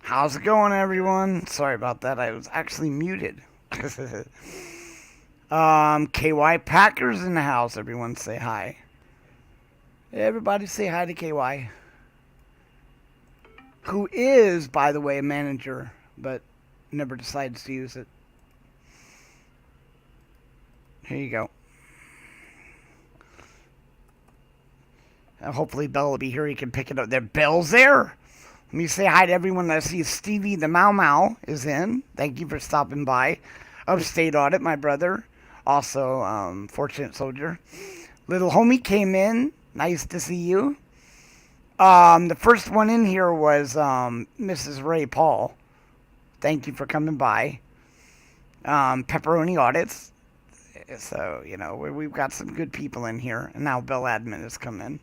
How's it going, everyone? Sorry about that. I was actually muted. KY Packers in the house. Everyone say hi. Everybody say hi to KY, who is, by the way, a manager, but never decides to use it. Here you go. Hopefully Bell will be here. He can pick it up. There, Bell's there. Let me say hi to everyone. I see Stevie the Mau Mau is in. Thank you for stopping by. Upstate Audit, my brother. Also, Fortunate Soldier. Little homie came in. Nice to see you. The first one in here was Mrs. Ray Paul. Thank you for coming by. Pepperoni Audits. So, we've got some good people in here. And now Bell Admin has come in.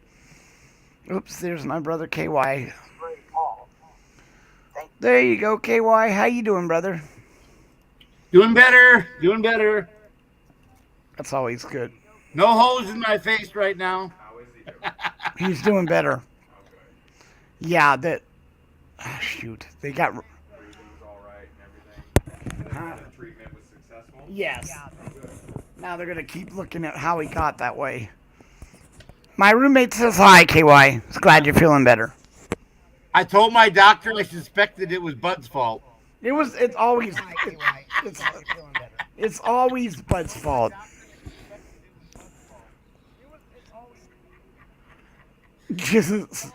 Oops, there's my brother KY. There you go, KY. How you doing, brother? Doing better. Doing better. That's always good. No holes in my face right now. How is he doing? He's doing better. Okay. Yeah, that... shoot. They got... Breathing was all right and everything. And the treatment was successful? Yes. Good. Now they're going to keep looking at how he got that way. My roommate says hi, KY. It's glad you're feeling better. I told my doctor I suspected it was Bud's fault. It's always... It's always Bud's fault. It's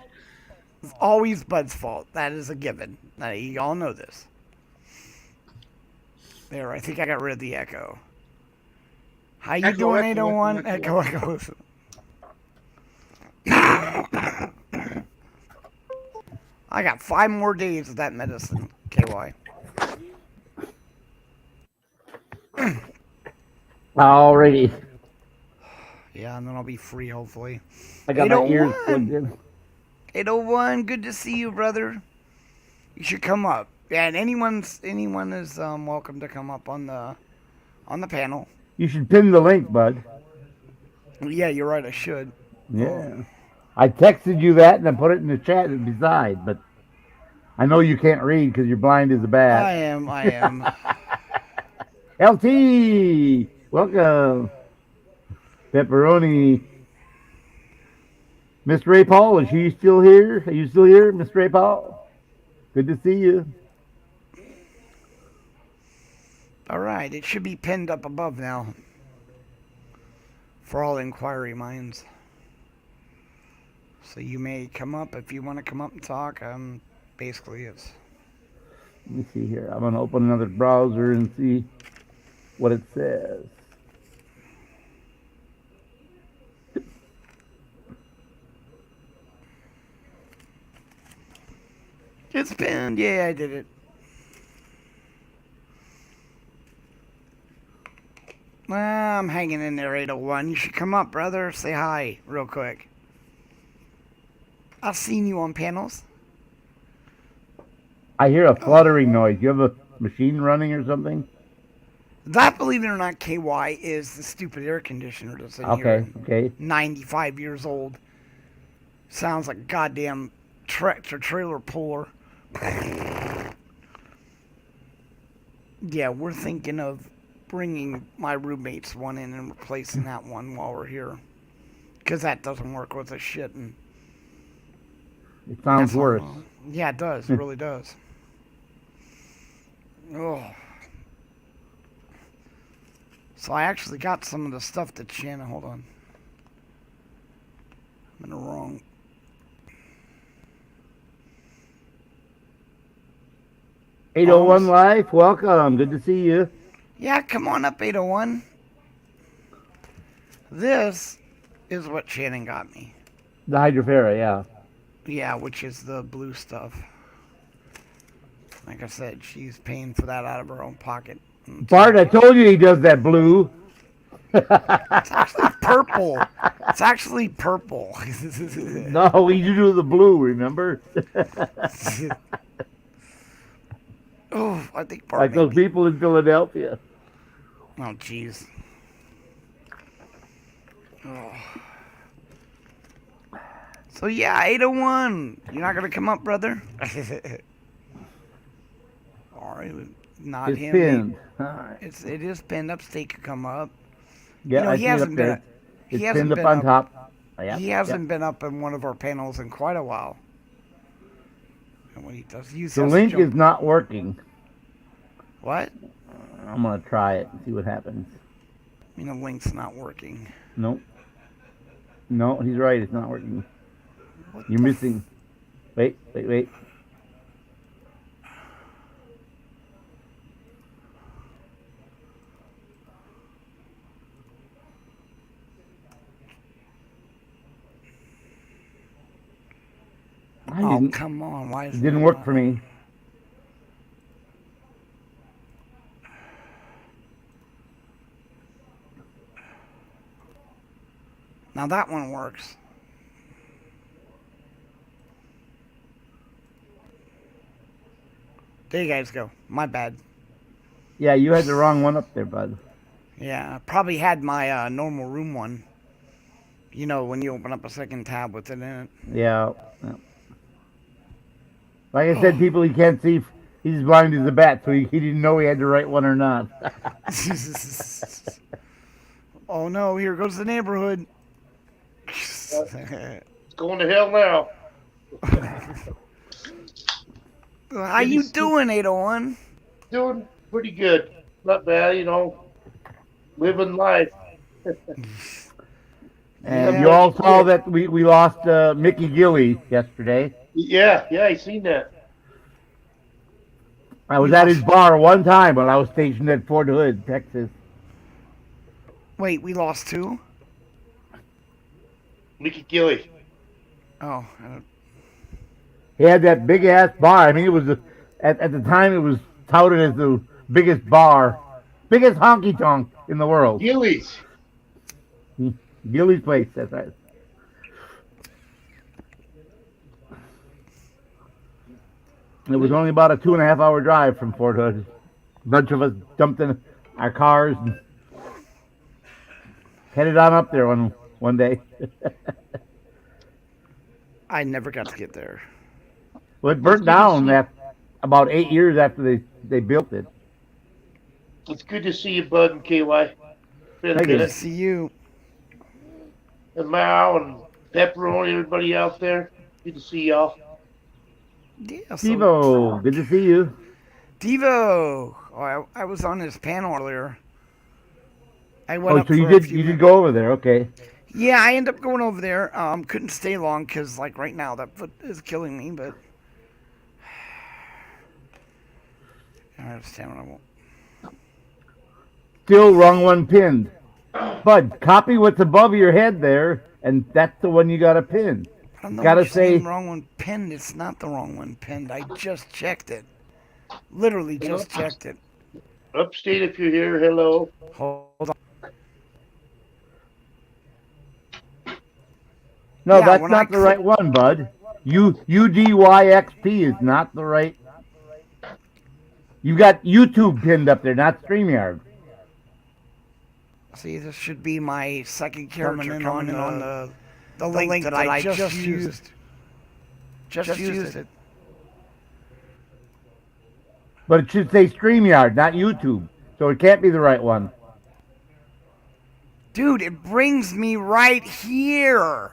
always Bud's fault. That is a given. You all know this. There, I think I got rid of the echo. How you Echo, doing, echo, 801? echo, Echo. I got 5 more days of that medicine, KY. Alrighty. Yeah, and then I'll be free, hopefully. I got my ears 801. plugged in. 801, good to see you, brother. You should come up. Yeah, and anyone is welcome to come up on the panel. You should pin the link, Bud. Yeah, you're right. I should. Yeah. I texted you that and I put it in the chat beside, but I know you can't read because you're blind as a I bat. am. LT, welcome. Pepperoni. Miss Ray Paul, is she still here? Are you still here, Miss Ray Paul? Good to see you. All right, it should be pinned up above now. For all inquiry minds. So you may come up if you want to come up and talk. Basically, it's... Let me see here. I'm going to open another browser and see what it says. It's pinned. Yeah, I did it. I'm hanging in there, 801. You should come up, brother. Say hi real quick. I've seen you on panels. I hear a fluttering noise. You have a machine running or something? That, believe it or not, KY, is the stupid air conditioner that's in here. Okay. 95 years old. Sounds like a goddamn tractor trailer puller. Yeah, we're thinking of bringing my roommate's one in and replacing that one while we're here. Because that doesn't work with the shit. And It sounds worse. yeah, it does. It really does. Oh. So I actually got some of the stuff that Shannon... Hold on. I'm in the wrong... 801 Life, welcome. Good to see you. Yeah, come on up, 801. This is what Shannon got me. The Hydrofera, yeah. Yeah, which is the blue stuff. Like I said, she's paying for that out of her own pocket. Bart, I told you he does that blue. It's actually purple. It's actually purple. No, you do the blue, remember? Oh, I think Bart Like those made me- people in Philadelphia. Oh, jeez. Oh. So yeah, 801. You're not gonna come up, brother? All right, not It's him. pinned. All right. It is pinned up. State could come up. Yeah, You know, I he see it up hasn't been. there. He It's hasn't pinned up been on up. top. Yep, He yep. hasn't been up in one of our panels in quite a while. And when he does, he The has to link jump. is not working. What? I'm gonna try it and see what happens. I mean, the link's not working. Nope. No, he's right. It's not working. What You're the missing. Wait. Oh, come on. Why is It didn't work for me. Now that one works. There you guys go. My bad. Yeah, you had the wrong one up there, bud. Yeah, I probably had my normal room one. You know, when you open up a second tab with it in it. Yeah. Like I said, people he can't see. He's blind as a bat, so he didn't know he had the right one or not. Oh no, here goes the neighborhood. It's going to hell now. How you doing, 801? Doing pretty good. Not bad, living life. And Yeah. you all saw that we lost Mickey Gilly yesterday. Yeah, I seen that. I was at his bar one time when I was stationed at Fort Hood, Texas. Wait, we lost two? Mickey Gilly. Oh, I don't... He had that big ass bar. I mean, it was at the time it was touted as the biggest bar, biggest honky tonk in the world. Gilly's. Gilly's place. That's right. It was only about a 2.5 hour drive from Fort Hood. A bunch of us jumped in our cars and headed on up there one day. I never got to get there. Well, it burnt down about 8 years after they built it. It's good to see you, Bud and KY. Been a Thank you. Good to minute. see you. And Mao and Pepperoni, everybody out there. Good to see y'all. Yeah, so Devo, good to see you. Devo. Oh, I was on his panel earlier. I went Oh, up so for you a did few you did minutes. go over there? Okay. Yeah, I ended up going over there. Couldn't stay long because, like, right now that foot is killing me. But I understand what I want. Still wrong one pinned. Bud, copy what's above your head there, and that's the one you got to pin. I don't know Gotta what you're saying, say- wrong one pinned. It's not the wrong one pinned. I just checked it. Literally just checked it. Upstate, if you're here, hello. Hold on. No, Yeah, that's when I not the right one, Bud. UDYXP is not the right. You got YouTube pinned up there, not StreamYard. See, this should be my second character coming in on the link that I just used. Just used it. But it should say StreamYard, not YouTube. So it can't be the right one. Dude, it brings me right here.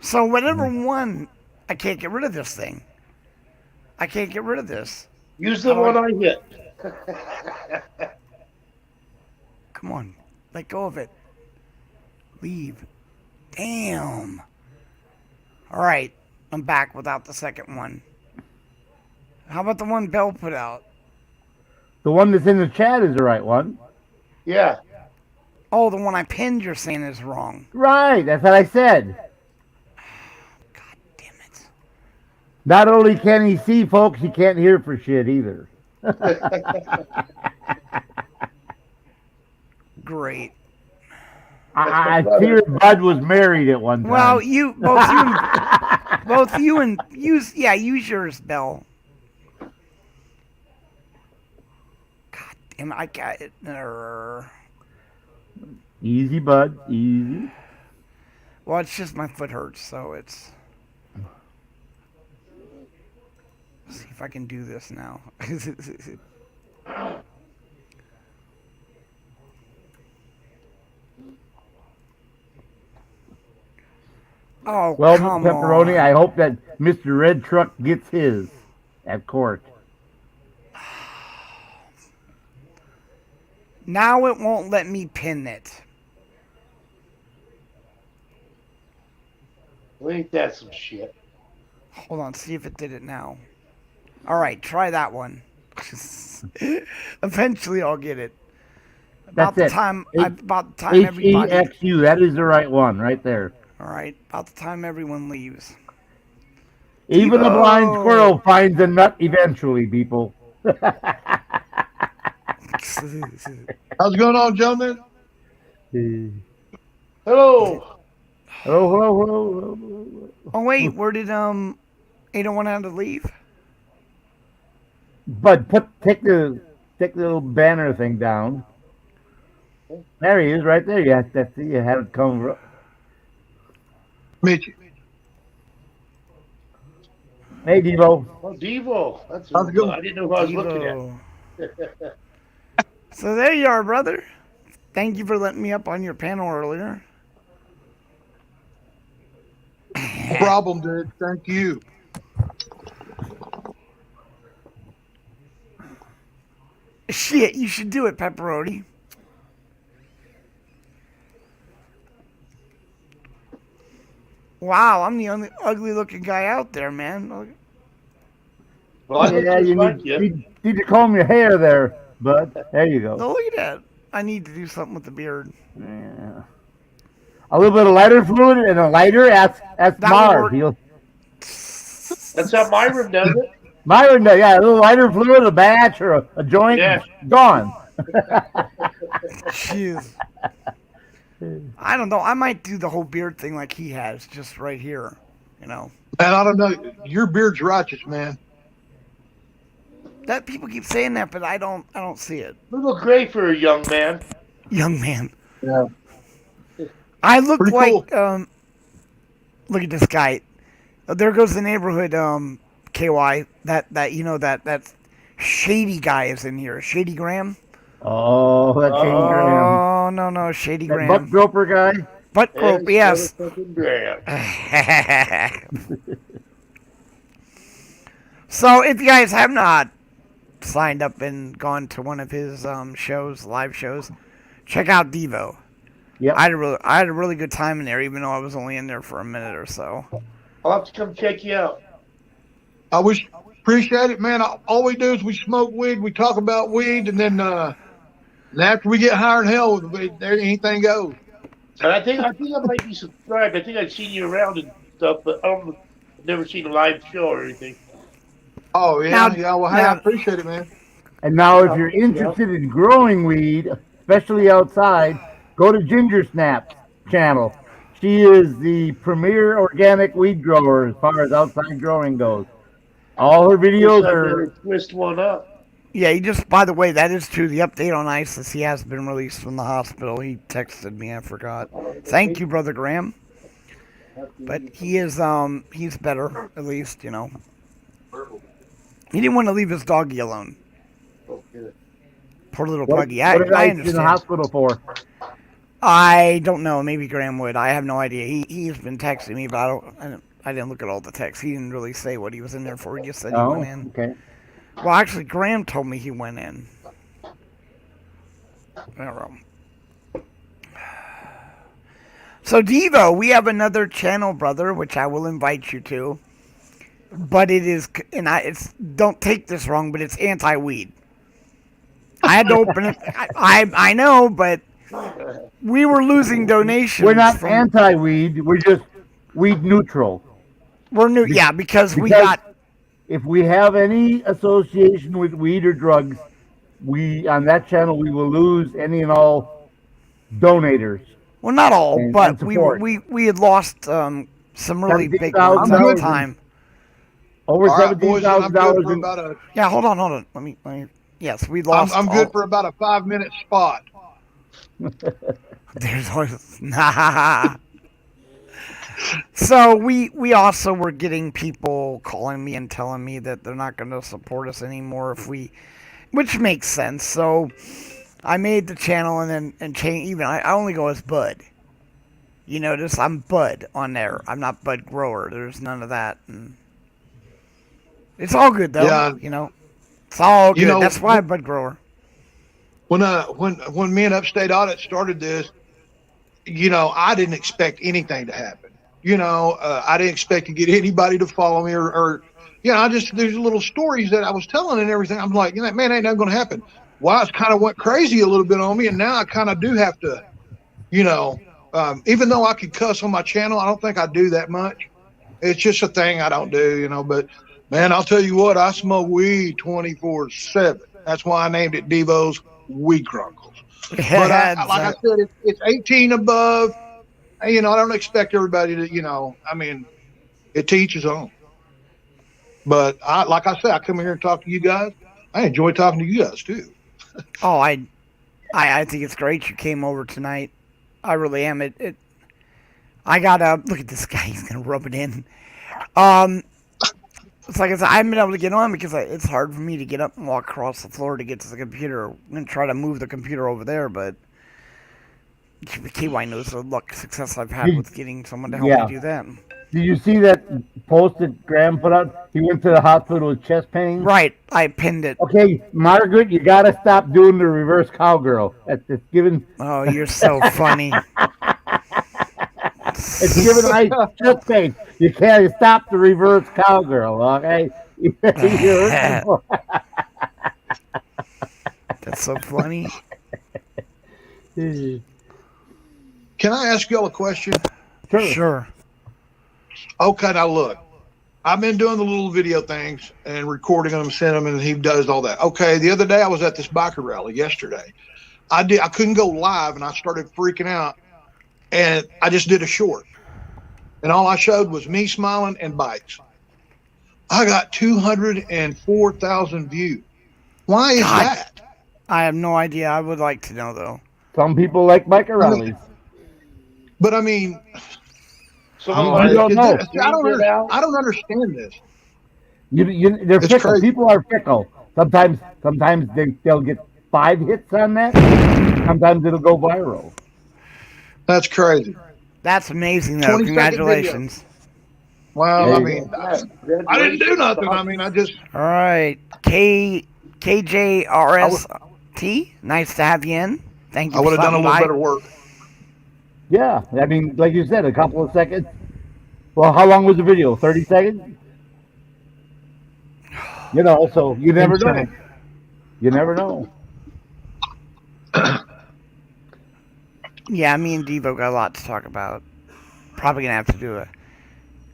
So whatever one, I can't get rid of this thing. I can't get rid of this. Use the one I hit. Come on, let go of it. Leave. Damn. All right, I'm back without the second one. How about the one Bell put out? The one that's in the chat is the right one. Yeah. Oh, the one I pinned you're saying is wrong. Right, that's what I said. God damn it. Not only can he see, folks, he can't hear for shit either. Great. I fear Bud was married at one time. Well, both you and use yours, Bell. God damn it, I got it. Easy, Bud, easy. Well, it's just my foot hurts, so it's. See if I can do this now. Oh, Well, come Pepperoni, on. I hope that Mr. Red Truck gets his at court. Now it won't let me pin it. Well, ain't that some shit? Hold on, see if it did it now. All right, try that one. Eventually, I'll get it. About That's the it. time. H- About the time everybody. HEXU. That is the right one right there. All right, about the time everyone leaves. Even a blind Devo! squirrel finds a nut eventually, people. How's it going on, gentlemen? Hello. Hello. Oh wait, where did 801 have to leave? But take the little banner thing down. There he is, right there. You have to see. You had it come. Meet you. Hey, Devo. Oh, Devo. That's How's it going? I didn't know who I was looking Devo. at. So there you are, brother. Thank you for letting me up on your panel earlier. No problem, dude. Thank you. Shit, you should do it, Pepperoni. Wow, I'm the only ugly-looking guy out there, man. Well, I look Yeah, just you like you. need to comb your hair there, bud. There you go. Oh, look at that. I need to do something with the beard. Yeah. A little bit of lighter fluid and a lighter. Ask That would Mars. work. He'll That's how Myron does it. Myron, yeah, a little lighter fluid, a batch or a joint, Yeah. gone. Jeez. I don't know. I might do the whole beard thing like he has, just right here. You know. And I don't know. Your beard's righteous, man. That people keep saying that, but I don't see it. A little gray for a young man. Young man. Yeah. I look Pretty like cool. look at this guy. There goes the neighborhood KY. That shady guy is in here. Shady Graham. Oh, that Shady Graham. Oh no, Shady That butt Graham. groper guy. Butt grope, yes. Motherfucking Graham. So if you guys have not signed up and gone to one of his live shows, check out Devo. Yep. I had a really good time in there, even though I was only in there for a minute or so. I'll have to come check you out. I appreciate it, man. All we do is we smoke weed, we talk about weed, and then after we get higher than hell, there anything goes. And I think I might be subscribed. I think I've seen you around and stuff, but I've never seen a live show or anything. Oh yeah, Now- yeah. Well, hey, now- I appreciate it, man. And now, if you're interested in growing weed, especially outside, go to Ginger Snap's channel. She is the premier organic weed grower as far as outside growing goes. All her videos I've are. never twist one up. Yeah, by the way, that is true. The update on ISIS, he has been released from the hospital. He texted me, I forgot. Thank you, Brother Graham. But he is, he's better, at least, you know. He didn't want to leave his doggy alone. Okay. Poor little What, puggy. what did I I in the understand. hospital for? I don't know. Maybe Graham would. I have no idea. He's been texting me, but I didn't look at all the texts. He didn't really say what he was in there for. He just said he Oh, went in. okay. Well, actually, Graham told me he went in. I don't know. So, Devo, we have another channel, brother, which I will invite you to. But it is, and don't take this wrong, but it's anti-weed. I had to open it. I know, but we were losing donations. We're not from, anti-weed. We're just weed neutral. We're new, yeah, because we Because got. if we have any association with weed or drugs, we on that channel we will lose any and all donators. Well, not all, and but we support. had lost some really big ones at $17,000 the time. Over All right, boys, I'm good $17,000 for in about a. Yeah, hold on. Let me. Yes, we lost. I'm good for about a 5-minute spot. There's always nah. So we also were getting people calling me and telling me that they're not going to support us anymore if we, which makes sense. So I made the channel and change. Even I only go as Bud. You notice I'm Bud on there. I'm not Bud Grower. There's none of that. And it's all good though. Yeah. It's all good. You know, That's why I'm Bud Grower. When me and Upstate Audit started this, I didn't expect anything to happen. I didn't expect to get anybody to follow me or there's little stories that I was telling and everything. I'm like, man, ain't nothing going to happen. Well, it's kind of went crazy a little bit on me. And now I kind of do have to, even though I could cuss on my channel, I don't think I do that much. It's just a thing I don't do, but man, I'll tell you what, I smoke weed 24/7. That's why I named it Devo's Weed Chronicles. But like I said, it's 18 above. I don't expect everybody to, it to each his own. But like I said, I come here and talk to you guys. I enjoy talking to you guys too. Oh, I think it's great you came over tonight. I really am. I gotta look at this guy. He's gonna rub it in. It's like I said, I haven't been able to get on because it's hard for me to get up and walk across the floor to get to the computer. I'm gonna try to move the computer over there, but KY knows the success I've had with getting someone to help me do that. Did you see that post that Graham put out? He went to the hospital with chest pain. Right, I pinned it. Okay, Margaret, you gotta stop doing the reverse cowgirl. It's giving. Oh, you're so funny. It's giving my chest pain. You can't stop the reverse cowgirl. Okay. That's so funny. Can I ask y'all a question? Sure. Okay, now look, I've been doing the little video things and recording them, sending them, and he does all that. Okay, the other day I was at this biker rally yesterday. I couldn't go live, and I started freaking out, and I just did a short, and all I showed was me smiling and bikes. I got 204,000 views. Why is that? I have no idea. I would like to know though. Some people like biker rallies. But I mean, I don't know. I don't understand this. They're It's fickle. crazy. People are fickle. Sometimes they'll get 5 hits on that. Sometimes it'll go viral. That's crazy. That's amazing though. 20-second Congratulations. Well, I There mean, I didn't do nothing. I mean, I just. All right, KJRST. Nice to have you in. Thank you. I would have done a stopping little by. better work. Yeah, I mean, like you said, a couple of seconds. Well, how long was the video? 30 seconds? So you never know. Insane. You never know. Yeah, me and Devo got a lot to talk about. Probably gonna have to do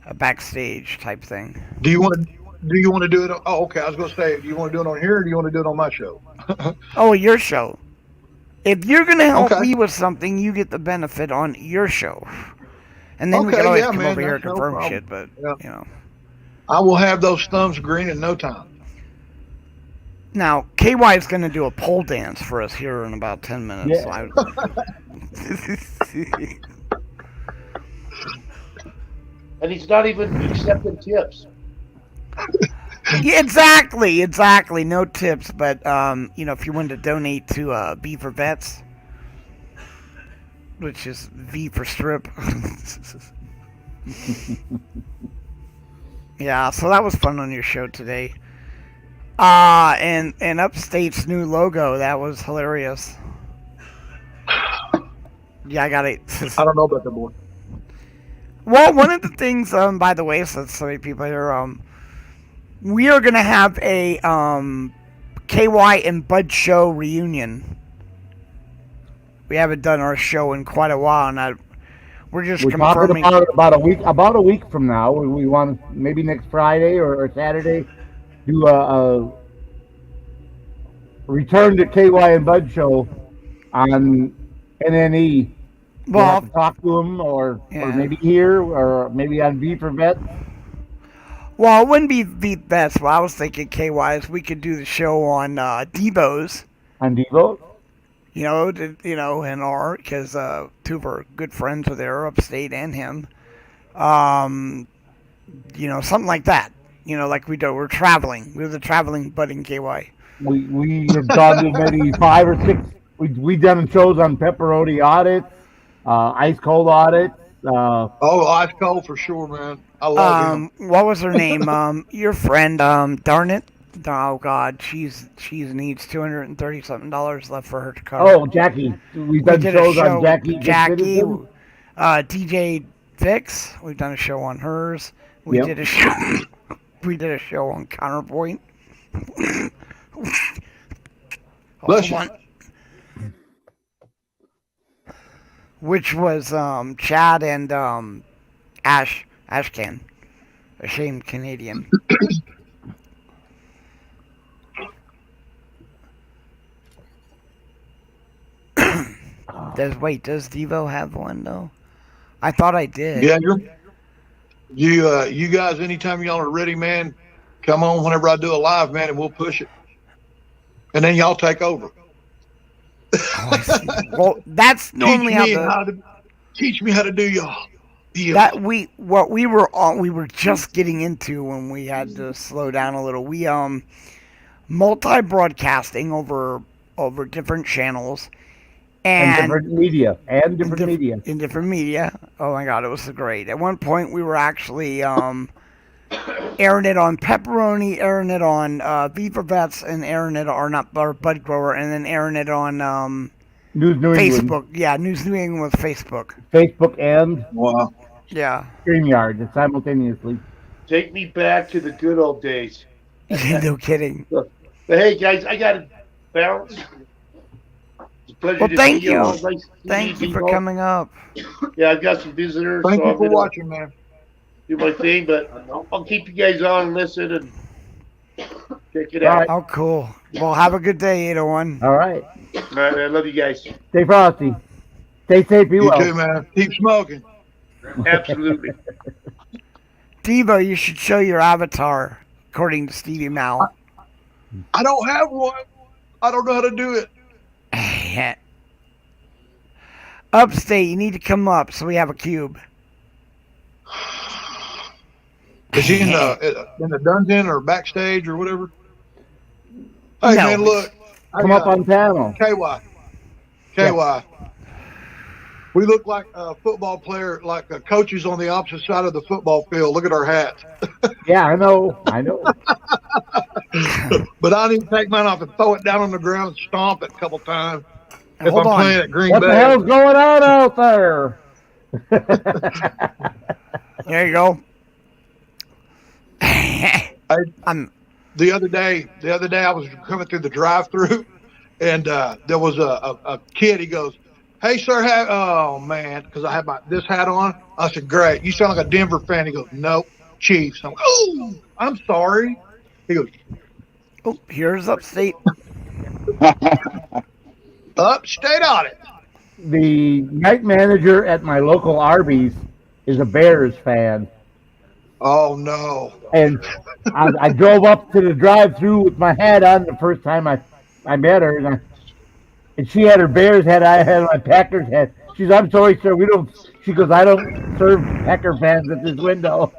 a backstage type thing. Do you want to do it? Oh, okay. I was going to say, do you want to do it on here or do you want to do it on my show? Oh, your show. If you're gonna help Okay. me with something, you get the benefit on your show. And then we Okay, can always yeah, come man, over here and that's no confirm problem. shit, but Yeah. I will have those thumbs green in no time. Now, KY is going to do a pole dance for us here in about 10 minutes. Yeah. So And he's not even accepting tips. Yeah, exactly. No tips, but if you wanted to donate to B for Vets, which is V for Strip. Yeah, so that was fun on your show today. And Upstate's new logo, that was hilarious. Yeah, I got it. I don't know about that boy. Well, one of the things, by the way, so many people here, we are gonna have a KY and Bud show reunion. We haven't done our show in quite a while, and we're just We're confirming. talking about a week from now. We want maybe next Friday or Saturday do a return to KY and Bud show on NNE. We'll have Well, to talk to them, or Yeah. maybe here, or maybe on V for Vet. well, it wouldn't be the best. Well, I was thinking KY's. We could do the show on Devo's. On Devo. And our because two of our good friends were there, Upstate and him. Something like that. Like we do. We're traveling. We're the traveling budding KY. We have gone to maybe 5 or 6. We done shows on pepperoni audits, ice cold audits. Oh, ice cold for sure, man. I love him. What was her name? Your friend. Darn it. Oh God, she's needs $230 something left for her to cover. Oh, Jackie. We've done did a shows show on Jackie. with Jackie, Citizen. DJ Fix. We've done a show on hers. We Yep. did a show. We did a show on Counterpoint. Bless you. One, which was Chad and Ashcan, ashamed Canadian. Does Devo have one though? I thought I did. Yeah, you guys, anytime y'all are ready, man, come on whenever I do a live, man, and we'll push it. And then y'all take over. Oh, I see. Well, that's normally Teach me how to do y'all. Yeah. that we were just getting into when we had to slow down a little. We multi-broadcasting over different channels And and different media. And different media. in different media. Oh my God, it was so great. At one point, we were actually airing it on Pepperoni, airing it on Beaver Vets, and airing it or Bud Grower, and then airing it on News New England. Facebook. Yeah, News New England with Facebook. Facebook and Wow. Yeah. StreamYard simultaneously. Take me back to the good old days. No kidding. But hey, guys, I got to bounce. It's a pleasure Well, to thank see you. all. you. Nice to Thank see you for all. coming up. Yeah, I've got some visitors. Thank so you I'm for gonna watching, man. do my thing, but I'll keep you guys on and listen and check it All out. right. Oh, cool. Well, have a good day, 801. All right. All right, man. Love you guys. Stay frosty. Stay safe. Be You well. too, man. Keep smoking. Absolutely. Devo, you should show your avatar, according to Stevie Mal. I don't have one. I don't know how to do it. Upstate, you need to come up so we have a cube. Is he in the dungeon or backstage or whatever? Hey, No. man, look. Come up on panel. KY. KY. We look like a football player, like coaches on the opposite side of the football field. Look at our hats. Yeah, I know. But I need to take mine off and throw it down on the ground and stomp it a couple times if Hold I'm on. playing at Green What Bay. the hell's going on out there? There you go. The other day I was coming through the drive-through, and there was a kid. He goes, "Hey, sir, oh man," because I had this hat on. I said, "Great, you sound like a Denver fan." He goes, "Nope, Chiefs." I'm like, "Oh, I'm sorry." He goes, Oh, here's Upstate. "Upstate on it." The night manager at my local Arby's is a Bears fan. Oh no. And I drove up to the drive-through with my hat on the first time I met her, and she had her Bears hat. I had my Packers hat. She's, "I'm sorry, sir, we don't." She goes, "I don't serve Packer fans at this window."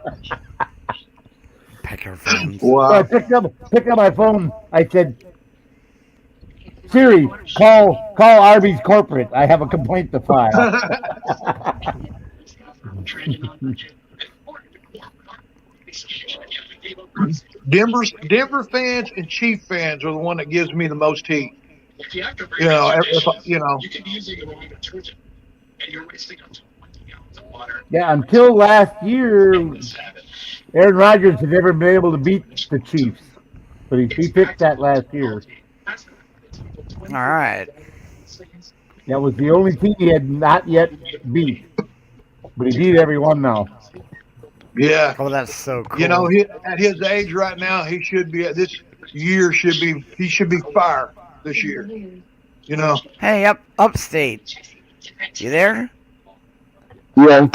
Packer fans. So I Wow. picked up my phone. I said, "Siri, call Arby's corporate. I have a complaint to file." Denver fans and Chief fans are the one that gives me the most heat. You know, Yeah, until last year, Aaron Rodgers had never been able to beat the Chiefs, but he picked that last year. All right. That was the only team he had not yet beat, but he beat everyone now. Yeah. Oh, that's so cool. You know, at his age right now, he should be he should be fire this year. You know. Hey, Upstate. You there? Yeah.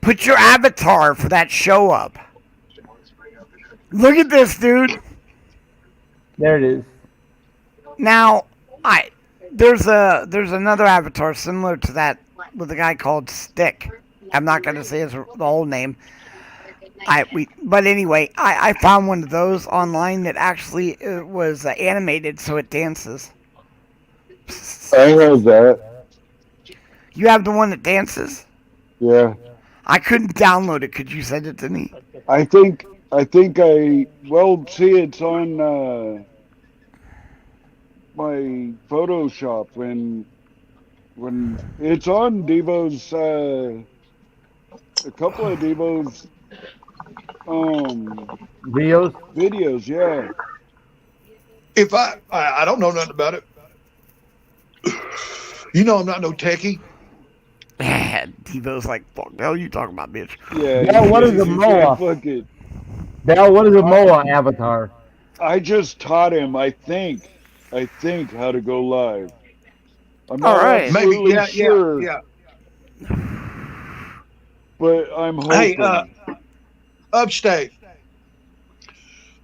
Put your avatar for that show up. Look at this, dude. There it is. Now, there's another avatar similar to that with a guy called Stick. I'm not gonna say the whole name. But anyway, I found one of those online that actually was animated, so it dances. I heard that. You have the one that dances? Yeah. I couldn't download it. Could you send it to me? I think well, see, it's on my Photoshop when it's on Devo's a couple of Devo's videos, yeah. If I don't know nothing about it. You know I'm not no techie. Devo's like, fuck the hell you talking about, bitch? Yeah. Now, what is a MOA? Fuck it. Now, what is a MOA avatar? I just taught him, I think how to go live. I'm All not right. Maybe, absolutely sure, yeah. but I'm hoping. Hey, Upstate.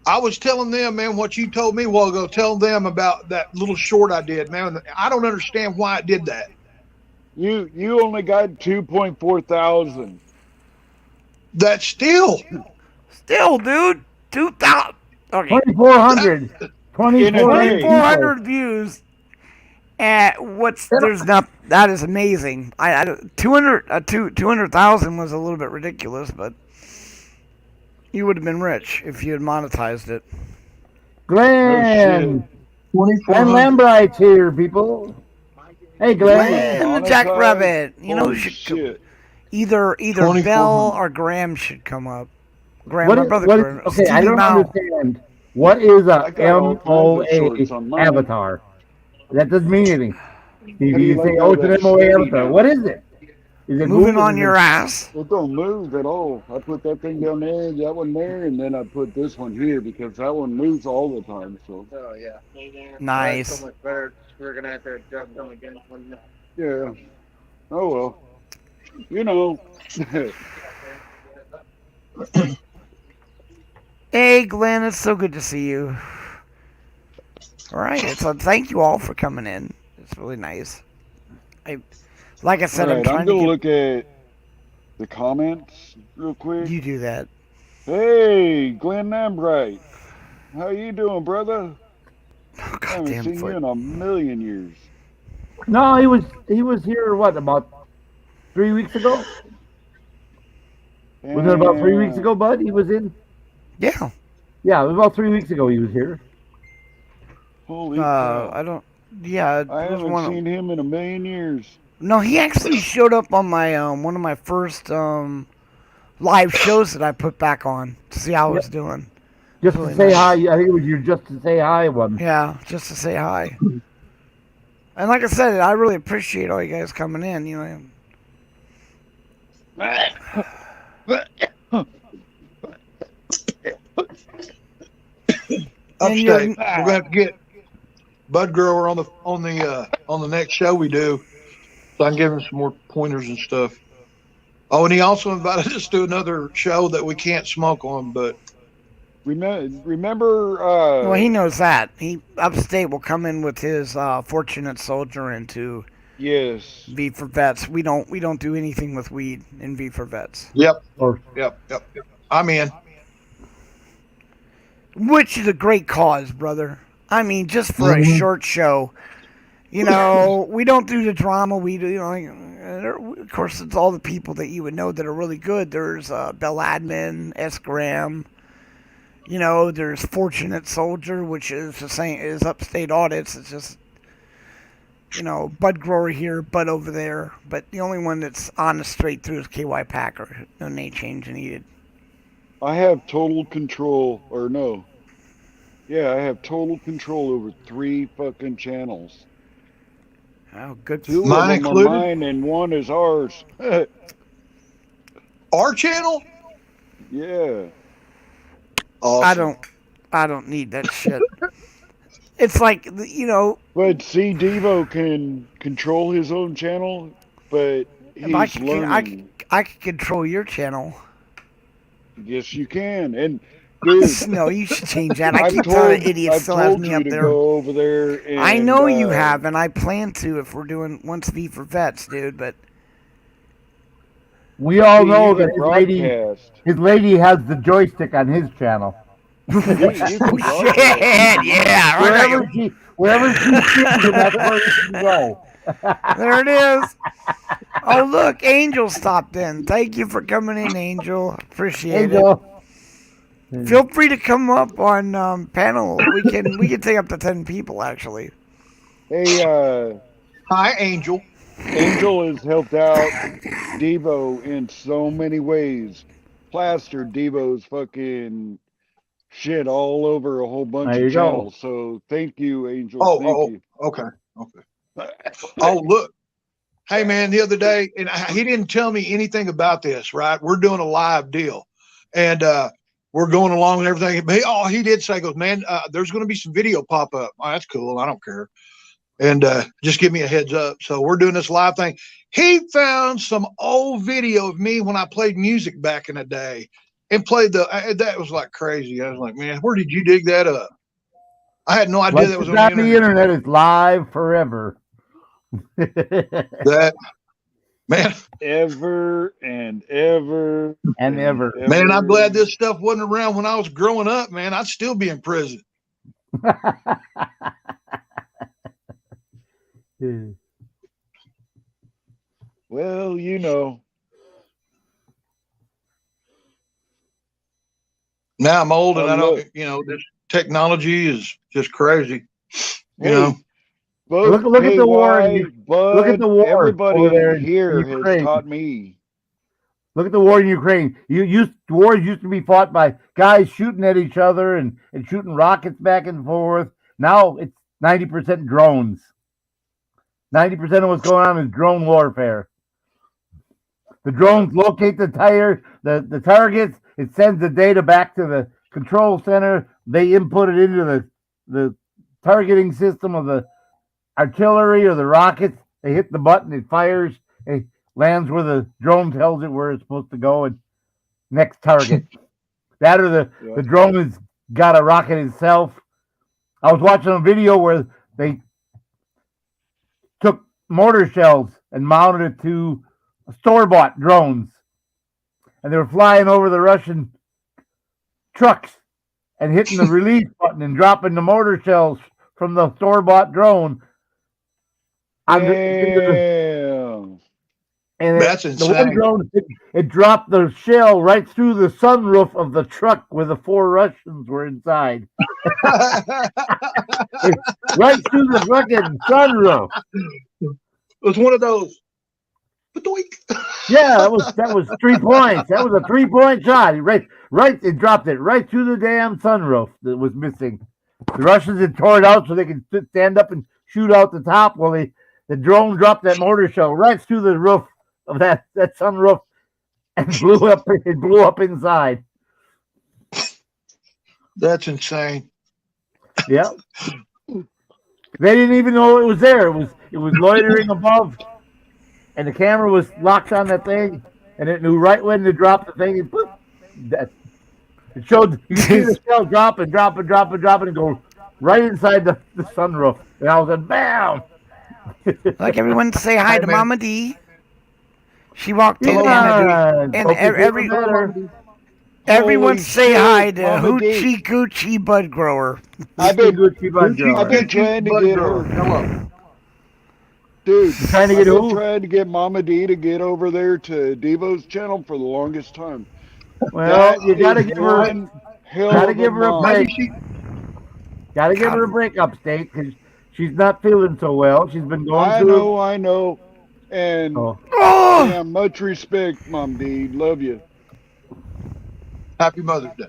I was telling them, man, what you told me a while ago. Tell them about that little short I did, man. I don't understand why I did that. You only got 2.4 thousand. That's still. Still, dude, 2,000. Okay, 2,400. 2,400 views. There's not. That is amazing. I 200,000 was a little bit ridiculous, but you would have been rich if you had monetized it. Glenn. Glenn Lambright's here, people. Hey, Glenn. And the Jackrabbit. You know who should shit. either 2,400. Bell or Graham should come up. Graham, What my is, brother what Graham. is, okay, I Stevie don't Mao. understand. What is a I got all kinds of shorts on MOA mine. avatar? That doesn't mean anything. do you You like say, all oh, it's that an MOA shitty avatar. now? What is it? Is it Moving moving? on your ass. It don't move at all. I put that thing down there, that one there, and then I put this one here because that one moves all the time. So Oh yeah. Nice. That's so much better. We're gonna have to adjust them again. yeah. Oh well. You know. Hey, Glenn, it's so good to see you. All right, so thank you all for coming in. It's really nice. Like I said, All I'm right, trying I'm to gonna get look at the comments real quick. you do that. Hey, Glenn Lambright. How you doing, brother? Oh, I haven't goddamn seen you foot. in a million years. No, he was here, what, about 3 weeks ago? Was it about 3 weeks ago, Bud? He was in? Yeah. Yeah, it was about 3 weeks ago he was here. Holy crap. I don't. Yeah, I it was haven't one of- seen him in a million years. No, he actually showed up on my one of my first live shows that I put back on to see how I was doing. Just Really to say nice. hi. I think it was your just to say hi one. Yeah, just to say hi. And like I said, I really appreciate all you guys coming in. You know. And Upstate. you're- We're gonna have to get Bud Grower on the next show we do, so I can give him some more pointers and stuff. Oh, and he also invited us to another show that we can't smoke on, but Remember? Well, he knows that. He Upstate will come in with his Fortunate Soldier into Yes. V for Vets. We don't do anything with weed in V for Vets, yep, Or yep. I'm in. which is a great cause, brother. I mean, just for a short show. You know, we don't do the drama. We do, you know, like, of course, it's all the people that you would know that are really good. There's Bell Admin, S. Graham. You know, there's Fortunate Soldier, which is the same as Upstate Audits. It's just, you know, Bud Grower here, Bud over there. But the only one that's honest straight through is KY Packer. No name change needed. I have total control, or no. Yeah, I have total control over 3 fucking channels. Oh, good. 2 Mine of them included? are mine and 1 is ours. Our channel? Yeah. Awesome. I don't need that shit. It's like, you know, But see, Devo can control his own channel, but if I he's could, learning. I could control your channel. Yes, you can. And dude, No, you should change that. I I've keep told, telling idiots I've still has told me you up to there. go over there. And, I know you have, and I plan to if we're doing once V for Vets, dude. But We all See, know you that can broadcast. his lady has the joystick on his channel. You can broadcast. Shit, yeah, right. Wherever she sits, and that's where he can go. There it is. Oh, look, Angel stopped in. Thank you for coming in, Angel. Appreciate Angel. it. Feel free to come up on panel. We can take up to 10 people actually. Hey, Hi, Angel. Angel has helped out Devo in so many ways. Plastered Devo's fucking shit all over a whole bunch There of you go. channels. So thank you, Angel. Oh, Thank oh, you. okay. Oh, look. Hey, man, the other day, and he didn't tell me anything about this, right? We're doing a live deal, and we're going along and everything. But he did say, he goes, man, there's going to be some video pop up. Oh, that's cool. I don't care. And just give me a heads up. So we're doing this live thing. He found some old video of me when I played music back in the day and played that was like crazy. I was like, man, where did you dig that up? I had no idea Once that was it's on the internet. It's live forever. That, man, Ever and ever And ever. man, I'm glad this stuff wasn't around when I was growing up, man. I'd still be in prison. Well, you know. Now I'm old and Oh, I don't, look. this technology is just crazy. Hey, You know, Look at the war in look at the war Everybody over there in here has Ukraine. taught me. Look at the war in Ukraine. Wars used to be fought by guys shooting at each other and shooting rockets back and forth. Now it's 90% drones. 90% of what's going on is drone warfare. The drones locate the targets. It sends the data back to the control center. They input it into the targeting system of the artillery or the rockets. They hit the button. It fires. It lands where the drone tells it where it's supposed to go and next target. That or the drone has got a rocket itself. I was watching a video where they took mortar shells and mounted it to store-bought drones. And they were flying over the Russian trucks and hitting the release button and dropping the mortar shells from the store-bought drone. Damn. And that's the one insane. drone, it dropped the shell right through the sunroof of the truck where the 4 Russians were inside. Right through the fucking sunroof. It was one of those. Yeah, that was 3 points. That was a 3-point shot. It dropped it right through the damn sunroof that was missing. The Russians had tore it out so they could stand up and shoot out the top. Well, the drone dropped that mortar shell right through the roof of that sunroof and blew up inside. That's insane. Yeah. They didn't even know it was there. It was loitering above, and the camera was locked on that thing, and it knew right when to drop the thing. And boop, it showed you see the shell drop and go right inside the sunroof. And I was like, bam! Like everyone say hi to man. Mama D. She walked in Yeah, and hope you feel better. everyone Holy say shit, hi to Mama D. Hoochie Coochie Bud Grower. I've been Bud trying to get her. Hello. Dude, trying to get I've been who? trying to get Mama D to get over there to Devo's channel for the longest time. Well, That you gotta is give her one hell gotta of give her a mom. break. Gotta give her a break upstate because she's not feeling so well. She's been going through. I know. And Oh. Oh, much respect, Mom D. Love you. Happy Mother's Day.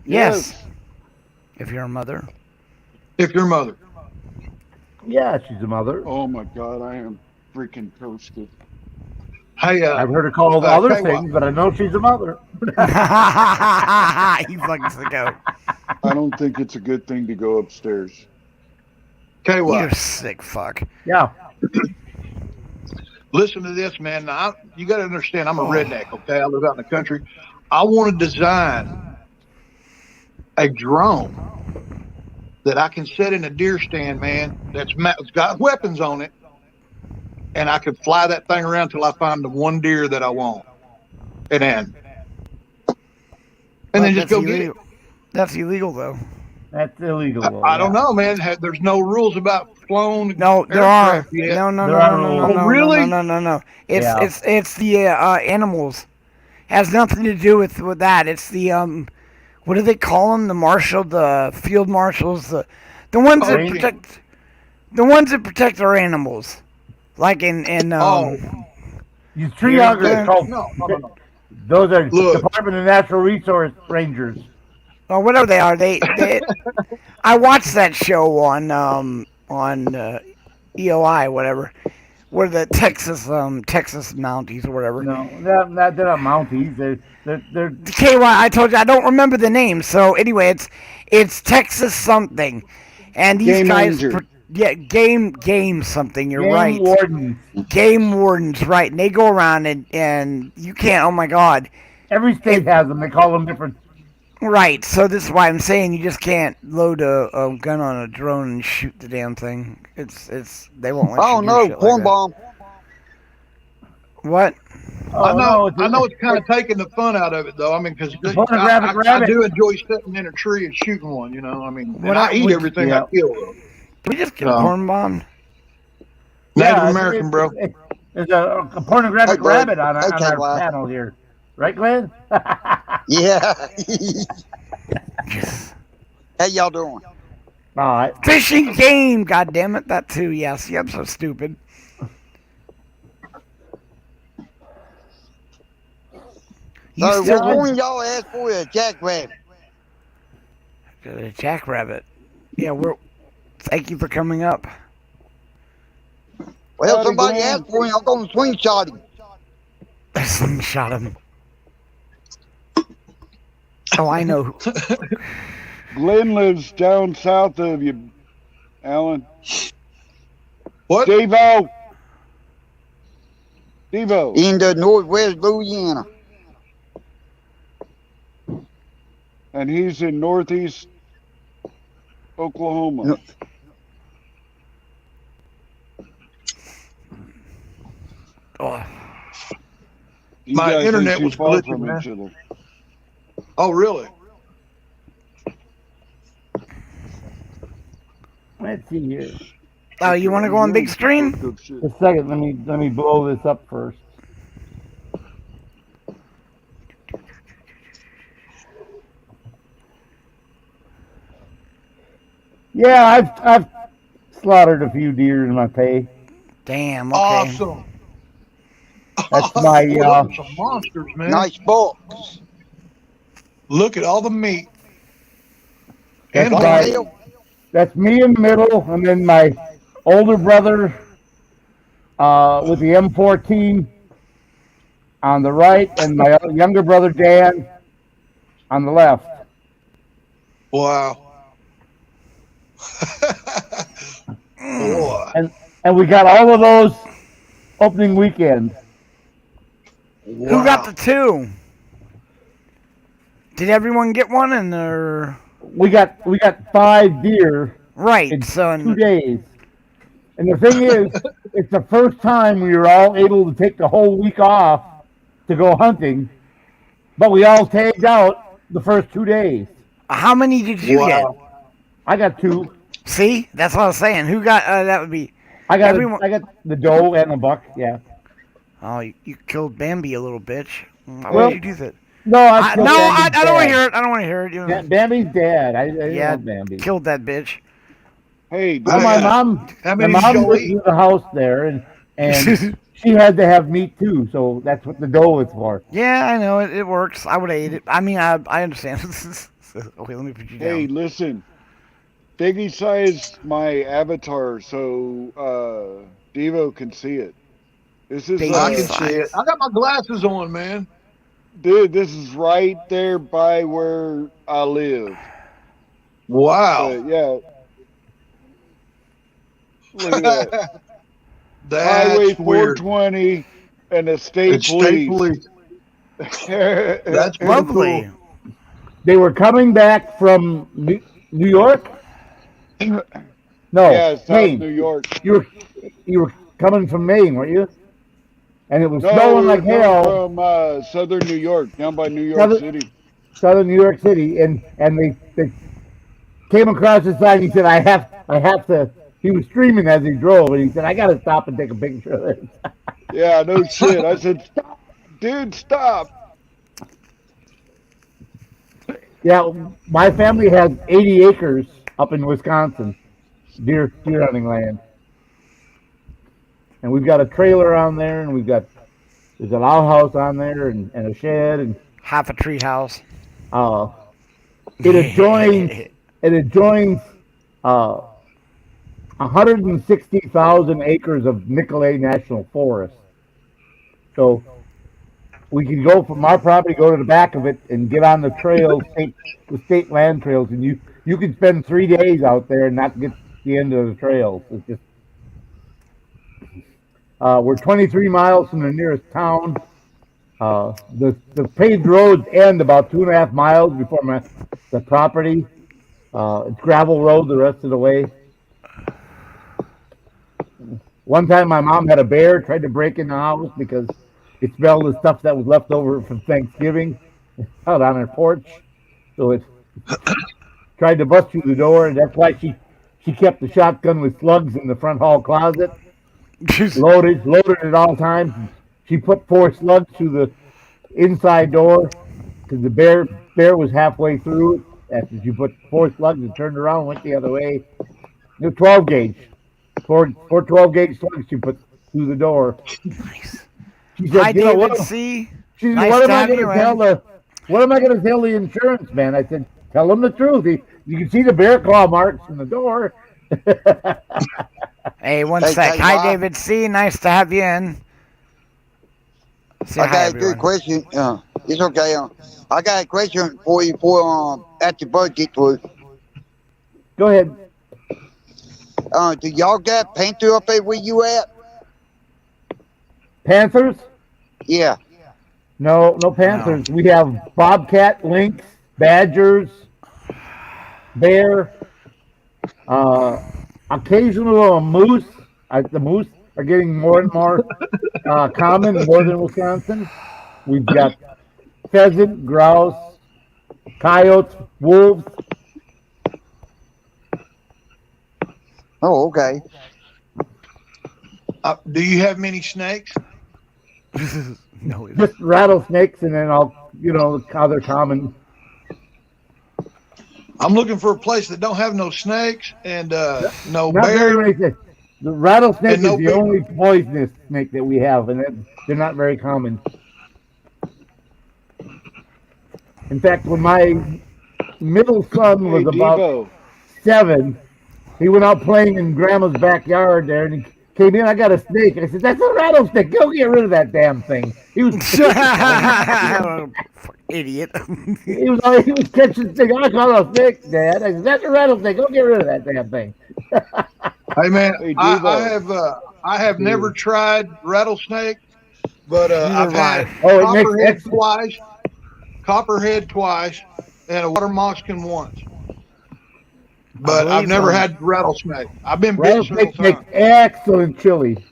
yes. If you're a mother. If your mother. Yeah, she's a mother. Oh my God, I am freaking toasted. Hey, I've heard her called other tell you what. things, but I know she's a mother. He fucking sick out. I don't think it's a good thing to go upstairs. tell you You're what. sick fuck. Yeah. Listen to this, man. Now, you got to understand, I'm a redneck, okay? I live out in the country. I want to design a drone that I can set in a deer stand, man, it's got weapons on it, and I could fly that thing around till I find the one deer that I want. And then just That's go get it. illegal. That's illegal, though. That's illegal. I don't know, man. There's no rules about flown. No, there are. aircraft yet. No, no, There no, are no, no, rules. no, no, Really? no, no, no. It's Yeah. it's the animals. Has nothing to do with that. It's the what do they call them? The marshal, the field marshals, the ones that Okay. protect our animals. Like in You tree huggers Yeah. called. No. Those are Look. Department of Natural Resource Rangers. or whatever they are. They I watched that show on EOI, whatever, where the Texas Mounties or whatever. No, they're not Mounties. They're KY, I told you I don't remember the name. So anyway, it's Texas something, and these Game guys, ranger. game something. You're game right, wardens. game wardens, right? And they go around and you can't. Oh my God, Every state has them. They call them different. right? So this is why I'm saying you just can't load a gun on a drone and shoot the damn thing. It's they won't let Oh you do no, shit corn like bomb. that. What? I know. no, I know it's kind of taking the fun out of it, though. I mean, because Photographic I rabbit. do enjoy sitting in a tree and shooting one. You know, I mean, What and I eat would- everything yeah. I kill. Though. We just get No. corn bombed. Native Yeah, American, bro. There's a pornographic Hey, Glenn. rabbit on Hey, our KY. panel here. Right, Glenn? Yeah. How y'all doing? All right. Fishing game, god damn it, that too. Yes, I'm so stupid. You So still what one y'all asked for a jackrabbit? a jackrabbit? Yeah, we're. Thank you for coming up. Well, Howdy, somebody Glenn. asked for him. I'm going to slingshot him. Slingshot him. Oh, I know. Glenn lives down south of you, Alan. What? Devo. Devo. In the northwest Louisiana. And he's in northeast Oklahoma. No. Oh, You My guys ain't internet too was far glitching, from man. each other. Oh, really? Let's see here. oh, you want to go on big screen? Good shit. Just a second. Let me blow this up first. Yeah, I've slaughtered a few deer in my pay. Damn. Okay. Awesome. That's my Boy, those are some monsters, man. Nice bucks. Look at all the meat. That's And right. meat. That's me in the middle, and then my older brother with the M14 on the right, and my younger brother Dan on the left. Wow. Boy. And we got all of those opening weekend. Who got the two? Did everyone get one? And they're We got 5 deer right. in So 2 days. And the thing is, it's the first time we were all able to take the whole week off to go hunting, but we all tagged out the first 2 days. how many did you Wow. I got 2. get? See, that's what I was saying. Who got? That would be. I got Everyone- I got the doe and the buck. Yeah. Oh, you killed Bambi a little bitch. Why Well, would you do that? No, I don't want to to hear it. I don't want to hear it. You Yeah, Bambi's dead. I Yeah, love Bambi. killed that bitch. Hey, Well, my Yeah. mom, How my many mom did you lived eat? in the house there, and she had to have meat too. So that's what the doe was for. Yeah, I know it works. I would have ate it. I mean, I understand. Okay, let me put you down. hey, listen. Diggy sized my avatar so Devo can see it. This is Diggy I can size. see it. I got my glasses on, man. dude, this is right there by where I live. Wow. Yeah. Look at that. Highway That's weird. 420 and the state It's state police. police. That's pretty Lovely. cool. They were coming back from New York. No, Yeah, South Maine. New York. You were coming from Maine, weren't you? And it was No, snowing like no, hell, from southern New York, down by New York Southern- City. southern New York City, and they came across the sign. He said, I have to. He was streaming as he drove, and he said, I got to stop and take a picture of this. Yeah, no shit. I said, stop, dude, stop. Yeah, my family has 80 acres up in Wisconsin, deer hunting land, and we've got a trailer on there, and there's an outhouse on there, and a shed, and Half a tree house. it adjoins 160,000 acres of Nicolet National Forest. So we can go from our property, go to the back of it, and get on the trails, the state land trails, and you can spend 3 days out there and not get to the end of the trails. It's just we're 23 miles from the nearest town. The paved roads end about 2.5 miles before the property. It's gravel road the rest of the way. One time my mom had a bear, tried to break in the house because it smelled the stuff that was left over from Thanksgiving out on her porch. So it tried to bust through the door, and that's why she kept the shotgun with slugs in the front hall closet. Loaded at all times. She put 4 slugs through the inside door because the bear was halfway through. After she put 4 slugs and turned around and went the other way. 12 gauge. 4 12 gauge slugs she put through the door. Nice. She said, Hi, you know, David C. she said, Nice what am to I have going you to tell in. what am I going to tell the insurance man? I said, tell him the truth. You can see the bear claw marks in the door. Hey, one Hey, sec. hey, Hi, Bob. David C. Nice to have you in. Say I hi, got a everyone. good question. It's okay. I got a question for you for after bird get through. Go ahead. Do y'all got Panther up there where you at? Panthers? Yeah. No Panthers. We have bobcat, lynx, badgers, bear, occasional moose. The moose are getting more and more common in northern Wisconsin. We've got pheasant, grouse, coyotes, wolves. Oh, okay. Do you have many snakes? No, it Just rattlesnakes, and then other common. I'm looking for a place that don't have no snakes and no Not very bears. many snakes. The rattlesnake And no is the big- only poisonous snake that we have, and they're not very common. In fact, when my middle son was Hey, about Devo. 7, he went out playing in Grandma's backyard there, and he came in. I got a snake. I said, "That's a rattlesnake. Go get rid of that damn thing." He was Idiot. he was catching snake. I call it a snake, Dad. I said, "That's a rattlesnake. Go get rid of that damn thing." Hey man, Hey, I Devo. have never tried rattlesnake, but I've had Oh, it makes copperhead excellent. twice, copperhead twice, and a water moskin once. But I've believe never so. had rattlesnake. I've been bitten several Rattlesnake makes times. excellent chili.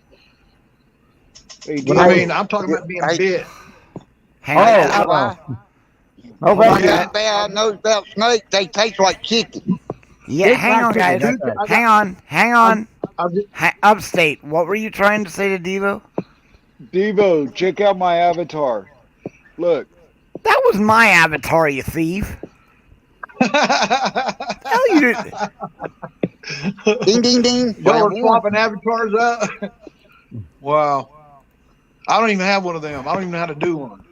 Hey, When I Devo. mean, I'm talking about being bit. Hang Oh, on. That's why. Okay. Yeah. One thing I know about snakes, they taste like chicken. Yeah, It's hang not on, chicken, guys. that's right. Hang on. I've just, Upstate. What were you trying to say to Devo? Devo, check out my avatar. Look. That was my avatar, you thief. Hell, you did. Ding, ding, ding. Y'all are Round one. swapping avatars up. Wow. I don't even have one of them. I don't even know how to do one.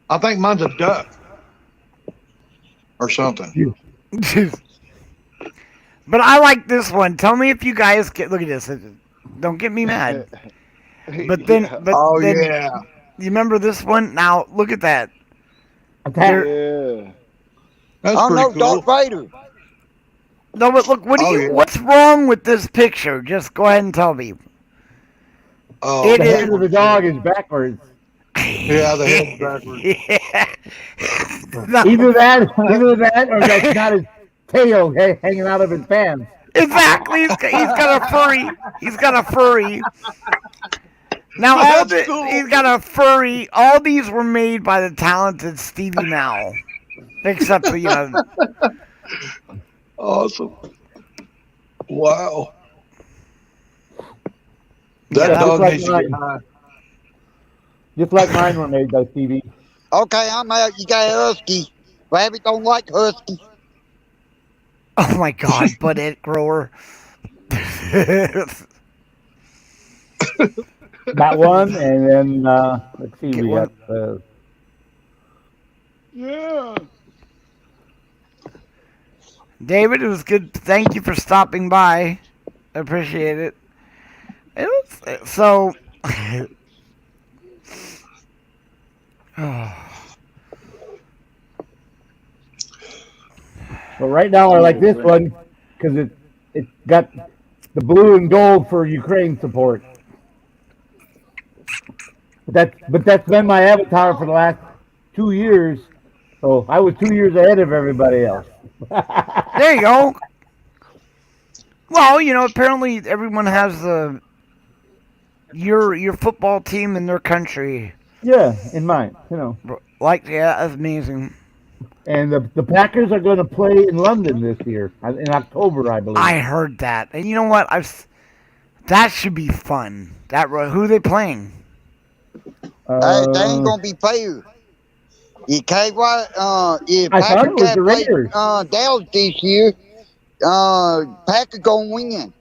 I think mine's a duck or something. But I like this one. Tell me if you guys get. Look at this. Don't get me mad. But then, Yeah. but Oh then, yeah. you remember this one? Now look at that. Attack. Yeah. That's Oh, no, pretty cool. Darth Vader. No, but look. What do Oh, you? yeah. What's wrong with this picture? Just go ahead and tell me. Oh, It The is- head of the dog is backwards. Yeah, the head's backwards. No. Either that, or that's not his tail hanging out of his pants. Exactly. He's got a furry. He's got a furry. Now That's cool. he's got a furry. All these were made by the talented Stevie Mal, except for Awesome. Wow. Yeah, That dog like needs to get mine. high. Just like mine were made by Stevie. Okay, I'm out. You got a husky. Rabbit don't like husky. Oh my God, butt it grower. That one, and then let's see, Get we one. got Yeah. David, it was good. Thank you for stopping by. I appreciate it. It was so. But right now I like this one because it got the blue and gold for Ukraine support. But that's been my avatar for the last 2 years. So I was 2 years ahead of everybody else. There you go. Well, apparently everyone has your football team in their country. Yeah, in mine, Yeah, that's amazing. And the Packers are going to play in London this year in October, I believe. I heard that, and you know what? That should be fun. Who are they playing? Hey, they ain't gonna be fair. You can't write. If I thought Packer it was can't the play Raiders. Dallas this year, Packer gonna win.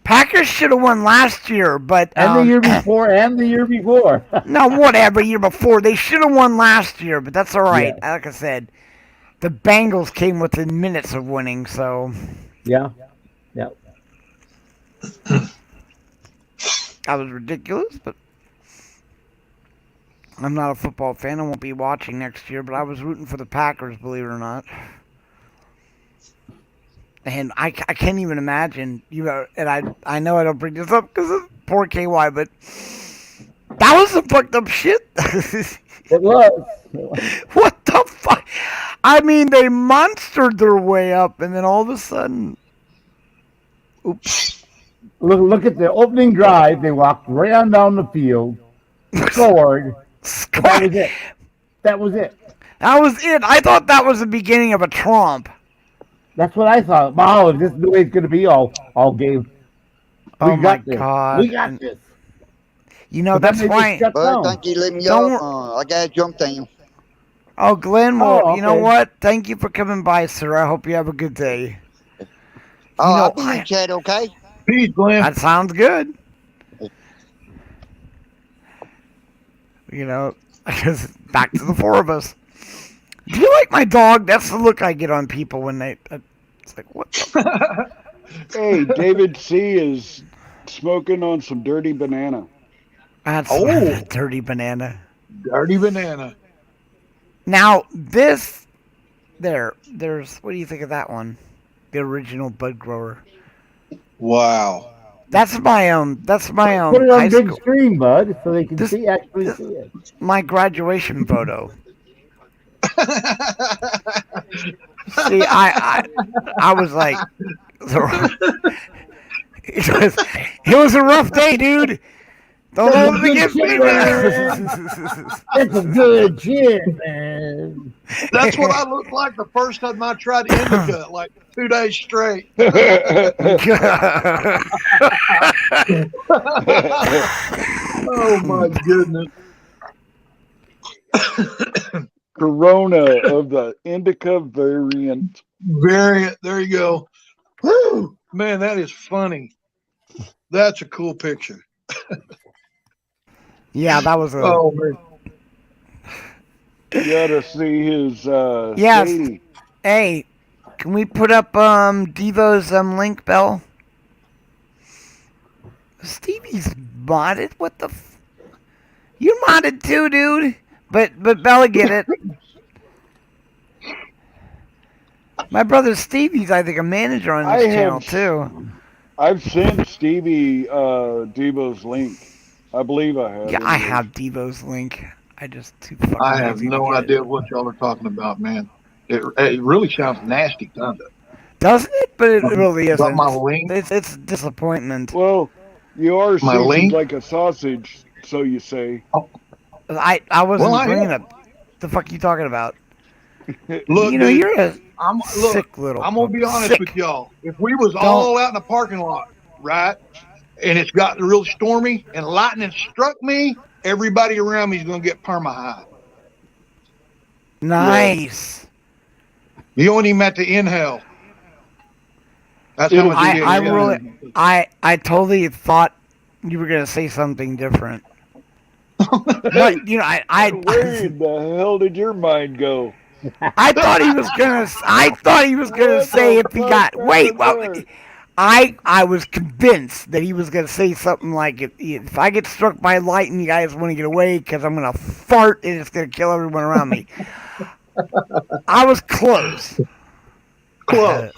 Packers should have won last year, but And the year before, and the year before. no, whatever year before they should have won last year, but that's all right. Yeah. Like I said, the Bengals came within minutes of winning, so Yeah. that was ridiculous. But I'm not a football fan. I won't be watching next year, but I was rooting for the Packers, believe it or not. And I can't even imagine, and I know I don't bring this up because of poor KY, but that was some fucked up shit. It was. What the fuck? I mean, they monstered their way up, and then all of a sudden, oops. Look at the opening drive. They walked right on down the field, scored. That was it. That was it. That was it. I thought that was the beginning of a trump. That's what I thought. Wow, if this is the way it's going to be all game. Oh my got this. God. We got this. But That's then they why. just shut But down. thank you, let me Don't up. I gotta jump down. Oh, Glenn, well, Oh, you know okay. what? Thank you for coming by, sir. I hope you have a good day. Oh, know, I'll be in chat, okay? Peace, Glenn. That sounds good. Because back to the four of us. Do you like my dog? That's the look I get on people when they. It's like, what the? Hey, David C is smoking on some dirty banana. That's Oh. dirty banana. Dirty banana. Now, there's, what do you think of that one? The original bud grower. Wow. That's my Put it on high big school, screen, bud, so they can This- actually see it. my graduation photo. See, I was like, it was a rough day, dude. Don't hold it against me, man. That's a good shit, man. That's what I looked like the first time I tried indica, like 2 days straight. Oh my goodness. Corona of the indica variant. Variant. There you go. Whew. Man, that is funny. That's a cool picture. Yeah, that was a. Oh man. You gotta see his Yes. Sadie. Hey, can we put up Devo's link, Bell? Stevie's modded. What the? You modded too, dude. But Bella get it. My brother Stevie's, I think, a manager on this I channel have- too. I've sent Stevie Devo's link. I believe I have. Yeah, it. I have Devo's link. I just too fucking. I have lazy to no get it. idea what y'all are talking about, man. It really sounds nasty, kinda. Doesn't it? But it really Got isn't. my link. It's disappointment. Well, you are My seasoned link? like a sausage, so you say. I wasn't Well, I bringing am. up. The fuck you talking about? Look, You know, dude, you're a look. sick little. I'm gonna be honest sick. with y'all. If we was all out in the parking lot, right, and it's gotten real stormy and lightning struck me, everybody around me is gonna get perma high. Nice. You ain't even at the inhale. That's how much it is. I Yeah. really, I totally thought you were gonna say something different. But you know, Where in the hell did your mind go? I thought he was gonna. I thought he was gonna What say the if he fuck got. Wait, well, happened I was convinced that he was gonna say something like, if I get struck by lightning, you guys want to get away because I'm gonna fart and it's gonna kill everyone around me. I was close. Close.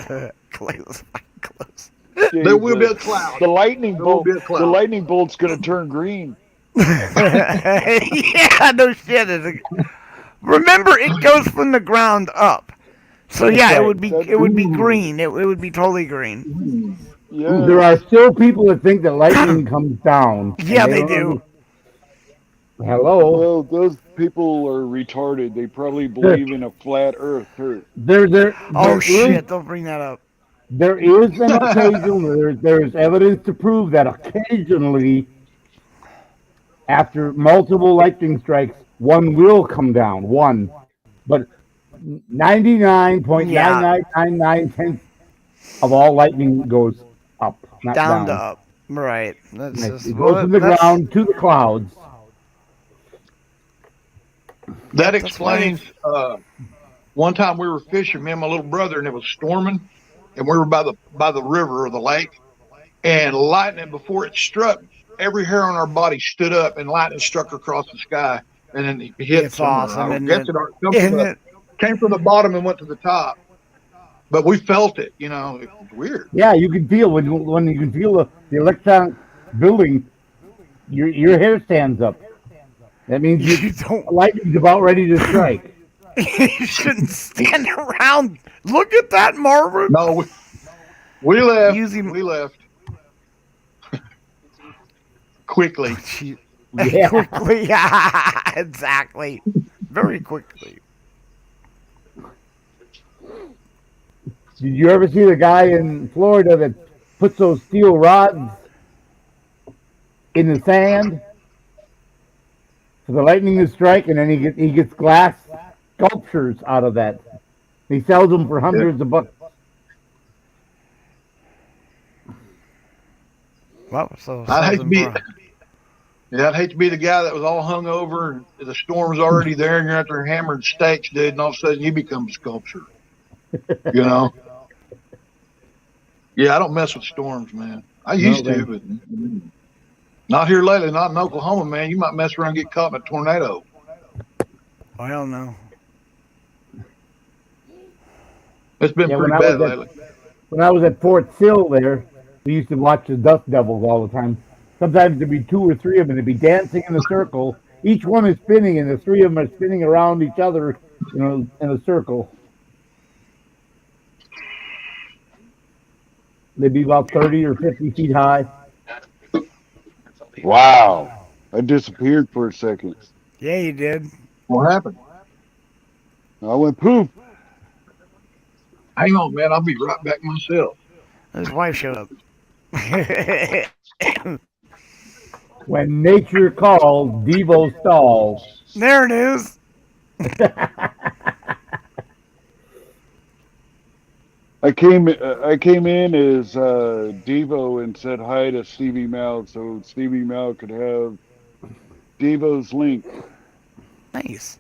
Close. Close. There will be a Jesus. cloud. The lightning There will bolt. be a cloud. The lightning bolt's gonna turn green. Yeah, no shit. Remember, it goes from the ground up. So yeah, it would be green. It would be totally green. Yeah. There are still people that think that lightning comes down. and Yeah, they don't do. under- Hello. Well, those people are retarded. They probably believe in a flat Earth. There Oh is- shit! Don't bring that up. There is an occasion. There's evidence to prove that occasionally, after multiple lightning strikes, one will come down. One, but 99.9999 of all lightning goes up, not Down down. to up. Right. That's Right. just, It goes from the ground to the clouds. That explains. One time we were fishing, me and my little brother, and it was storming, and we were by the river or the lake, and lightning, before it struck, every hair on our body stood up, and lightning struck across the sky, and then it hit It's somewhere. awesome, I isn't guess it? it came from the bottom and went to the top, but we felt it. You know, it was weird. Yeah, you can feel when you can feel the electron building, your hair stands up. That means You don't. lightning's about ready to strike. You shouldn't stand around. Look at that, Marvin. No, we left. Using- We left quickly. Yeah. Quickly. Yeah, exactly. Very quickly. Did you ever see the guy in Florida that puts those steel rods in the sand for the lightning to strike, and then he gets glass sculptures out of that? He sells them for hundreds of bucks. Well, so I'd hate to be. Southern Yeah, I'd hate to be the guy that was all hung over and the storm's already there and you're out there hammering stakes, dude, and all of a sudden you become a sculpture. You know? Yeah, I don't mess with storms, man. I used to, but not here lately, not in Oklahoma, man. You might mess around and get caught in a tornado. Oh, hell no. It's been Yeah, pretty when I bad was at- lately. When I was at Fort Sill there, we used to watch the Dust Devils all the time. Sometimes there'd be 2 or 3 of them, and they'd be dancing in a circle. Each one is spinning, and the 3 of them are spinning around each other, in a circle. They'd be about 30 or 50 feet high. Wow. I disappeared for a second. Yeah, you did. What happened? I went poof. Hang on, man. I'll be right back myself. His wife showed up. When nature calls, Devo stalls. There it is. I came in as Devo and said hi to Stevie Mal, so Stevie Mal could have Devo's link. Nice.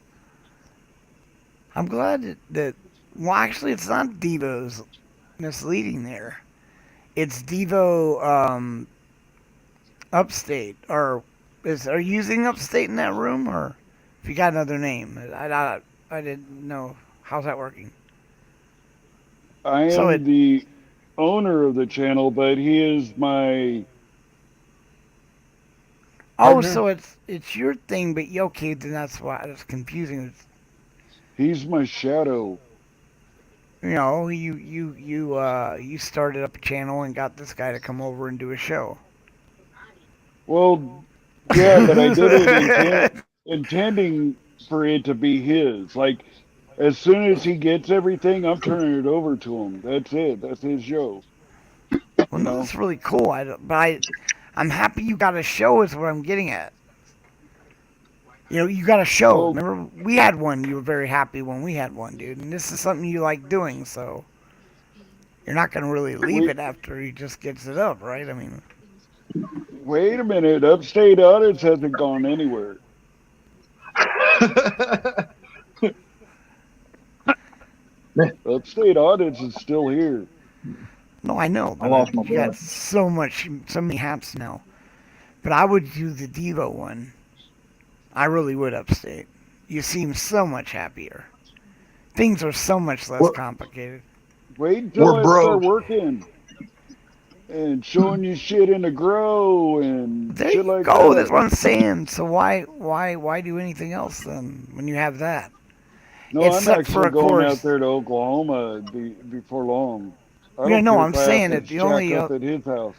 I'm glad that well, actually, it's not Devo's misleading there. It's Devo Upstate. Or are you using Upstate in that room? Or if you got another name? I didn't know. How's that working? I am the owner of the channel, but he is my Oh, partner. so it's your thing, but okay, then that's why it's confusing. He's my shadow. you started up a channel and got this guy to come over and do a show. Well, yeah, but I did it intending for it to be his. Like, as soon as he gets everything, I'm turning it over to him. That's it. That's his show. Well, no, that's really cool. I'm happy you got a show. Is what I'm getting at. You got a show. Well, Remember, we had one. You were very happy when we had one, dude. And this is something you like doing, so you're not gonna really leave it after he just gets it up, right? I mean, wait a minute. Upstate Audits hasn't gone anywhere. Upstate Audits is still here. no, I know. I lost my You got blood. so many hats now. But I would do the Devo one. I really would, Upstate. You seem so much happier. Things are so much less complicated. Wait until We're I bros. start working and showing you shit in the grow and There shit you like go. that. That's what I'm saying. So why do anything else then when you have that? No, I'm Except for, actually of going course- out there to Oklahoma before long. I Yeah, don't no, care I'm if I have saying to it. The shack only up at his house.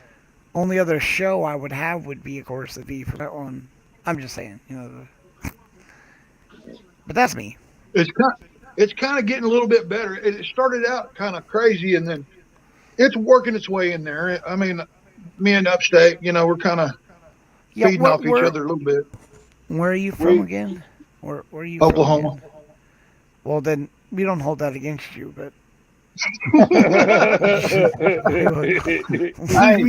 only other show I would have would be, of course, the V for that one. I'm just saying, but that's me. It's kind of getting a little bit better. It started out kind of crazy, and then it's working its way in there. I mean, me and Upstate, we're kind of Yeah, feeding off each other a little bit. Where are you from again? Where are you Oklahoma. from again? Well, then we don't hold that against you, but we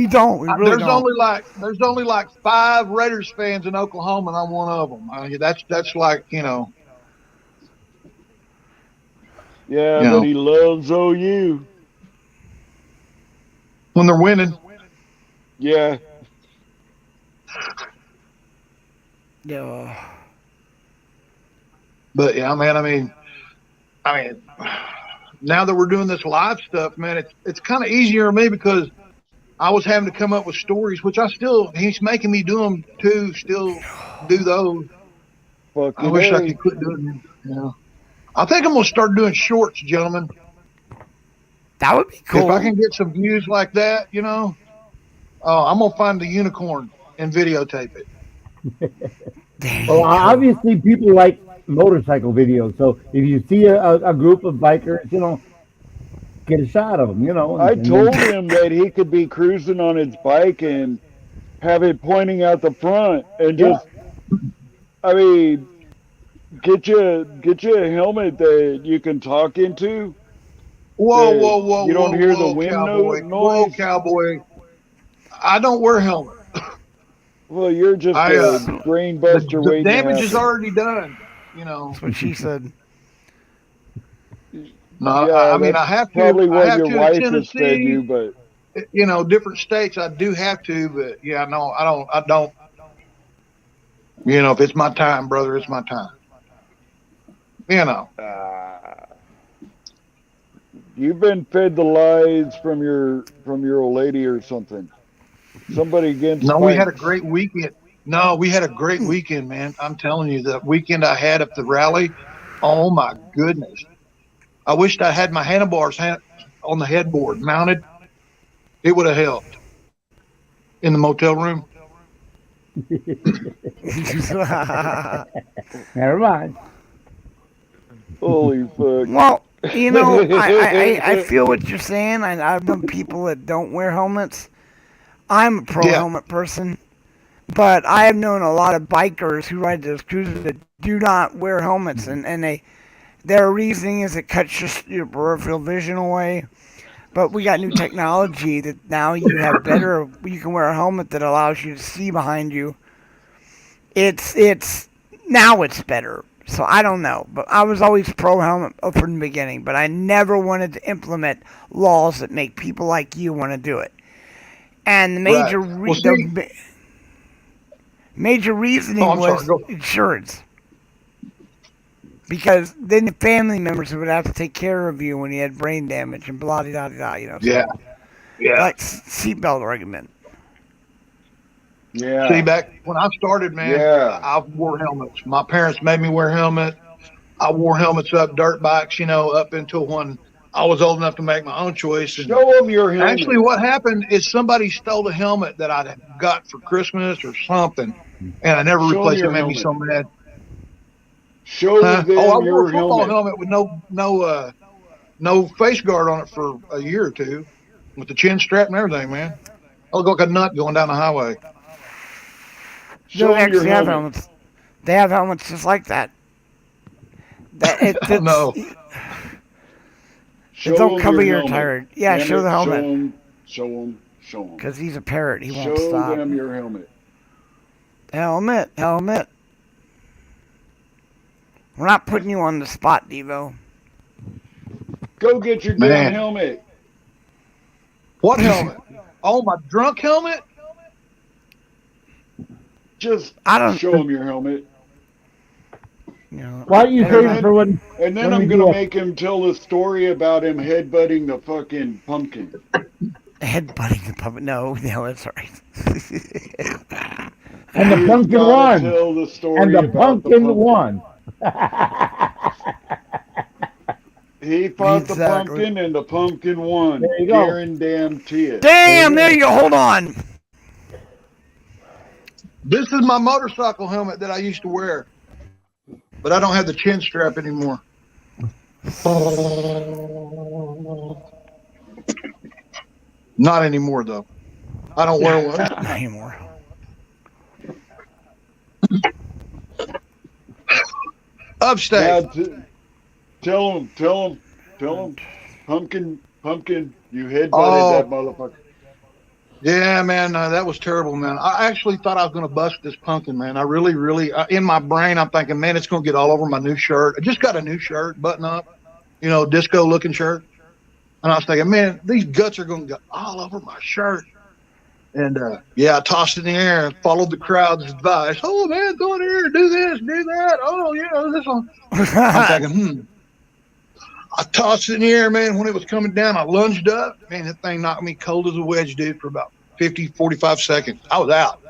don't. We really There's don't. there's only like 5 Raiders fans in Oklahoma, and I'm one of them. That's like Yeah, You but know. he loves OU. when they're winning. Yeah. Yeah. But yeah, man. I mean, now that we're doing this live stuff, man, it's kind of easier on me because I was having to come up with stories, which he's making me do them too. Still do those. Fucking I wish I A. could quit doing them. I think I'm gonna start doing shorts, gentlemen. That would be cool. If I can get some views like that, I'm gonna find the unicorn and videotape it. There you Well, go. obviously, people like motorcycle videos. So if you see a group of bikers, get a shot of them. I and told him that he could be cruising on his bike and have it pointing out the front and just, I mean, get you a helmet that you can talk into. Whoa, Hey, whoa, whoa! you don't whoa, hear the whoa, wind cowboy. noise? Whoa, cowboy! I don't wear helmet. Well, you're just a brain buster The waiting to damage is happen. already done. That's what she said. No, Yeah, I mean that's I have to. probably I what have your to wife in has fed Tennessee. you, but Different states I do have to, but yeah, no, I don't. If it's my time, brother, it's my time. you've been fed the lies from your old lady or something. Somebody against No, we had a bikes. great weekend. No, we had a great weekend, man. I'm telling you, the weekend I had at the rally, oh my goodness. I wished I had my handlebars on the headboard mounted. It would have helped in the motel room. never mind. Holy fuck. Well, I feel what you're saying. I've known people that don't wear helmets. I'm a pro helmet person, but I have known a lot of bikers who ride those cruisers that do not wear helmets, and their reasoning is it cuts your peripheral vision away. But we got new technology that now you have better. You can wear a helmet that allows you to see behind you. Now it's better. So I don't know, but I was always pro helmet from the beginning. But I never wanted to implement laws that make people like you want to do it. And the major major reasoning was insurance. Because then the family members would have to take care of you when you had brain damage and blah da da da. Yeah. Like seatbelt argument. Yeah. See, back when I started, man, I wore helmets. My parents made me wear helmet. I wore helmets up dirt bikes, up until when I was old enough to make my own choice. And Show them your helmet. actually, what happened is somebody stole the helmet that I got for Christmas or something, and I never Show replaced it. your It made me so helmet. mad. Show them I wore your a football helmet. helmet with no face guard on it for a year or two, with the chin strap and everything, man. I look like a nut going down the highway. Show They them your actually have helmet. helmets. They have helmets just like that. No. It don't them cover your helmet. entire. Yeah, Damn show it, the helmet. Show them. Because he's a parrot. He won't Show stop. them your helmet. Helmet. We're not putting you on the spot, Devo. Go get your Man. damn helmet. What helmet? Oh, my drunk helmet? Just I don't- show them your helmet. You know, Why don't you never save mind. it for when? And then Let me I'm do gonna a- make him tell the story about him headbutting the fucking pumpkin. Headbutting the puppet. No, that's all right. And the He's pumpkin gotta won. Tell the story And the about pumpkin won. He fought Exactly. the pumpkin and the pumpkin won. There you go. Guarantee it. Damn, there you go. Hold on. This is my motorcycle helmet that I used to wear, but I don't have the chin strap anymore. Not anymore, though. I don't wear one. Not anymore. Upstate. Now, tell him, pumpkin, you headbutted Oh. that motherfucker. Yeah, man, that was terrible, man. I actually thought I was going to bust this pumpkin, man. I really, in my brain, I'm thinking, man, it's going to get all over my new shirt. I just got a new shirt, button up, disco-looking shirt. And I was thinking, man, these guts are going to get all over my shirt. And, I tossed it in the air and followed the crowd's advice. Oh, man, go in here, do this, do that. Oh, yeah, this one. I'm thinking, I tossed it in the air, man. When it was coming down, I lunged up. Man, that thing knocked me cold as a wedge, dude, for about 50, 45 seconds. I was out.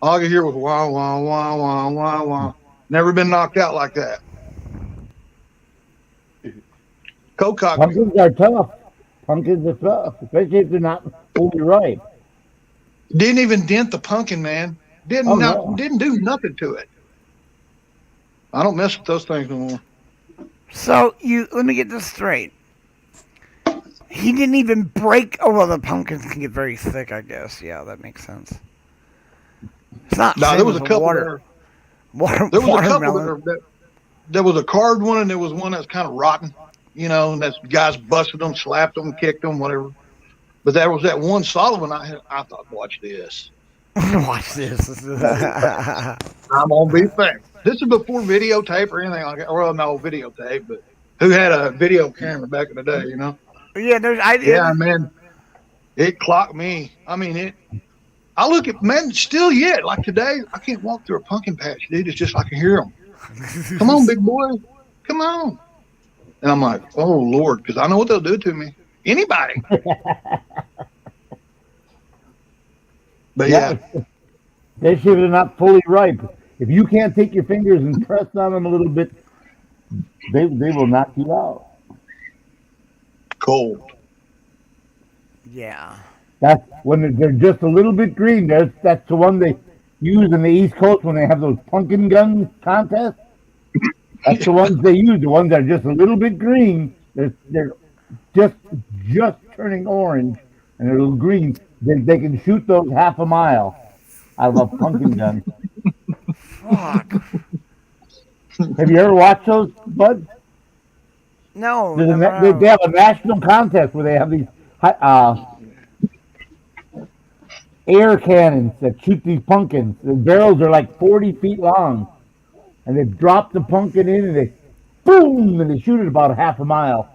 All I could hear was wah, wah, wah, wah, wah, wah. Never been knocked out like that. Cocock. Pumpkins are tough. Pumpkins are tough, especially if they're not fully ripe. Didn't even dent the pumpkin, man. No. Didn't do nothing to it. I don't mess with those things no more. So let me get this straight. He didn't even break. Oh well, the pumpkins can get very thick, I guess. Yeah, that makes sense. It's not. No, same there was a as couple water. there. There was a couple Watermelon. there was a carved one, and there was one that was kind of rotten. And that guys busted them, slapped them, kicked them, whatever. But there was that one solid one. I thought, watch this. Watch this. I'm gonna be fair. This is before videotape or anything like that. Well, no videotape, but who had a video camera back in the day? Yeah, Yeah, man. It clocked me. I mean, I look at, man, still yet. Like today, I can't walk through a pumpkin patch, dude. It's just I can hear them. Come on, big boy. Come on. And I'm like, oh, Lord, because I know what they'll do to me. Anybody. But yeah. Especially if they're not fully ripe. If you can't take your fingers and press on them a little bit, they will knock you out. Cold. Yeah. That's when they're just a little bit green. That's the one they use in the East Coast when they have those pumpkin gun contests. That's the ones they use. The ones that are just a little bit green. They're just turning orange and they're a little green. They can shoot those half a mile out of a pumpkin gun. Fuck. Have you ever watched those, Bud? No. They have a national contest where they have these air cannons that shoot these pumpkins. The barrels are like 40 feet long. And they drop the pumpkin in and they boom, and they shoot it about a half a mile.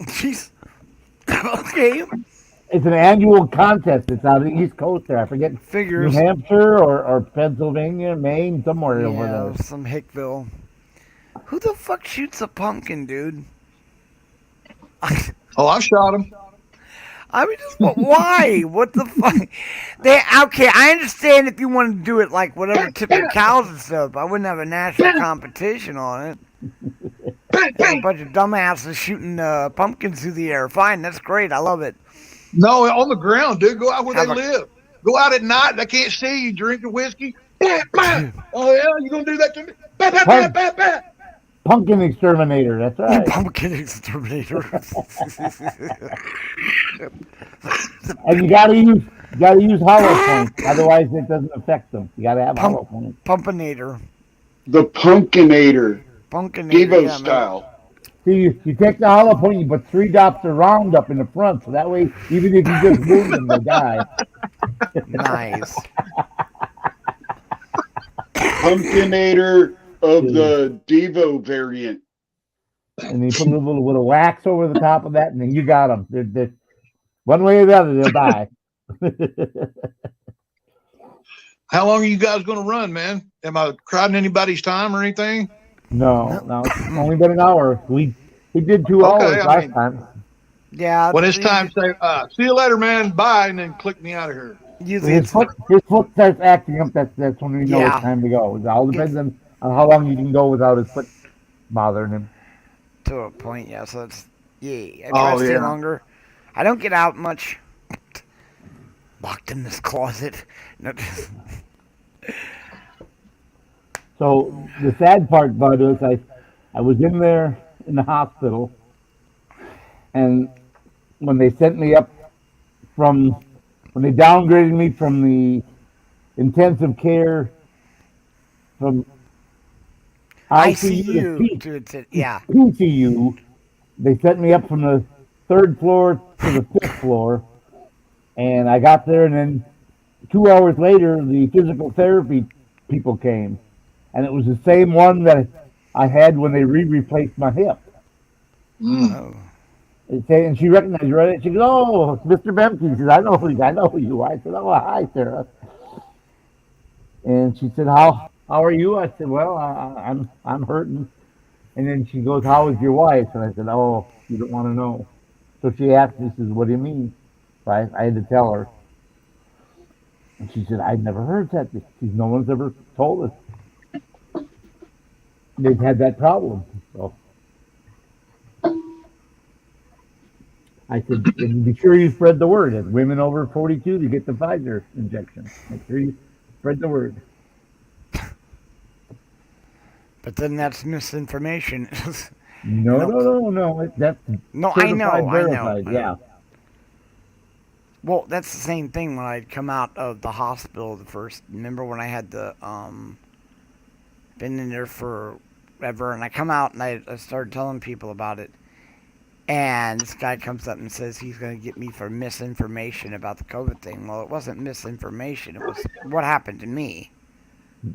Jeez. Okay. It's an annual contest. It's out of the East Coast there. I forget. Figures. New Hampshire or Pennsylvania, Maine, somewhere over Yeah, there. some Hickville. Who the fuck shoots a pumpkin, dude? Oh, I shot him. I mean, just why? What the fuck? Okay, I understand if you want to do it like whatever tipping cows and stuff. I wouldn't have a national competition on it. Bang, They're a bang. bunch of dumbasses shooting pumpkins through the air. Fine, that's great. I love it. No, on the ground, dude. Go out where Have they a- live. Go out at night. They can't see you. Drink the whiskey. Bam, bam. Oh yeah, you gonna do that to me? Bam, bam, bam, bam, bam. Pumpkin exterminator. That's You right. pumpkin exterminator. And you gotta use hollow points, otherwise it doesn't affect them. You gotta have hollow points. Pumpinator. The Pumpkinator, Pumpkinator. Devo Yeah, man. style. See, you take the hollow point, you put 3 drops of Roundup in the front, so that way, even if you just wound them, they die. Nice. Pumpkinator of the Devo variant. And you put a little bit of wax over the top of that, and then you got them. They're, one way or the other, they'll die. How long are you guys gonna run, man? Am I crowding anybody's time or anything? No, it's only been an hour. We did 2 hours Okay, I last mean- time. Yeah. When it's time, say, "See you later, man. Bye," and then click me out of here. Usually His it's foot starts acting up. That's when we know Yeah. it's time to go. It all depends on how long you can go without his foot bothering him. to a point, yeah. So it's I try Oh, to stay yeah. longer. I don't get out much. Locked in this closet. No, So the sad part about it is I was in there in the hospital, and when they sent me up when they downgraded me from the intensive care from ICU. Yeah. PCU, they sent me up from the 3rd floor to the 5th floor, and I got there, and then 2 hours later, the physical therapy people came, and it was the same one that I had when they replaced my hip. Oh. And she recognized me right. She goes, "Oh, Mr. Bemke." She says, "I know who you are." I said, "Oh, hi, Sarah." And she said, "How are you?" I said, "Well, I'm hurting." And then she goes, "How is your wife?" And I said, "Oh, you don't want to know." So she asked me, she says, "What do you mean?" So I had to tell her. And she said, "I've never heard that. No one's ever told us they've had that problem." So I said, "And be sure you spread the word. As women over 42 to get the Pfizer injection. Make sure you spread the word." But then that's misinformation. No. That's No, I know, certified, I verified. know. Yeah. Well, that's the same thing when I'd come out of the hospital the first. Remember when I had the been in there forever, and I come out and I started telling people about it, and this guy comes up and says he's going to get me for misinformation about the COVID thing. Well, it wasn't misinformation. It was what happened to me.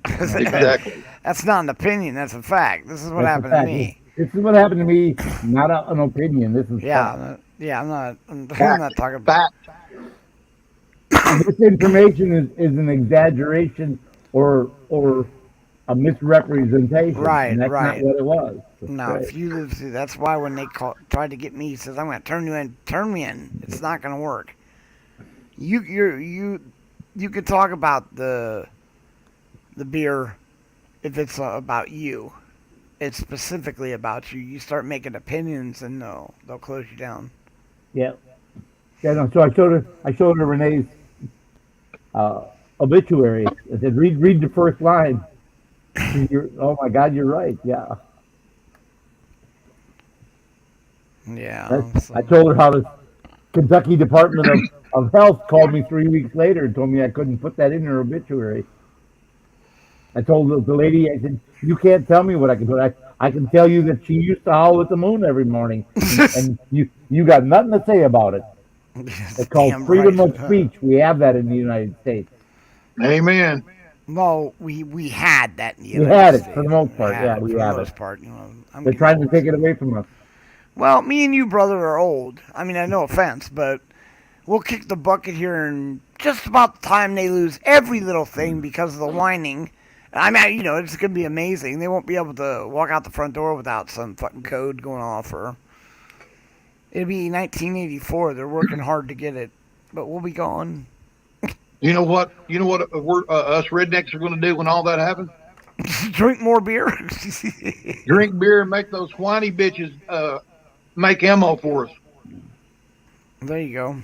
Exactly. That's not an opinion. That's a fact. This is what That's a happened to fact. me. This is what happened to me. Not an opinion. This is fact. Yeah. I'm not talking about. Fact. Misinformation is an exaggeration or a misrepresentation. Right, and that's right. not what it was. No, Right. if you live through, that's why when they tried to get me, he says, "I'm going to turn me in. It's not going to work." You could talk about the beer if it's about you. It's specifically about you. You start making opinions, and no, they'll close you down. Yeah. No, so I showed her Renee's obituary. I said, read the first line. Oh my God, you're right. Yeah. Yeah. I told her how the Kentucky Department of Health called me 3 weeks later and told me I couldn't put that in her obituary. I told the lady, I said, "You can't tell me what I can do. I can tell you that she used to howl at the moon every morning, and you got nothing to say about it." It's called Damn freedom right. of speech. We have that in the United States. Amen. Well, we had that in the We United had it States. for the most part. had Yeah, it we for the have most it. part. I'm They're getting trying to old. take it away from us. Well, me and you, brother, are old. I mean, no offense, but we'll kick the bucket here in just about the time they lose every little thing because of the whining. I mean, it's going to be amazing. They won't be able to walk out the front door without some fucking code going off. Or it'll be 1984. They're working hard to get it, but we'll be gone. You know what? Us rednecks are going to do when all that happens? Drink more beer. Drink beer and make those whiny bitches make ammo for us. There you go.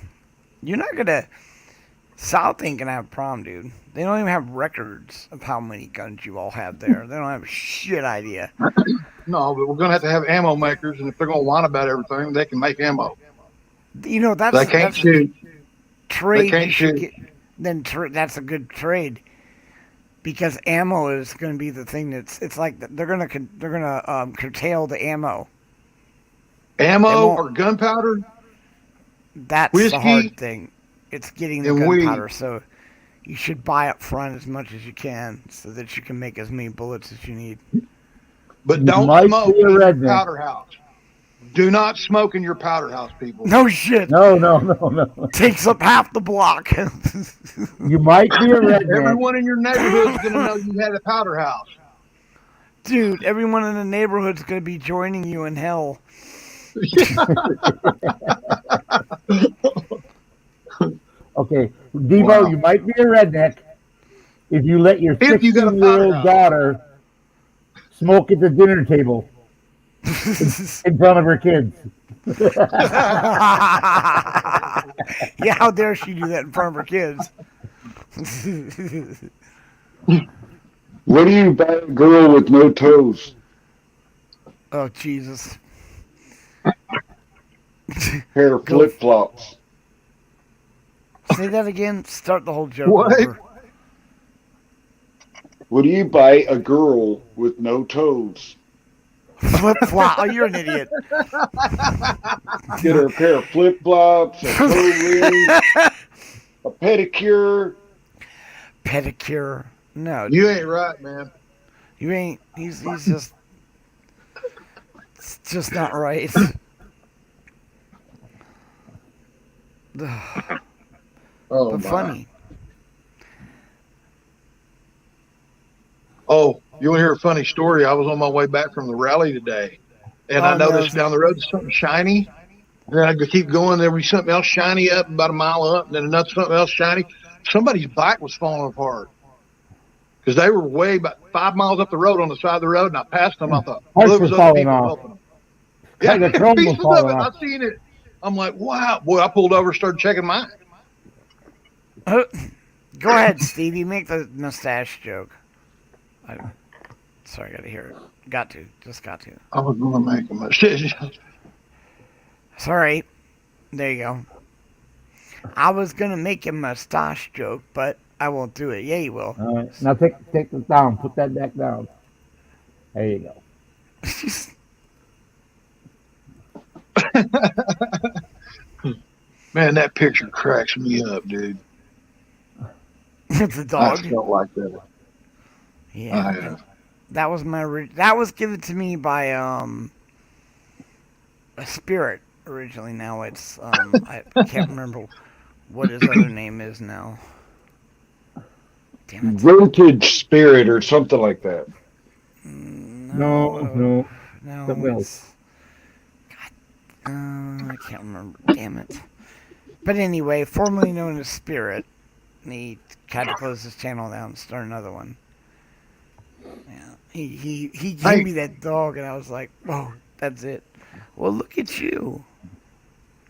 You're not gonna. South ain't gonna have a problem, dude. They don't even have records of how many guns you all have there. They don't have a shit idea. No, but we're gonna have ammo makers, and if they're gonna whine about everything, they can make ammo. You know that's They can't that's a shoot. trade. They can't you should shoot. get. Then that's a good trade because ammo is going to be the thing it's like they're gonna curtail the ammo. They Ammo won't- or gunpowder. That's Whiskey the hard thing. It's getting the and weed. gunpowder, so you should buy up front as much as you can so that you can make as many bullets as you need. But You don't might smoke be a in your redneck. powder house. Do not smoke in your powder house, people. No shit. No, no, no, no. Takes up half the block. You might be a redneck. Everyone in your neighborhood is going to know you had a powder house. Dude, everyone in the neighborhood's going to be joining you in hell. Okay, Devo, Wow. you might be a redneck if you let your If you got a 16-year-old powder daughter smoke at the dinner table in front of her kids. Yeah, how dare she do that in front of her kids? What do you buy a girl with no toes? Oh, Jesus. Pair of Go. flip flops. Say that again. Start the whole joke What? over. What do you buy a girl with no toes? Flip flop. Oh, you're an idiot. Get her a pair of flip flops, a toe ring, a pedicure. Pedicure. No, You ain't right, man. you ain't. He's just. It's just not right. Oh, But my. funny. Oh, you want to hear a funny story? I was on my way back from the rally today, and I Oh, no. noticed down the road there's something shiny. And then I could keep going. There was something else shiny up about a mile up, and then another something else shiny. Somebody's bike was falling apart because they were way about 5 miles up the road on the side of the road, and I passed them. I thought, Parts there were was other falling people off. helping them. Yeah, The chrome was pieces of falling it. I off. seen it. I'm like, wow, boy! I pulled over, started checking mine. Go ahead, Stevie. Make the mustache joke. Sorry, I gotta hear it. Got to. Just got to. I was going to make a mistake. Sorry. There you go. I was gonna make a mustache joke, but I won't do it. Yeah, you will. All right, now take this down. Put that back down. There you go. Man, that picture cracks me up, dude. It's a I dog. felt like that. Yeah. That was that was given to me by a spirit originally. Now it's I can't remember what his other name is now. Damn it. Vintage spirit or something like that. No, no. No, Something else. God, I can't remember. Damn it. But anyway, formerly known as Spirit, he had to close his channel down and start another one. Yeah, he gave me that dog, and I was like, "Whoa, that's it." Well, look at you.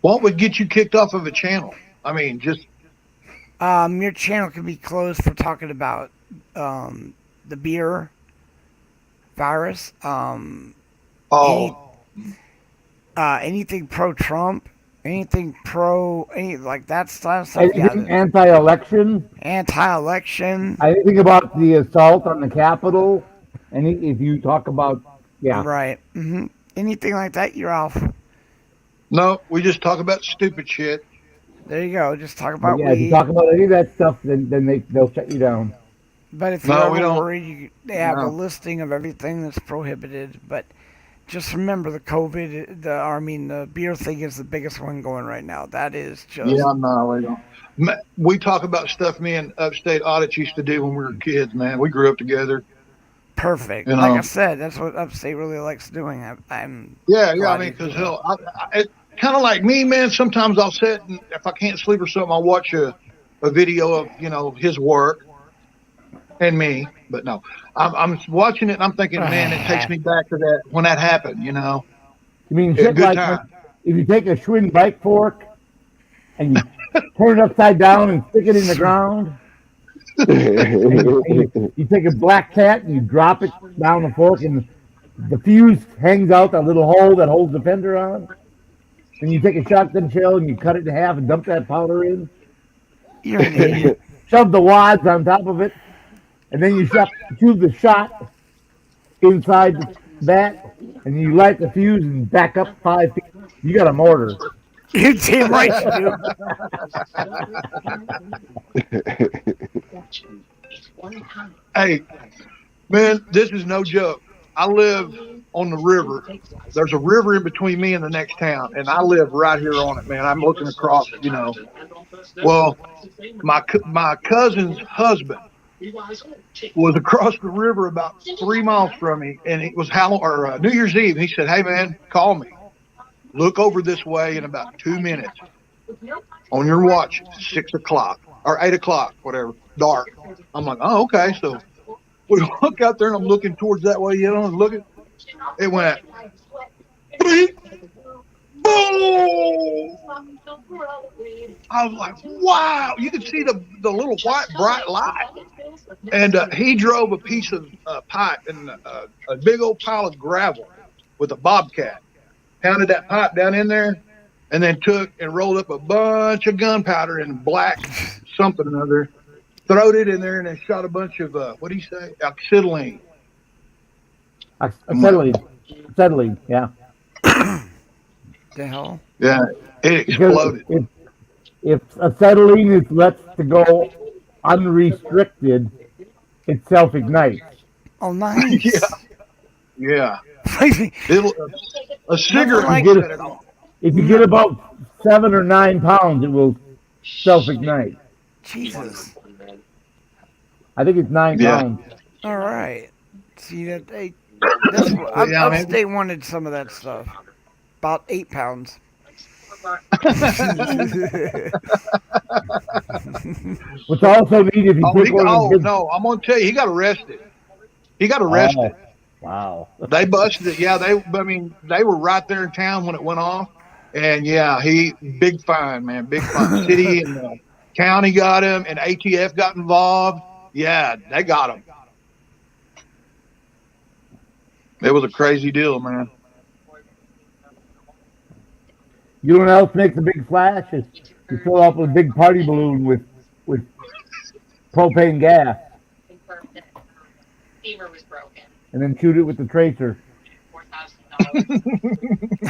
What would get you kicked off of a channel? I mean, just Your channel could be closed for talking about the beer virus. Anything pro-Trump, anything like that stuff. Anything anti-election? Anti-election. Anything about the assault on the Capitol? If you talk about, yeah. Right. Anything like that, you're off. no. We just talk about stupid shit. There you go. Just talk But about yeah, if you weed. talk about any of that stuff, then they'll shut you down. But if No, you're we ever don't. worried, they have No. a listing of everything that's prohibited. But just remember the COVID, the beer thing is the biggest one going right now. That is just. Yeah, no, we don't. We talk about stuff me and Upstate Audits used to do when we were kids, man. We grew up together. Perfect. You Like know. I said, that's what Upstate really likes doing. I'm Yeah, I glad mean, you because do hell, it's kind of like me, man. Sometimes I'll sit and if I can't sleep or something, I'll watch a video of his work, and me. But no, I'm watching it and I'm thinking, man, it takes me back to that when that happened. You know, You mean Yeah, shit good like time. if you take a Schwinn bike fork and you turn it upside down and stick it in the ground, and you take a black cat and you drop it down the fork, and the fuse hangs out that little hole that holds the fender on. Then you take a shotgun shell and you cut it in half and dump that powder in. You're an idiot. Shove the wads on top of it, and then you shoot the shot inside that, and you light the fuse and back up 5 feet. You got a mortar. You're damn right you do. Hey, man, this is no joke. I live on the river. There's a river in between me and the next town, and I live right here on it, man. I'm looking across, you know. Well, my cousin's husband was across the river about 3 miles from me, and it was New Year's Eve. He said, "Hey, man, call me. Look over this way in about 2 minutes. On your watch, 6 o'clock or 8 o'clock, whatever, dark." I'm like, "Oh, okay." So we look out there, and I'm looking towards that way, you know, and looking. It went, beep, boom. I was like, wow. You could see the little white bright light. And he drove a piece of pipe and a big old pile of gravel with a bobcat. Pounded that pipe down in there, and then took and rolled up a bunch of gunpowder in black something or other, throwed it in there, and then shot a bunch of, what do you say? Acetylene. Acetylene, yeah. The hell? Yeah, it exploded. If acetylene is left to go unrestricted, it self-ignites. Oh, nice. Yeah. Yeah. A cigarette Like- will set it off. If you get about 7 or 9 pounds, it will self-ignite. Jesus. I think it's 9 Yeah. pounds. All right. See that they. Yeah, man. Upstate wanted some of that stuff. About 8 pounds. What's also neat if you take one of the big... no, I'm gonna tell you, he got arrested. He got arrested. Wow. They busted it. Yeah, they were right there in town when it went off, and yeah, big fine, man, big fine. City and the county got him, and ATF got involved. Yeah, they got him. It was a crazy deal, man. You know what else makes a big flash? Is you fill up a big party balloon with propane gas Fever was broken. and then shoot it with the tracer.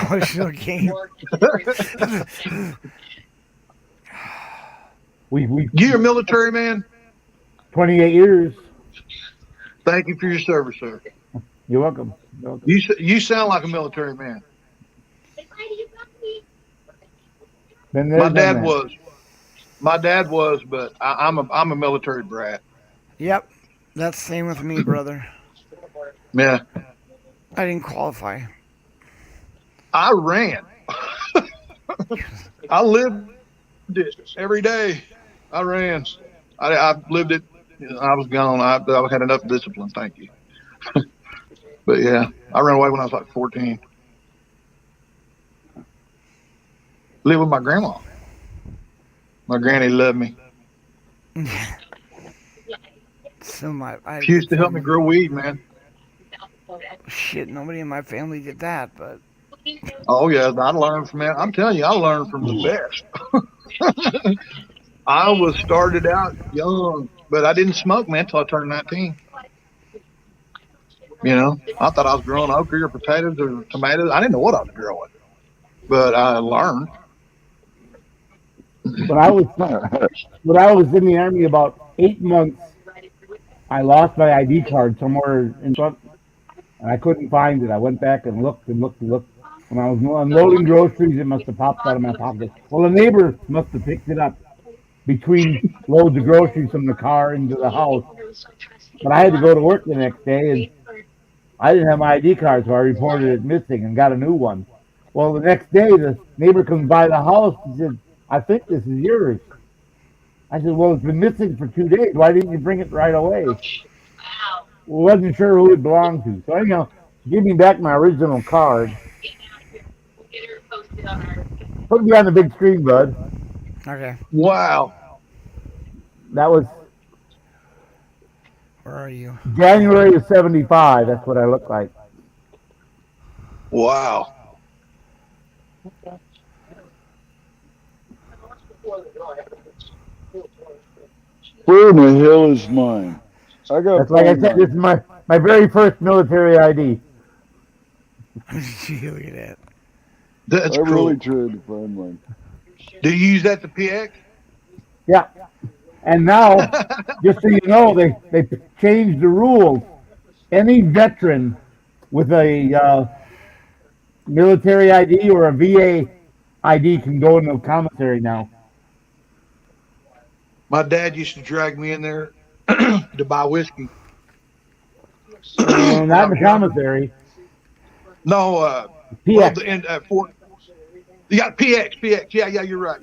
What's your game? You're a military man. 28 years. Thank you for your service, sir. You're welcome. You sound like a military man. Been there, My done dad that. was. My dad was, but I'm a military brat. Yep. That's the same with me, brother. Yeah. I didn't qualify. I ran. I lived it every day. I ran. I lived it. I was gone. I had enough discipline. Thank you. But yeah, I ran away when I was like 14. Lived with my grandma. My granny loved me. So She used to help me grow weed, man. Shit, nobody in my family did that, but Oh yeah, I learned from that. I'm telling you, I learned from the best. I was started out young, but I didn't smoke, man, until I turned 19. You know, I thought I was growing okra or potatoes or tomatoes. I didn't know what I was growing, but I learned. When I was in the Army about 8 months, I lost my ID card somewhere in front, and I couldn't find it. I went back and looked and looked and looked. When I was unloading groceries, it must have popped out of my pocket. Well, a neighbor must have picked it up between loads of groceries from the car into the house. But I had to go to work the next day, and I didn't have my ID card, so I reported it missing and got a new one. Well, the next day, the neighbor comes by the house and said, "I think this is yours." I said, well, it's been missing for 2 days. Why didn't you bring it right away? Wasn't sure who it belonged to. So anyhow, give me back my original card. Put me on the big screen, bud. Okay. Wow. That was Where are you? January of '75. That's what I look like. Wow. Where in the hell is mine? I got. That's like I said. This is my very first military ID. Look at that. That's I cool. really tried to find mine. Do you use that to PX? Yeah. And now, just so you know, they changed the rules. Any veteran with a military ID or a VA ID can go into the commissary now. My dad used to drag me in there to buy whiskey. Not in the commissary. No, PX. well, Fort. You got PX. Yeah, you're right.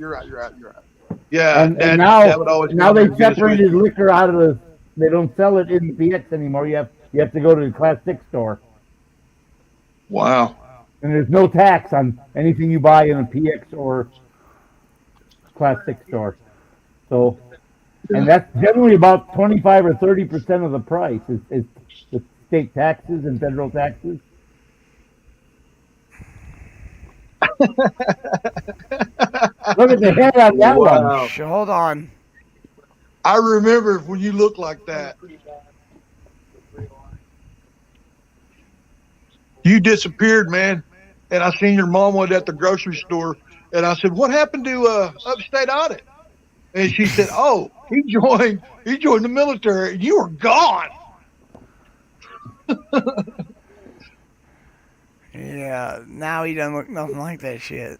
Yeah, And Dad would always now come there they and get us separated whiskey. liquor out of the. They don't sell it in the PX anymore. You have to go to the Class 6 store, Wow. and there's no tax on anything you buy in a PX or Class 6 store. So, and that's generally about 25 or 30% of the price is the state taxes and federal taxes. Look at the head on that one. Wow. Hold on. I remember when you looked like that. You disappeared, man. And I seen your mom was at the grocery store, and I said, "What happened to Upstate Audit?" And she said, "Oh, he joined the military. You were gone." Yeah, now he doesn't look nothing like that shit.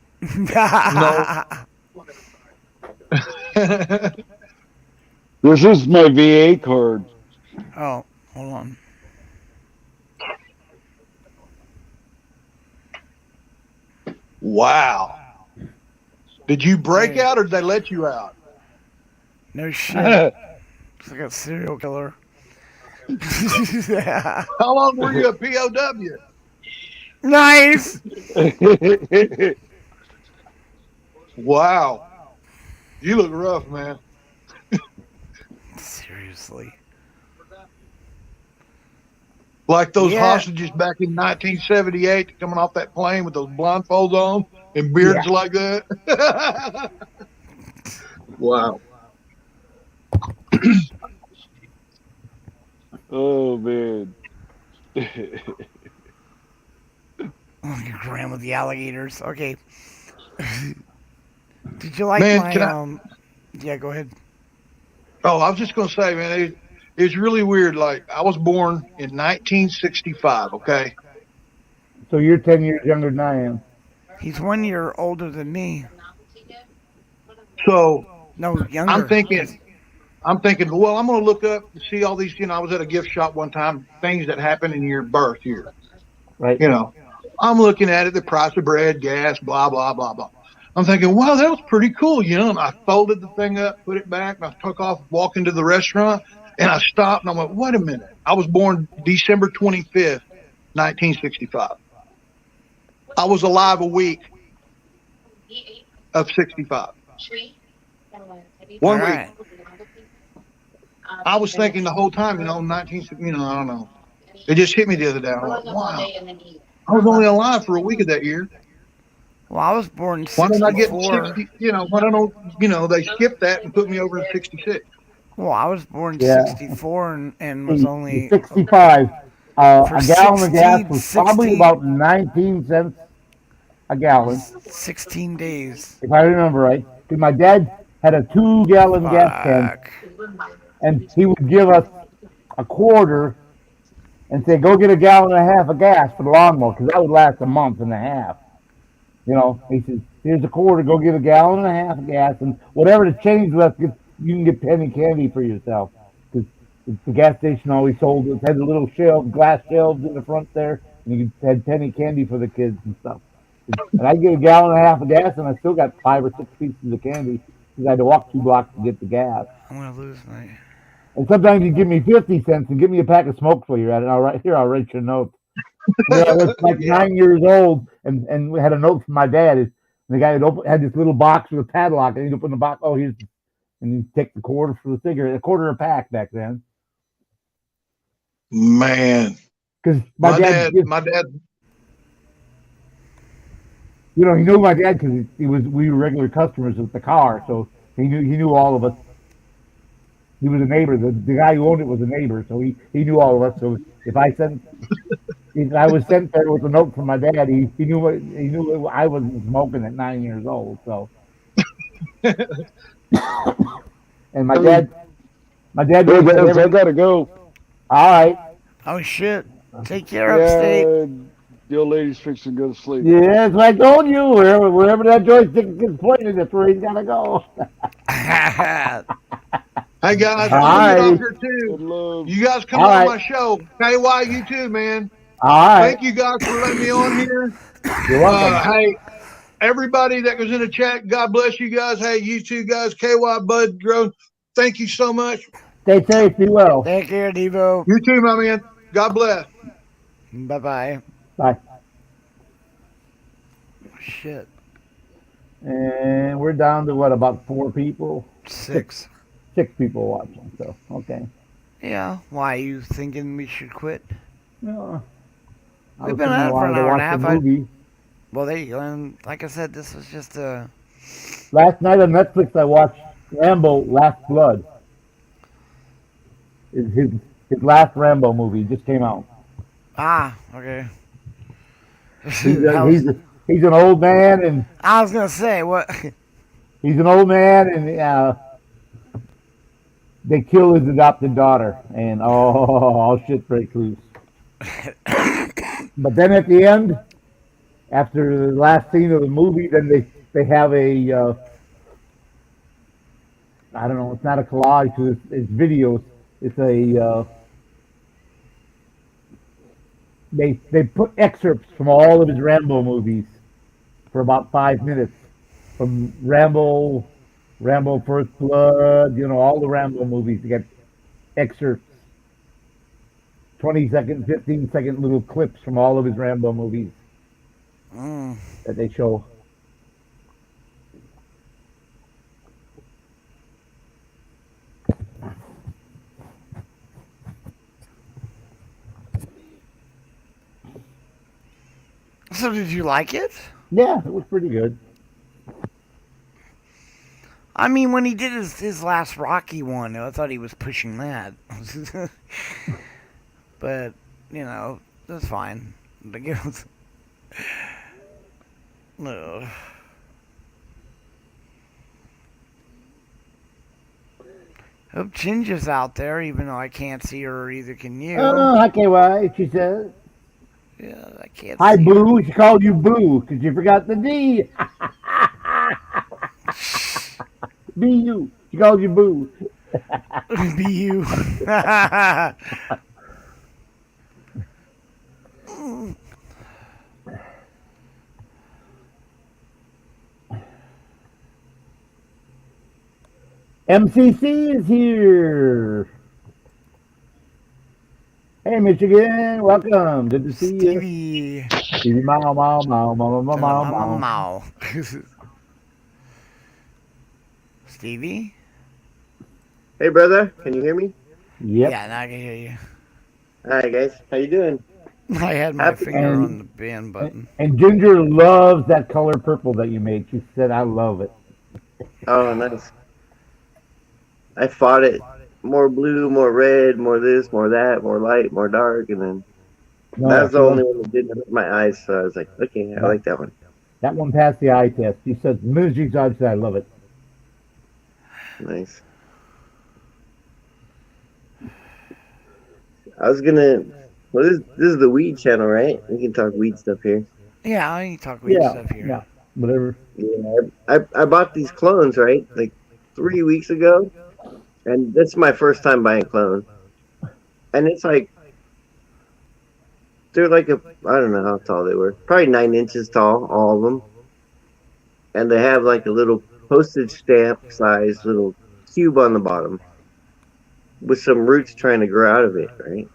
This is my VA card. Oh, hold on. Wow. Did you break out, or did they let you out? No shit. It's like a serial killer. How long were you a POW? Nice. Wow. You look rough, man. Seriously. Like those Yeah. hostages back in 1978 coming off that plane with those blindfolds on and beards like that. Wow. Oh man. Oh, your grandma with the alligators. Okay. Did you like Man, my can I- Yeah, go ahead. Oh, I was just gonna say, man, it's really weird. Like I was born in 1965. Okay. So you're 10 years younger than I am. He's 1 year older than me. So No, younger. I'm thinking, well, I'm going to look up and see all these, I was at a gift shop one time, things that happen in your birth year. Right. I'm looking at it, the price of bread, gas, blah, blah, blah, blah. I'm thinking, wow, that was pretty cool, and I folded the thing up, put it back, and I took off, walked into the restaurant, and I stopped, and I went, wait a minute. I was born December 25th, 1965. I was alive a week of 65. 1 All week. right. I was thinking the whole time, 19, I don't know. It just hit me the other day. I'm like, wow. I was only alive for a week of that year. Well, I was born in Why don't I get 64. 60, why don't, they skipped that and put me over in 66. Well, I was born in Yeah. 64 and was only 65. For A gallon of gas 16 was probably about 19 cents a gallon, 16 days. if I remember right. 'Cause my dad had a 2-gallon gas can, Fuck. and he would give us a quarter and say, go get a gallon and a half of gas for the lawnmower, because that would last a month and a half. He says, here's a quarter, go get a gallon and a half of gas, and whatever the change left, you can get penny candy for yourself. Because the gas station always sold it, had the little glass shelves in the front there, and you had penny candy for the kids and stuff. And I get a gallon and a half of gas, and I still got 5 or 6 pieces of candy. because I had to walk 2 blocks to get the gas. I'm gonna lose my. And sometimes you give me 50 cents and give me a pack of smokes while you're at it. I'll write you a note. You know, I was like Yeah. 9 years old, and we had a note from my dad. And the guy had this little box with a padlock, and he'd open the box. Oh, here's, and he'd take the quarter for the cigarette, a quarter a pack back then. Man, Because my dad, dad. you know, he knew my dad because we were regular customers at the car, so he knew all of us. He was a neighbor. The guy who owned it was a neighbor, so he knew all of us. So if I was sent there with a note from my dad, he knew I wasn't smoking at 9 years old. So, and my dad Hey, was guys, I gotta go. all right. Oh shit! Take care, upstate. The old lady's fixing to go to sleep. Yeah, that's what I told you. Wherever that joystick gets pointed, that's where he's gotta go. Hey guys, All I'm gonna right. get off here Good too. love. You guys come All on right. my show. KY, you too, man. All right. Thank you guys for letting me on here. You're welcome. Hey, everybody that was in the chat, God bless you guys. Hey, you two guys, KY, Bud, Grove, thank you so much. Stay safe. Be well. Take care, Devo. You too, my man. God bless. Bye bye. Bye. Shit. And we're down to what, about 4 people? 6. 6 people watching. So okay. Yeah. Why you thinking we should quit? Yeah. I We've was been thinking at I it for wanted an to hour and watch a half. the movie. Well, there you go. And like I said, this was just a. Last night on Netflix, I watched Rambo: Last Blood. His last Rambo movie just came out. Ah, okay. He's I was- he's an old man, and I was gonna say what. he's an old man, and they kill his adopted daughter, and all shit breaks loose. But then at the end, after the last scene of the movie, then they have a I don't know, it's not a collage, it's videos. It's a they put excerpts from all of his Rambo movies for about 5 minutes, from Rambo First Blood, you know, all the Rambo movies. You get excerpts, 20-second, 15-second little clips from all of his Rambo movies Mm. that they show. So did you like it? Yeah, it was pretty good. I mean, when he did his last Rocky one, I thought he was pushing that. But, you know, that's fine. Like, it was... Ugh. Hope Ginger's out there, even though I can't see her, or either can you. Oh, hi, KY, she says. Yeah, I can't Hi, see Boo. She called you Boo because you forgot the D. B-U. She called you Boo. her. Be you. MCC is here. Hey, Michigan. Welcome. Good to see you. Stevie. Stevie Mau, Mau, Mau, Mau, Mau, Mau, Mau. Mau. Stevie? Hey, brother, can you hear me? Yep. Yeah, now I can hear you. Hi, guys. How you doing? I had my Happy- finger and- on the ban button. And Ginger loves that color purple that you made. She said, I love it. Oh, nice. I fought it. More blue, more red, more this, more that, more light, more dark, and then No, that was she the only loves- one that didn't hurt my eyes. So I was like, okay, I like that one. That one passed the eye test. She said, the minute she saw it, she said, I love it. Nice. I was gonna. Well, this is the weed channel, right? We can talk weed stuff here. Yeah, I can talk weird Yeah, stuff here. yeah, whatever. Yeah, I bought these clones, right? Like 3 weeks ago, and that's my first time buying clones. And it's like they're like I don't know how tall they were, probably 9 inches tall, all of them. And they have like a little postage stamp size little cube on the bottom with some roots trying to grow out of it, right?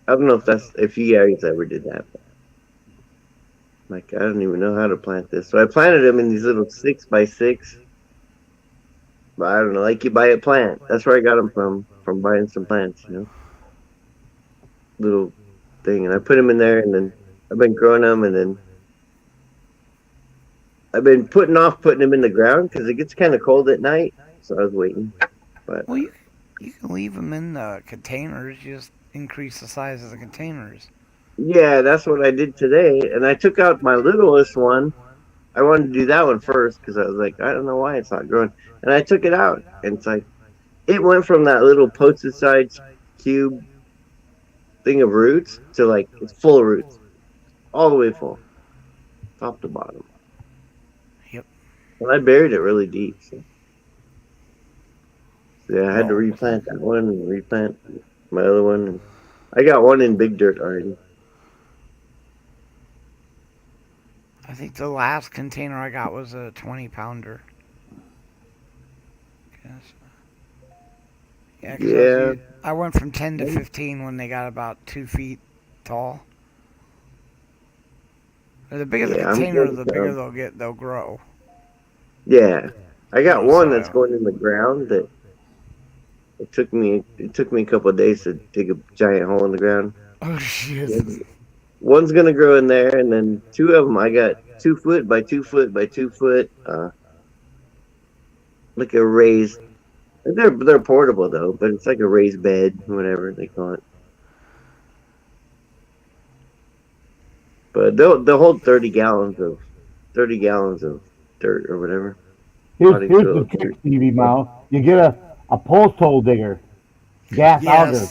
I don't know if you guys ever did that. Like, I don't even know how to plant this. So I planted them in these little 6x6. But I don't know, like you buy a plant. That's where I got them from buying some plants, you know. Little thing, and I put them in there, and then I've been growing them, and then I've been putting them in the ground because it gets kind of cold at night. So I was waiting, but Well, you can leave them in the containers. You just increase the size of the containers. yeah, that's what I did today. And I took out my littlest one. I wanted to do that one first because I was like, I don't know why it's not growing. And I took it out, and it's like it went from that little postage size cube thing of roots to like it's full of roots, all the way full, top to bottom. Yep. And I buried it really deep. So yeah, I had to replant that one and replant my other one. And I got one in big dirt already. I think the last container I got was a 20-pounder. Yeah, 'cause I went from 10 to 15 when they got about 2 feet tall. The bigger the container, the bigger they'll grow. Yeah, I got one that's going in the ground that it took me a couple of days to dig a giant hole in the ground. Oh shit! One's gonna grow in there, and then two of them I got 2 foot by 2 foot by 2 foot, like a raised. They're portable though, but it's like a raised bed, whatever they call it. But they'll hold 30 gallons of dirt or whatever. Here's the trick, Stevie Mouse. You get a post hole digger, gas auger.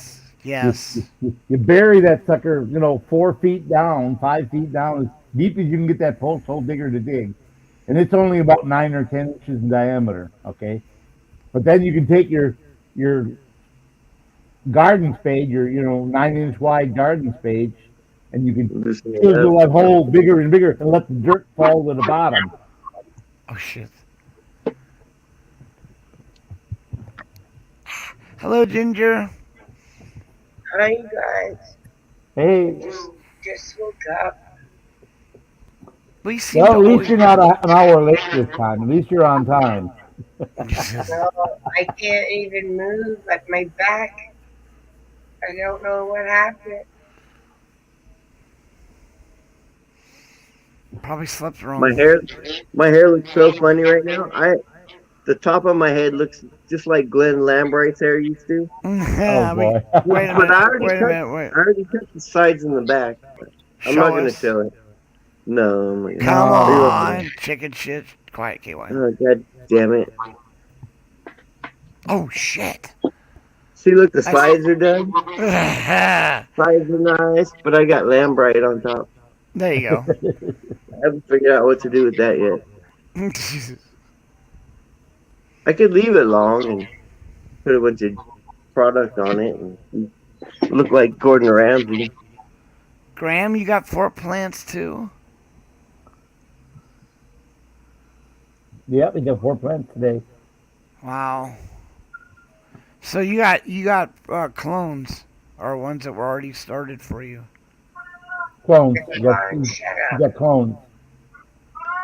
Yes. You bury that sucker, 4 feet down, 5 feet down, as deep as you can get that post hole digger to dig, and it's only about 9 or 10 inches in diameter. Okay, but then you can take your garden spade, your 9-inch wide garden spade, and you can chisel that hole bigger and bigger and let the dirt fall to the bottom. Oh shit! Hello, Ginger. Hi, you guys. Hey. Just woke up. Well, at least you're not an hour late this time. At least you're on time. No, I can't even move. Like my back. I don't know what happened. Probably slept wrong. My hair looks so funny right now. The top of my head looks just like Glenn Lambright's hair used to. Yeah, boy. Wait a minute. I already cut the sides and the back. I'm not going to show it. No. I'm not Come on, chicken shit. Quiet, KY. Oh, God damn it. Oh, shit. See, look, the sides are done. Sides are nice, but I got Lambright on top. There you go. I haven't figured out what to do with that yet. I could leave it long and put a bunch of product on it and look like Gordon Ramsay. Graham, you got 4 plants too? Yep, we got 4 plants today. Wow. So you got clones, or ones that were already started for you? Clones. You got clones.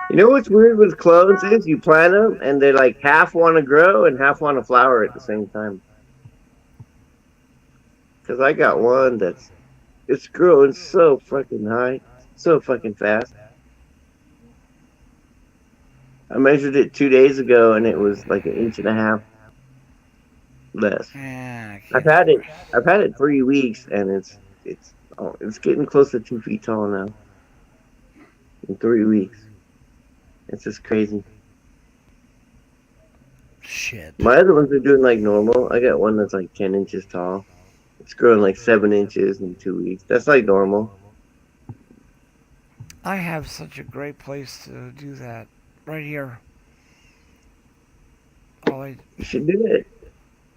You know what's weird with clones is you plant them and they like half want to grow and half want to flower at the same time. Because I got one it's growing so fucking high, so fucking fast. I measured it 2 days ago and it was like 1.5 inches less. Yeah, I've had it 3 weeks and it's getting close to 2 feet tall now. In 3 weeks. It's just crazy. Shit. My other ones are doing like normal. I got one that's like 10 inches tall. It's growing like 7 inches in 2 weeks. That's like normal. I have such a great place to do that. Right here. You should do it.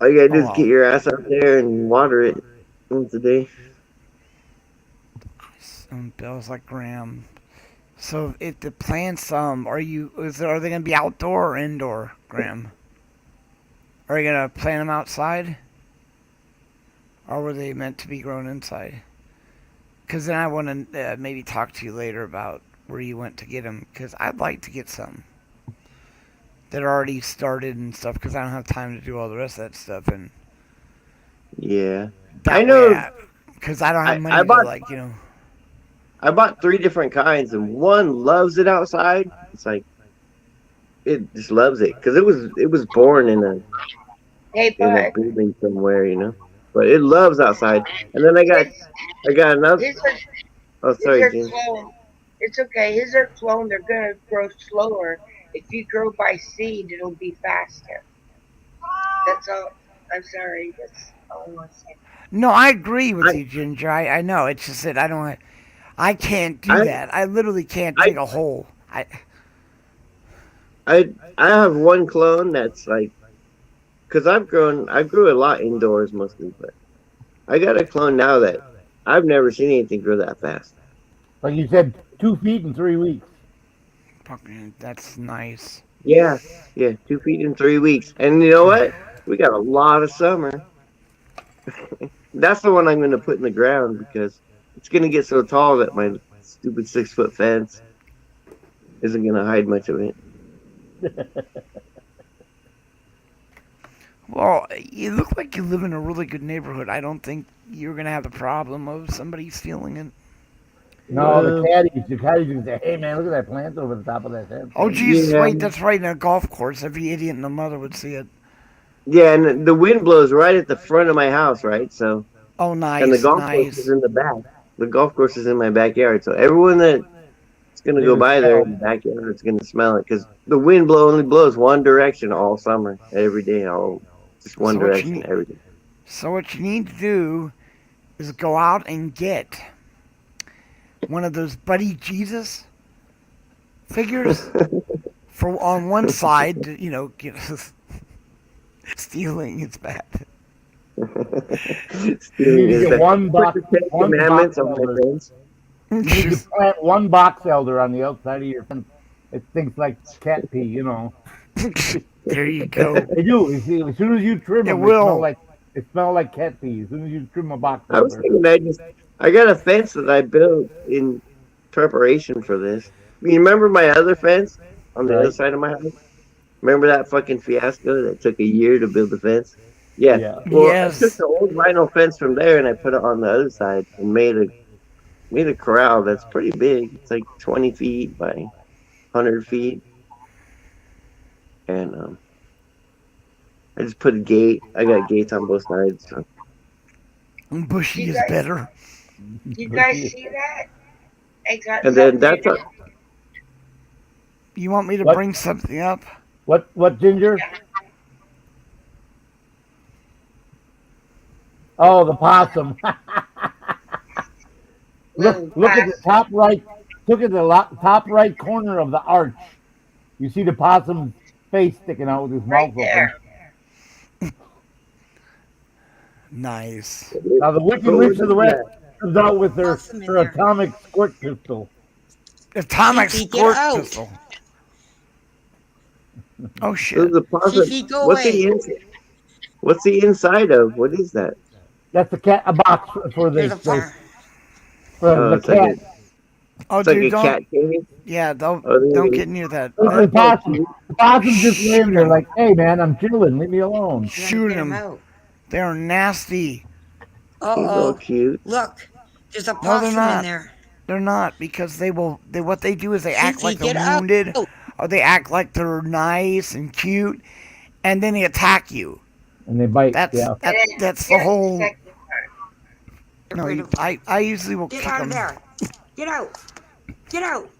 All you gotta do is get your ass out there and water it once a day. Bills like Graham. So if the plants, are they gonna be outdoor or indoor, Graham? Are you gonna plant them outside, or were they meant to be grown inside? Because then I want to maybe talk to you later about where you went to get them. Because I'd like to get some that are already started and stuff. Because I don't have time to do all the rest of that stuff. And Yeah. that I know. Because I don't have money I to bought like, you know. I bought 3 different kinds, and one loves it outside. It's like it just loves it because it was born in Hey, a bud. building somewhere, you know. But it loves outside. And then I got another. His are, Oh, his sorry, are Jim. clone. It's okay. His are clone. They're gonna grow slower. If you grow by seed, it'll be faster. That's all. I'm sorry. That's all I want to say. No, I agree with I you, Ginger. I know. It's just that I can't do I that. I literally can't dig I a hole. I I have one clone that's like because I grew a lot indoors mostly, but I got a clone now that I've never seen anything grow that fast. Like you said, 2 feet in 3 weeks. Fucking, that's nice. Yeah, 2 feet in 3 weeks, and you know what? We got a lot of summer. That's the one I'm going to put in the ground because it's going to get so tall that my stupid 6-foot fence isn't going to hide much of it. Well, you look like you live in a really good neighborhood. I don't think you're gonna have a problem of somebody stealing it. No, Well, the caddies can say, hey man, look at that plant over the top of that fence. Oh, Jesus, yeah, wait, that's right in a golf course. Every idiot and their mother would see it. yeah, and the wind blows right at the front of my house, right? So, Oh, and the nice, golf course is nice. in the back. The golf course is in my backyard, so everyone that's gonna They go would by there smell. in the backyard is gonna smell it because the wind only blows one direction all summer, every day, all just one So what you direction need, every day. so what you need to do is go out and get one of those Buddy Jesus figures for on one side. To, you know, stealing is bad. You Stealing need to is get bad. one Put box, the Ten one box Commandments on my elder. fence. You need to plant one box elder on the outside of your fence. It stinks like cat pee, you know. There you go. They do. You see, as soon as you trim It them, will. they smell like cat pee. As soon as you trim a box I was elder. thinking I got a fence that I built in preparation for this. You remember my other fence on the other Right? side of my house? Remember that fucking fiasco that took a year to build the fence? Yeah. Yeah. Well, I took Yes. the old vinyl fence from there and I put it on the other side and made a corral that's pretty big. It's like 20 feet by 100 feet. And I just put a gate. I got gates on both sides. So. Bushy You is guys, better. you guys see that? I got And then something. that's You want me to What? bring something up? What ginger? Oh, the possum. Little Look at the possum top right. Look at the top right corner of the arch. You see the possum's face sticking out with his right mouth open. there. Nice. Now the Wicked What Witch was of the West that? comes out with her, Possum in her there. atomic squirt pistol. Atomic Fifi, get squirt out. pistol. Oh This shit. is a possum. Fifi, go What's away. what's the inside of? What is that? That's a box for There's a the fire. Oh, the it's like cat. Oh, it's like dude, a don't. cat cave. Yeah, don't Oh, get near that. Look at the possum. The possum's just laying Shoot there 'em. like, hey man, I'm chilling. Leave me alone. You gotta Shoot get him 'em. out. They're nasty. He's all Uh-oh. cute. Look, there's a No, they're possum in not. there. They're not because what they do is they act Fifi, like they're get out. wounded, or they act like they're nice and cute, and then they attack you. And they bite. That's Yeah. that's the Here's whole. second Get No, rid you, of- I usually will Get kick out of them. there. Get out. Get out.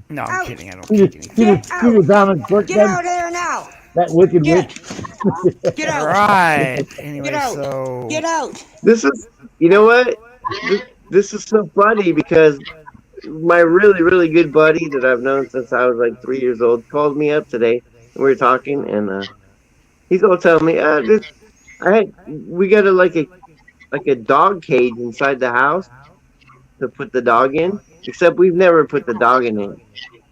No, I'm Out. kidding. I don't See kick the, anything. see the, Get see out. the atomic squirt Get gun? out of there now. That Wicked Get. Witch. Get out. Right. Anyway, Get out. so Get out. This is, you know what? This is so funny because my really, really good buddy that I've known since I was like 3 years old called me up today. And we were talking, and he's gonna tell me, we got like a dog cage inside the house, to put the dog in, except we've never put the dog in it.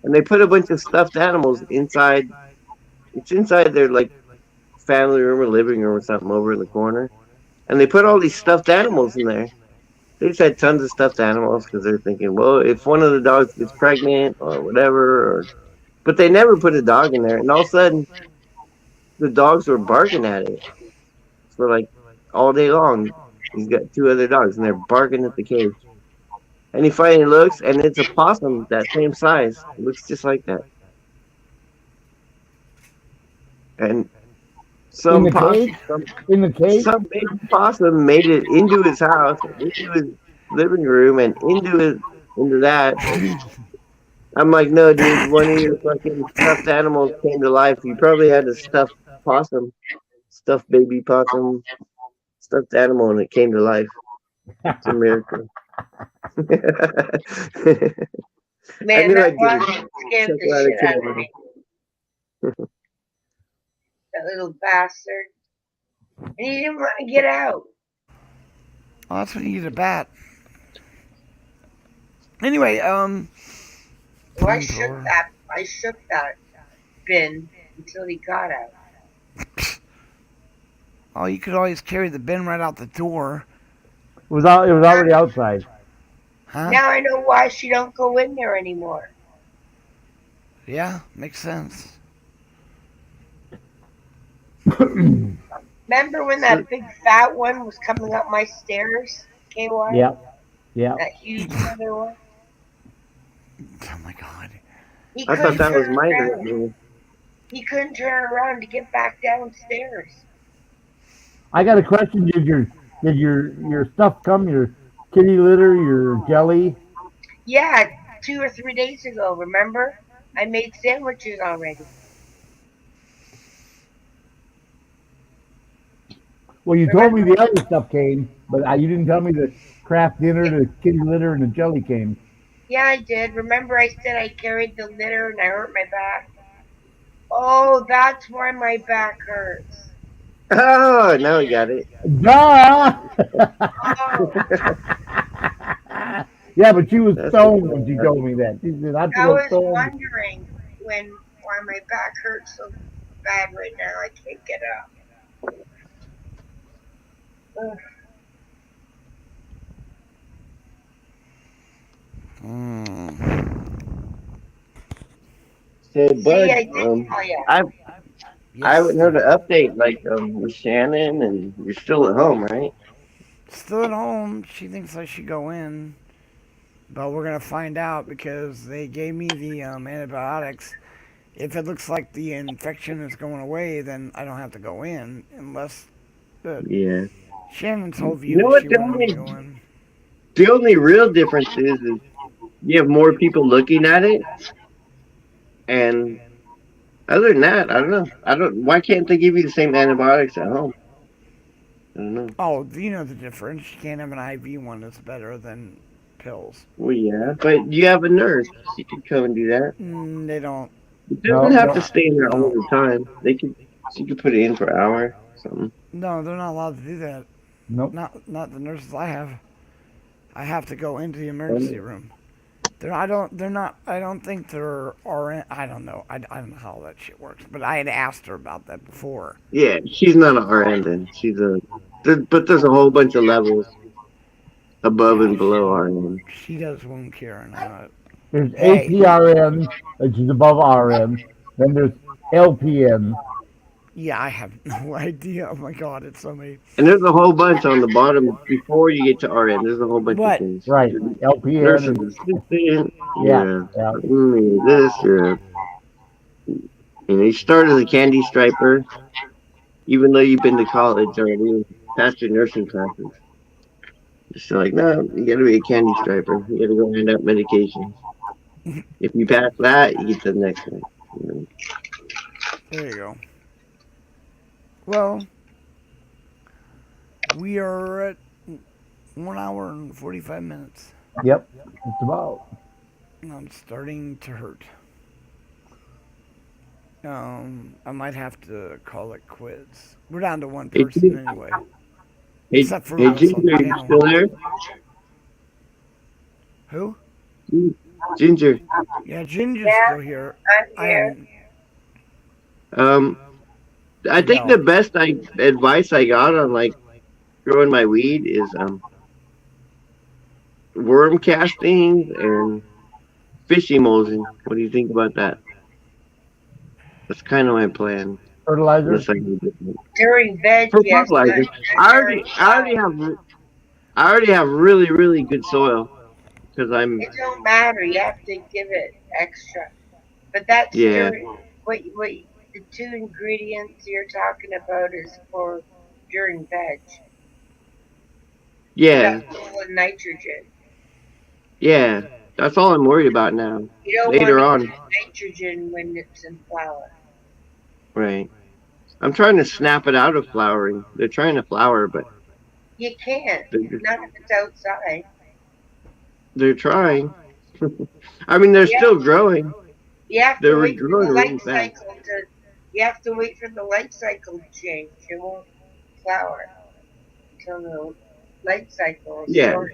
And they put a bunch of stuffed animals inside. It's inside their like family room or living room or something over in the corner. And they put all these stuffed animals in there. They just had tons of stuffed animals because they're thinking, well, if one of the dogs gets pregnant or whatever, but they never put a dog in there. And all of a sudden, the dogs were barking at it for like all day long. He's got two other dogs and they're barking at the cage. And he finally looks, and it's a possum that same size. It looks just like that. And In the cage? In the cage? some baby possum made it into his house, into his living room, and into that. I'm like, no, dude, one of your fucking stuffed animals came to life. You probably had a stuffed possum, stuffed baby possum, stuffed animal, and it came to life. It's a miracle. I Man, knew that I'd get one it. scared Check the out shit a out of camera. me. That little bastard. And he didn't want to get out. Oh, that's when you need a bat. Anyway, So I flamethrower. shook that bin until he got out. Oh, you could always carry the bin right out the door. It was already outside. Huh? Now I know why she don't go in there anymore. Yeah, makes sense. Remember when that big fat one was coming up my stairs, KY? Yep. Yep. That huge other one? Oh my god. He I thought couldn't that was turn my around. dog. He couldn't turn around to get back downstairs. I got a question. Did your stuff come? Your kitty litter, your jelly? Yeah, 2 or 3 days ago, remember? I made sandwiches already. Well, you told me the other stuff came, but you didn't tell me the craft dinner, the kitty litter, and the jelly came. Yeah, I did. Remember I said I carried the litter and I hurt my back? Oh, that's why my back hurts. Oh, now we got it. Duh! Oh, Yeah, but she was That's stoned okay. when she told me that. She said, I I feel was stoned. wondering why my back hurts so bad right now. I can't get up. Ugh. So, See, Bud, I did tell you. I haven't heard an update like with Shannon, and you're still at home, right? Still at home. She thinks I should go in. But we're going to find out because they gave me the antibiotics. If it looks like the infection is going away, then I don't have to go in unless Yeah. Shannon told You know you what? she wanted me to go in. The only real difference is you have more people looking at it, and other than that, I don't know. Why can't they give you the same antibiotics at home? I don't know. Oh, you know the difference. You can't have an IV one that's better than pills. Well, yeah, but you have a nurse. She could come and do that. They don't. It doesn't No, have no. to stay in there all the time. She could put it in for an hour, something. No, they're not allowed to do that. Nope. Not the nurses I have. I have to go into the emergency room. I don't think they're RN. I don't know. I don't know how that shit works. But I had asked her about that before. Yeah, she's not an RN then. But there's a whole bunch of levels above and below RN. She does wound care and all that. There's Hey. APRN, which is above RN. Then there's LPN. Yeah, I have no idea. Oh my god, it's so many. And there's a whole bunch on the bottom before you get to RN. There's a whole bunch What? of things. Right. LPN. Nurses And, assistant. yeah. Yeah. This. You start as a candy striper, even though you've been to college already, past your nursing classes. Just like, no, you gotta be a candy striper. You gotta go hand out medications. If you pass that, you get to the next one. You know? There you go. Well, we are at 1 hour and 45 minutes. Yep. Just about. And I'm starting to hurt. I might have to call it quits. We're down to one Hey, person anyway. Hey, Except for hey us on Ginger, the you panel. still there? Who? Ginger. Yeah, Ginger's Yeah. still here. I'm I here. am. I think No. the best advice I got on like growing my weed is worm casting and fish emulsion. What do you think about that? That's kind of my plan. Fertilizer. Unless I can do it. During veg, For yes. fertilizer, Not I during already have really, really good soil because I'm It don't matter. You have to give it extra. But that's yeah during what the two ingredients you're talking about is for during veg. yeah That's full of nitrogen. yeah. That's all I'm worried about now. You don't Later want on, to use nitrogen when it's in flower. right? I'm trying to snap it out of flowering. They're trying to flower, but You can't. they're, Not if it's outside. they're trying. I mean, they're Yeah. still growing. You have They're to wait for growing the really light fast. cycle to. You have to wait for the light cycle to change. It won't flower until the light cycle is Yeah. short.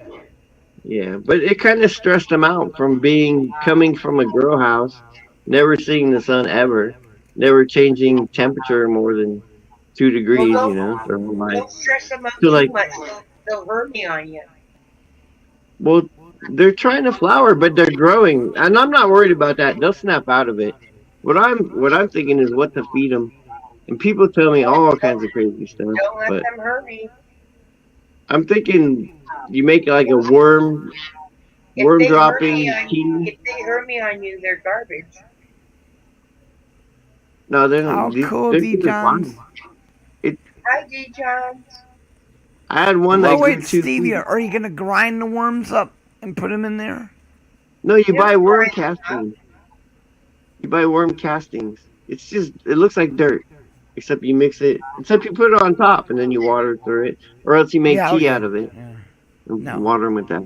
Yeah, but it kind of stressed them out from coming from a grow house, never seeing the sun ever, never changing temperature more than 2 degrees, you know, their whole life. Don't stress them out So, too like, much. They'll hurt me on you. well, they're trying to flower, but they're growing, and I'm not worried about that. They'll snap out of it. What I'm thinking is what to feed them, and people tell me all kinds of crazy stuff, Don't let but them hurt me. I'm thinking you make like a worm If they hurt dropping me on tea. if they hurt me on you, they're garbage. No, they're How not. cool, They're D. good Johns. Hi, D. Johns. I had one Well, that wait, grew 2 Stevie, feet. are you gonna grind the worms up and put them in there? No, you buy worm grind them castings. You buy worm castings. It looks like dirt, except you mix it. Except you put it on top and then you water through it, or else you make Yeah, tea okay. out of it Yeah. and No. water them with that,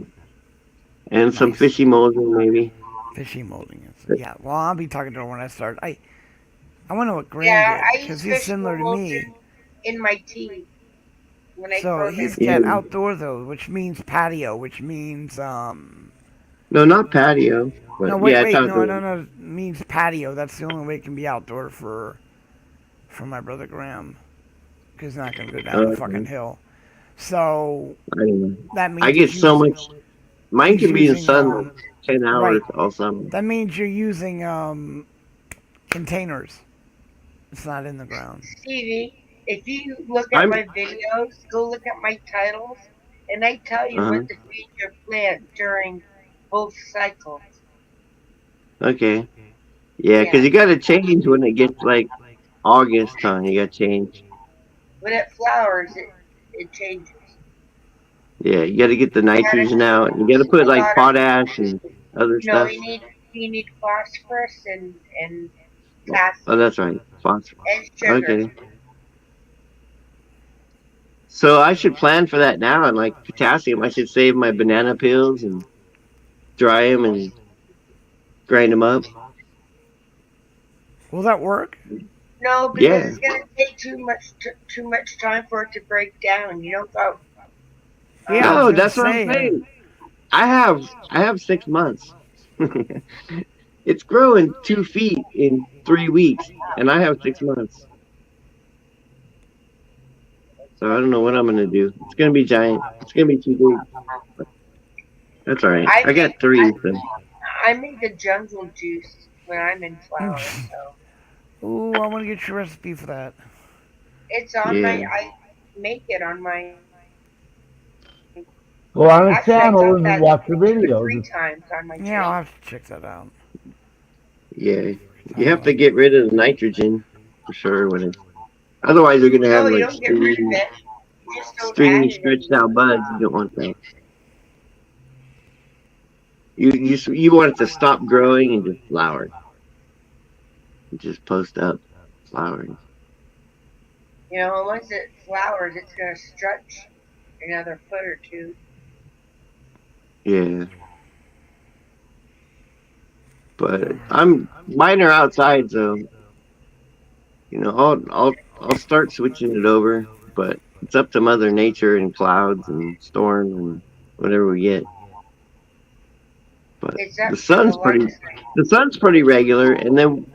and some Nice. fishy molding maybe. Fishy molding. Yeah. Well, I'll be talking to her when I start. I want to know what Graham Yeah, did I because use he's fish similar to me. emulsion in my tea when I So grow he's them. got outdoor though, which means patio, which means No, not patio, but No, wait, yeah, wait, it's no, outdoor. no, it means patio. That's the only way it can be outdoor for my brother Graham, because he's not gonna go down the Okay. fucking hill. So I don't know. that means I get he's so using- much. Mine he's can be in using, sun 10 hours right. all summer. That means you're using containers. It's not in the ground. Stevie, if you look at I'm- my videos, go look at my titles, and I tell you Uh-huh. what to feed your plant during both cycles. Okay. Yeah, because you got to change when it gets like August time. You got to change. When it flowers, it changes. Yeah, you got to get the nitrogen out. You got to put like potash and other You know, stuff. you need phosphorus and potassium Oh, that's right. Phosphorus. and sugar. Okay. So I should plan for that now. And like potassium, I should save my banana peels and dry them and grind them up. Will that work? No, because Yeah. it's gonna take too much time for it to break down. You don't go. Yeah, I No, was gonna that's what I'm say, saying. I have 6 months. It's growing 2 feet in 3 weeks, and I have 6 months. So I don't know what I'm gonna do. It's gonna be giant. It's gonna be too big. That's all right. I got 3. So. I make the jungle juice when I'm in flower, so Ooh, I want to get your recipe for that. it's on my. Yeah. I make it on my. Go on the Actually, I channel got and that watch the 3 videos. times on my Yeah, I'll channel. have to check that out. Yeah, you have to get rid of the nitrogen for sure. When it, otherwise, you're gonna have No, you like don't get rid of it. You just don't add stringy, it stretched anymore. out buds. You don't want that. You want it to stop growing and just flower. Just post up flowering. You know, once it flowers, it's gonna stretch another foot or two. Yeah. But mine are outside, so you know I'll start switching it over, but it's up to Mother Nature and clouds and storms and whatever we get. But Is that the sun's pretty regular, and then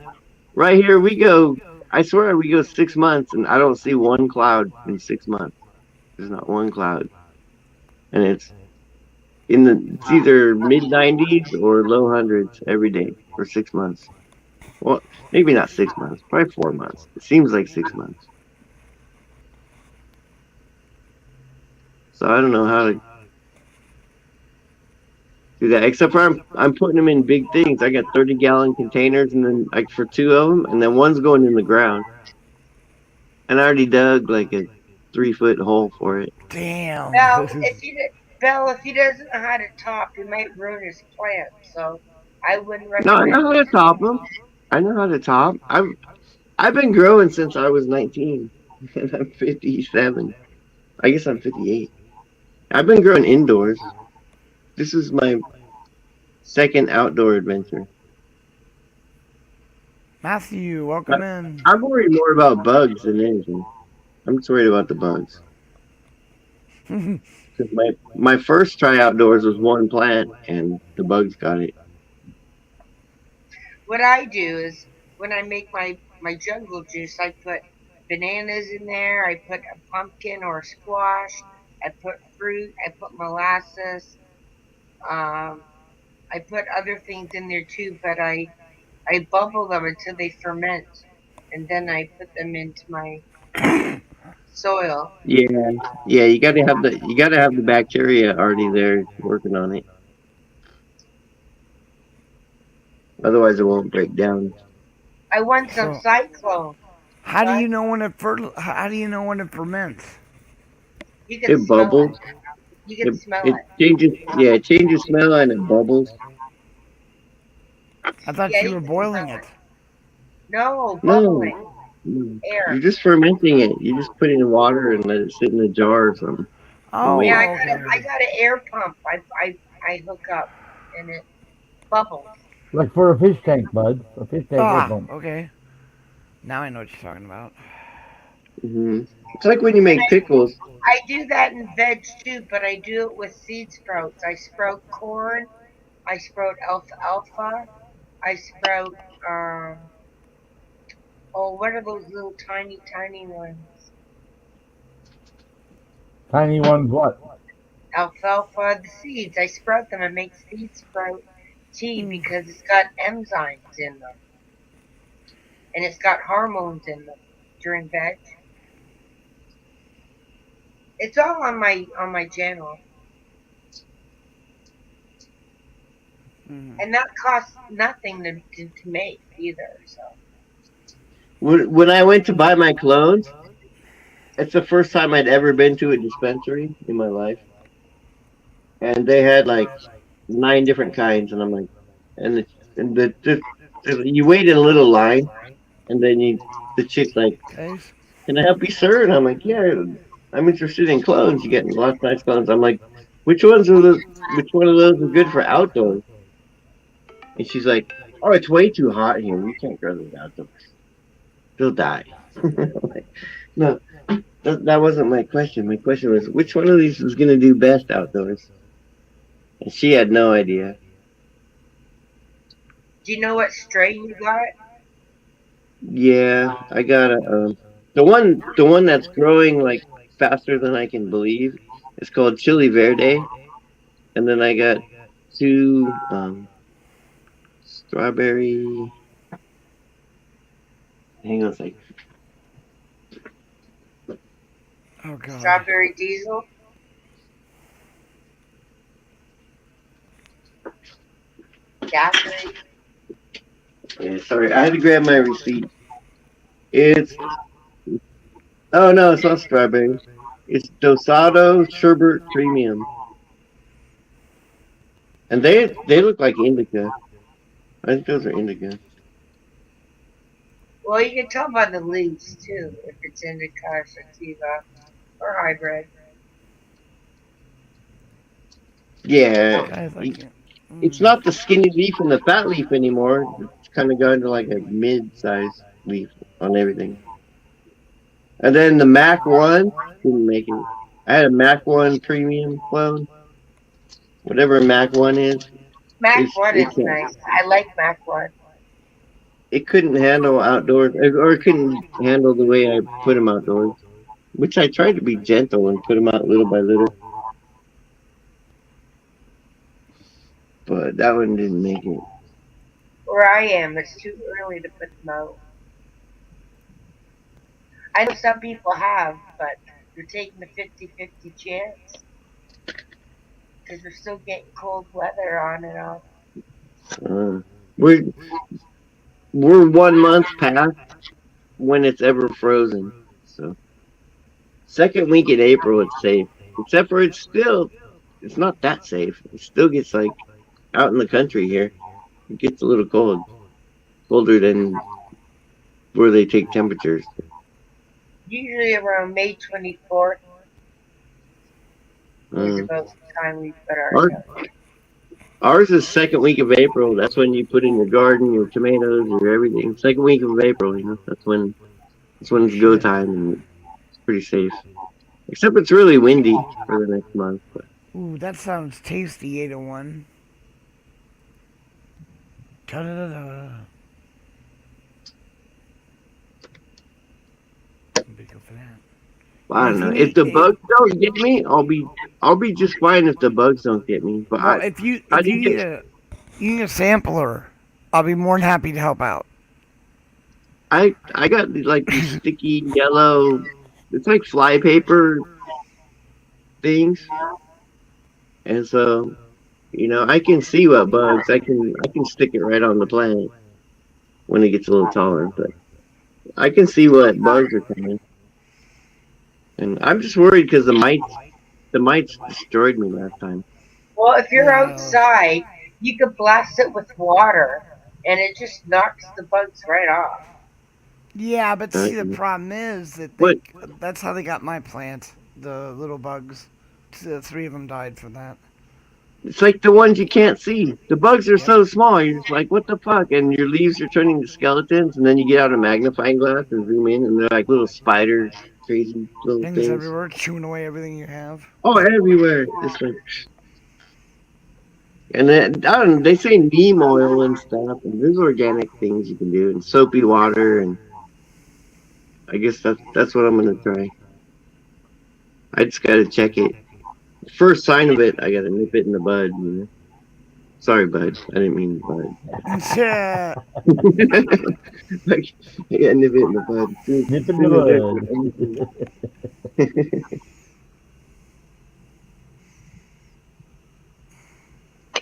right here we go. I swear we go 6 months, and I don't see one cloud in 6 months. There's not one cloud, and it's either mid 90s or low hundreds every day for 6 months. Well, maybe not 6 months, probably 4 months. It seems like 6 months. So I don't know how to do that. Except for I'm putting them in big things. I got 30-gallon containers, and then like for 2 of them, and then one's going in the ground. And I already dug like a 3-foot hole for it. Damn. Well, if he doesn't know how to top, he might ruin his plant. So I wouldn't No, I recommend. know how to top them. I know how to top. I've been growing since I was 19, and I'm 57. I guess I'm 58. I've been growing indoors. This is my second outdoor adventure. Matthew, welcome in. I'm worried more about bugs than anything. I'm just worried about the bugs. 'Cause my first try outdoors was one plant, and the bugs got it. What I do is when I make my jungle juice, I put bananas in there. I put a pumpkin or a squash. I put fruit. I put molasses. I put other things in there too, but I bubble them until they ferment, and then I put them into my soil. Yeah, you gotta have the bacteria already there working on it. Otherwise, it won't break down. I want some cyclone. How do you know when it ferments? You can It smell bubbles. it. You can smell It it. changes. Yeah, it changes smell and it bubbles. I thought Yeah, you you were can boiling smell it. No, No. bubbling. Air. You're just fermenting it. You just put it in water and let it sit in a jar or something. Oh, Wait. Yeah, I got an air pump. I hook up, and it bubbles. Like for a fish tank, bud. A fish tank. Ah, air pump. okay. Now I know what you're talking about. It's like when you make pickles. I do that in veg too, but I do it with seed sprouts. I sprout corn. I sprout alfalfa. I sprout what are those little tiny ones? Tiny ones, what? Alfalfa, the seeds. I sprout them and make seed sprout tea because it's got enzymes in them. And it's got hormones in them during veg. It's all on my channel. And that costs nothing to make either. So When I went to buy my clones, it's the first time I'd ever been to a dispensary in my life. And they had like 9 different kinds, and I'm like, you wait in a little line, and then the chick's like, "Can I help you, sir?" And I'm like, "Yeah, I'm interested in clones. You get lots of nice clones." I'm like, which one of those are good for outdoors? And she's like, "Oh, it's way too hot here. We can't grow those outdoors. They'll die." I'm like, no, that wasn't my question. My question was, which one of these is going to do best outdoors? And she had no idea. do you know what strain you got? Yeah, I got the one that's growing like faster than I can believe. It's called Chili Verde, and then I got 2 strawberry. Hang on a second. Oh god. Strawberry diesel. Gasoline. Yeah, sorry, I had to grab my receipt. Oh no, it's not strawberry. It's Dosado Sherbet Premium. And they look like indica. I think those are indica. Well, you can tell by the leaves too if it's indica or sativa or hybrid. Yeah. It's not the skinny leaf and the fat leaf anymore. It's kind of gone to like a mid-size leaf on everything. And then the Mac 1 didn't make it. I had a Mac 1 premium clone. Whatever a Mac 1 is. Mac It's, one it is can't. nice. I like Mac one. It couldn't handle outdoors, or it couldn't handle the way I put him outdoors. Which I tried to be gentle and put him out little by little, but that one didn't make it. Where I am, it's too early to put them out. I know some people have, but they're taking a 50-50 chance. Because we're still getting cold weather on and off. We're 1 month past when it's ever frozen. So second week in April it's safe. Except for it's not that safe. It still gets like out in the country here. It gets a little cold. Colder than where they take temperatures. Usually around May 24th is about the time we put ours out. Ours is second week of April. That's when you put in your garden, your tomatoes, your everything. Second week of April, that's when it's go time, and it's pretty safe. Except it's really windy for the next month. But. Ooh, that sounds tasty, 801. Ta-da-da-da. Big go for that. I don't know. If the bugs don't get me, I'll be just fine if the bugs don't get me. But well, if you need a sampler, I'll be more than happy to help out. I got like these sticky yellow, it's like flypaper things, and so I can see what bugs. I can stick it right on the plant when it gets a little taller, but I can see what bugs are coming. And I'm just worried because the mites destroyed me last time. Well, if you're outside, you could blast it with water, and it just knocks the bugs right off. Yeah, but see, the problem is that that's how they got my plant, the little bugs. The 3 of them died from that. It's like the ones you can't see. The bugs are so small, you're just like, what the fuck? And your leaves are turning to skeletons, and then you get out a magnifying glass and zoom in, and they're like little spiders, crazy little things. Everywhere, chewing away everything you have. Oh, everywhere. It's like... And then, I don't know, they say neem oil and stuff, and there's organic things you can do, and soapy water, and I guess that's what I'm going to try. I just got to check it. First sign of it, I got to nip it in the bud. Sorry, bud. I didn't mean bud. Yeah. I got to nip it in the bud. Nip it in the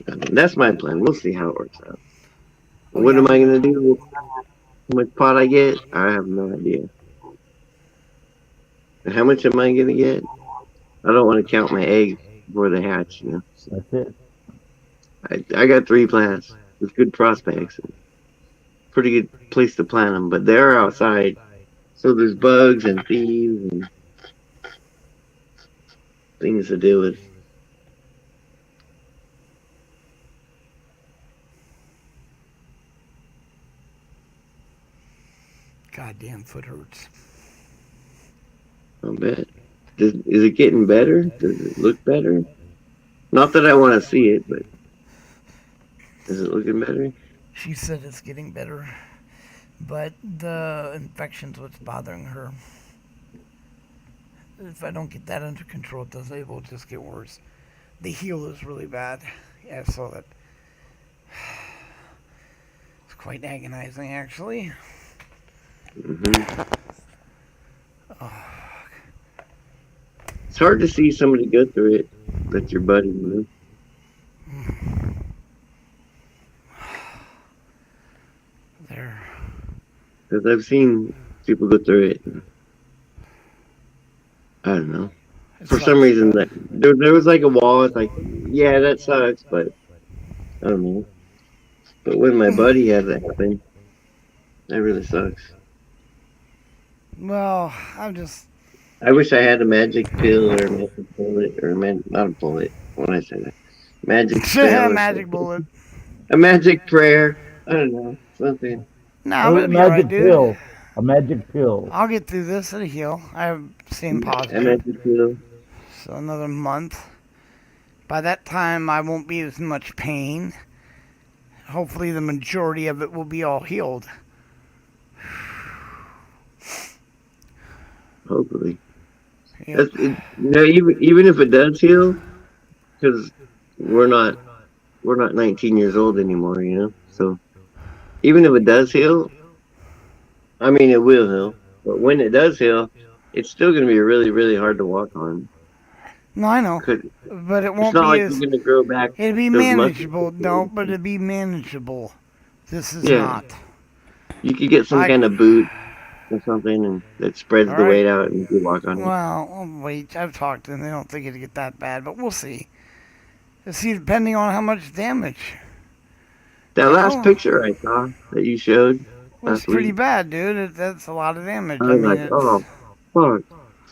bud. That's my plan. We'll see how it works out. What am I going to do with how much pot I get? I have no idea. And how much am I going to get? I don't want to count my eggs before they hatch, So that's it. I got 3 plants with good prospects. Pretty good place to plant them, but they're outside. So there's bugs and thieves and things to deal with. Goddamn foot hurts. I'll bet. Is it getting better? Does it look better? Not that I want to see it, but is it looking better? She said it's getting better, but the infection's what's bothering her. If I don't get that under control, it will just get worse. The heel is really bad. Yeah, I saw that. It's quite agonizing, actually. Mm-hmm. Oh. It's hard to see somebody go through it. That's your buddy, There. Because I've seen people go through it. I don't know. For some reason, there was like a wall. It's like, yeah, that sucks, but I don't know. But when my buddy had that happen, that really sucks. Well, I wish I had a magic pill or a magic bullet or not a bullet. When I say that, magic pill, magic bullet, a magic prayer. I don't know, something. No, but magic pill. A magic pill. I'll get through this. It'll heal. I have seen positive. A magic pill. So another month. By that time, I won't be as much pain. hopefully the majority of it will be all healed. Hopefully. Yeah. That's, even if it does heal, because we're not 19 years old anymore, you know. So even if it does heal, I mean it will heal. But when it does heal, it's still going to be really, really hard to walk on. No, I know, Could, but it it's won't not be like as. you're going to grow back. It'd be those manageable. muscles. No, but it'd be manageable. This is Yeah. not. You could get some kind of boot or something, and that spreads the Alright. weight out, and you can walk on it. Well, wait. I've talked to them. They don't think it'd get that bad, but we'll see. We'll see, depending on how much damage. That last Oh. picture I saw that you showed Well, it's last pretty week, bad, dude. That's a lot of damage. I I was mean, like, it's, oh, fuck.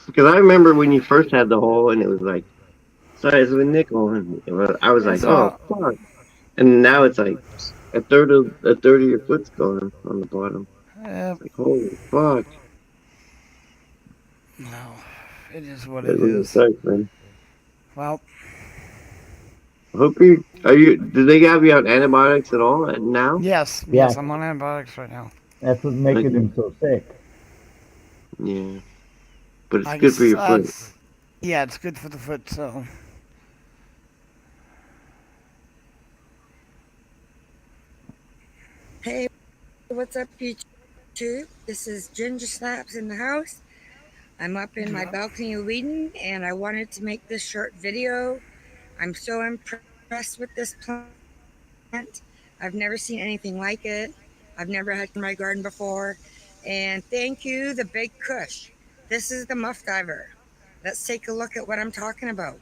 Because I remember when you first had the hole, and it was like size of a nickel, and I was like, It's oh, fuck. And now it's like a third of your foot's gone on the bottom. It's like, holy fuck. no, it is what That it really is. sucks, man. Well, I hope do they have you on antibiotics at all now? yes, Yeah. yes, I'm on antibiotics right now. That's what's making him so sick. Yeah. But it's I good for guess, your foot. yeah, it's good for the foot, so. Hey, what's up, YouTube? This is Ginger Snaps in the house. I'm up in my balcony of Eden, and I wanted to make this short video. I'm so impressed with this plant. I've never seen anything like it. I've never had it in my garden before. And thank you, the Big Kush. This is the Muff Diver. Let's take a look at what I'm talking about.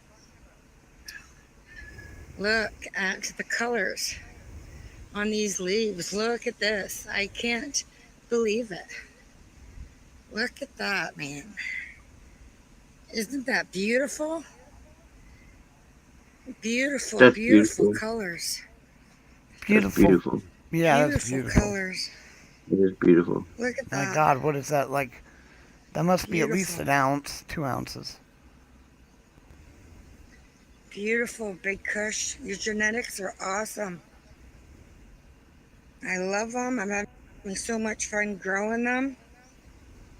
Look at the colors on these leaves. Look at this. I can't believe it. Look at that, man. Isn't that beautiful? Beautiful, That's beautiful beautiful. colors. Beautiful. That's beautiful. Yeah, that's Beautiful beautiful. colors. It is beautiful. Look at My that. God, what is that like? That must be at least Beautiful. an ounce, 2 ounces. Beautiful, Big Kush. Your genetics are awesome. I love them. I'm having so much fun growing them.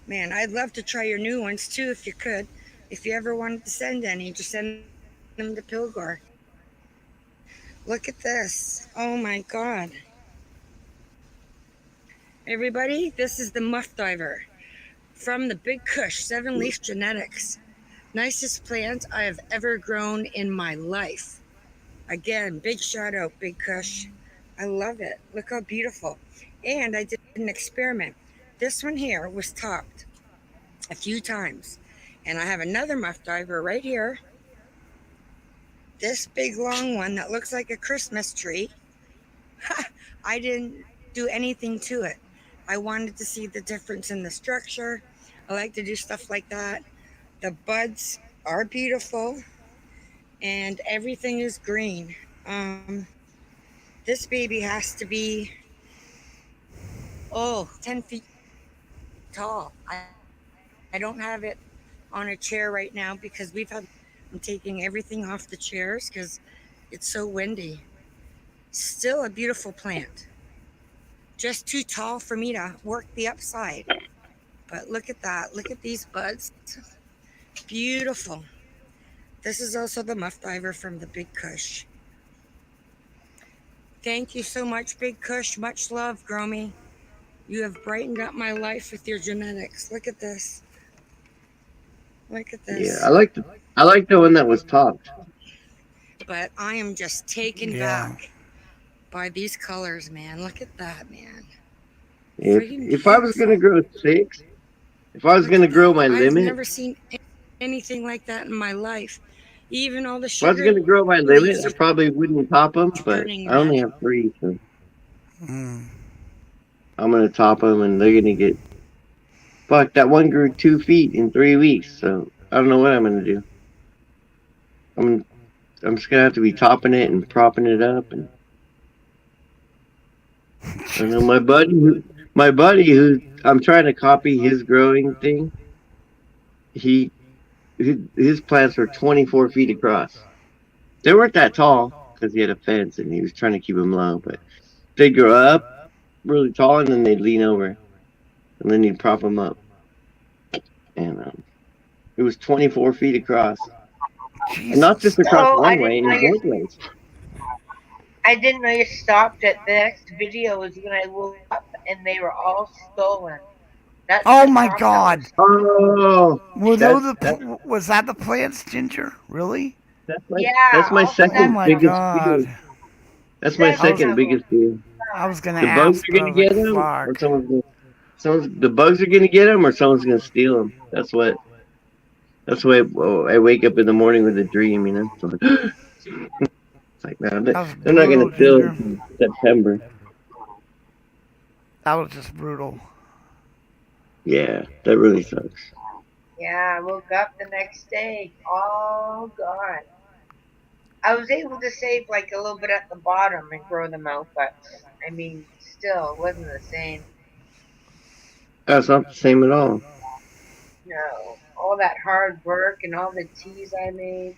Man, I'd love to try your new ones too if you could. If you ever wanted to send any, just send them to Pilgor. Look at this. Oh my God. Everybody, this is the Muff Diver from the Big Kush 7-Leaf Genetics. Nicest plant I have ever grown in my life. Again, big shout out, Big Kush. I love it. Look how beautiful. And I did an experiment. This one here was topped a few times. And I have another Muff Diver right here. This big long one that looks like a Christmas tree. I didn't do anything to it. I wanted to see the difference in the structure. I like to do stuff like that. The buds are beautiful and everything is green. This baby has to be 10 feet tall. I don't have it on a chair right now because I'm taking everything off the chairs because it's so windy. Still a beautiful plant. Just too tall for me to work the upside. But look at that. Look at these buds. Beautiful. This is also the Muff Diver from the Big Kush. Thank you so much, Big Kush. Much love, Gromy. You have brightened up my life with your genetics. Look at this. Look at this. Yeah, I like the one that was topped. But I am just taken Yeah. back by these colors, man. Look at that, man. If I was gonna grow 6, if I was gonna grow my I've limit, never seen anything like that in my life. Even all the if I was sugar gonna grow my limit, I probably wouldn't top them. But Turning I only red. have 3, so Mm. I'm gonna top them, and they're gonna get. Fuck, that one grew 2 feet in 3 weeks, so I don't know what I'm gonna do. I'm just gonna have to be topping it and propping it up, and I know my buddy who I'm trying to copy his growing thing. His plants were 24 feet across. They weren't that tall because he had a fence and he was trying to keep them low, but They'd grow up really tall, and then they'd lean over, and then you'd prop them up. And it was 24 feet across. And not just across one way, in both ways. I didn't know you stopped at the next video was when I woke up and they were all stolen. That's Oh the my problem. God! Oh, Was that the plants, Ginger? Really? Yeah. that's my all second Oh my biggest God! fear. That's my That's second awesome. biggest fear. I was gonna The ask. bugs are but I gonna was like, get them, fuck. or the bugs are gonna get them, or someone's gonna steal them. That's why I wake up in the morning with a dream. You know, so it's like, man, That was they're not gonna brutal, steal Ginger. it in September. That was just brutal. Yeah, that really sucks. Yeah, I woke up the next day, all gone. I was able to save like a little bit at the bottom and grow them out, but I mean, still, it wasn't the same. That's not the same at all. No, all that hard work and all the teas I made.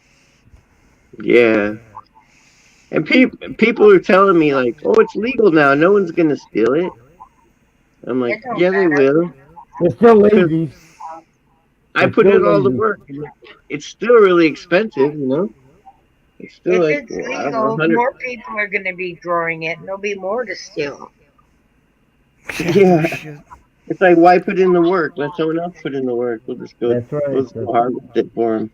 Yeah. And people are telling me like, oh, it's legal now. No one's gonna steal it. I'm like, It don't yeah, they matter. will. They're still lazy. I They're put still in all the lazy. work. It's still really expensive, you know. It's still If like, it's well, I don't legal, know, 100. more people are going to be growing it, and there'll be more to steal. Yeah. Shit. It's like, why put in the work? Let someone else put in the work. We'll just go. That's right. We'll just go harvest it for them.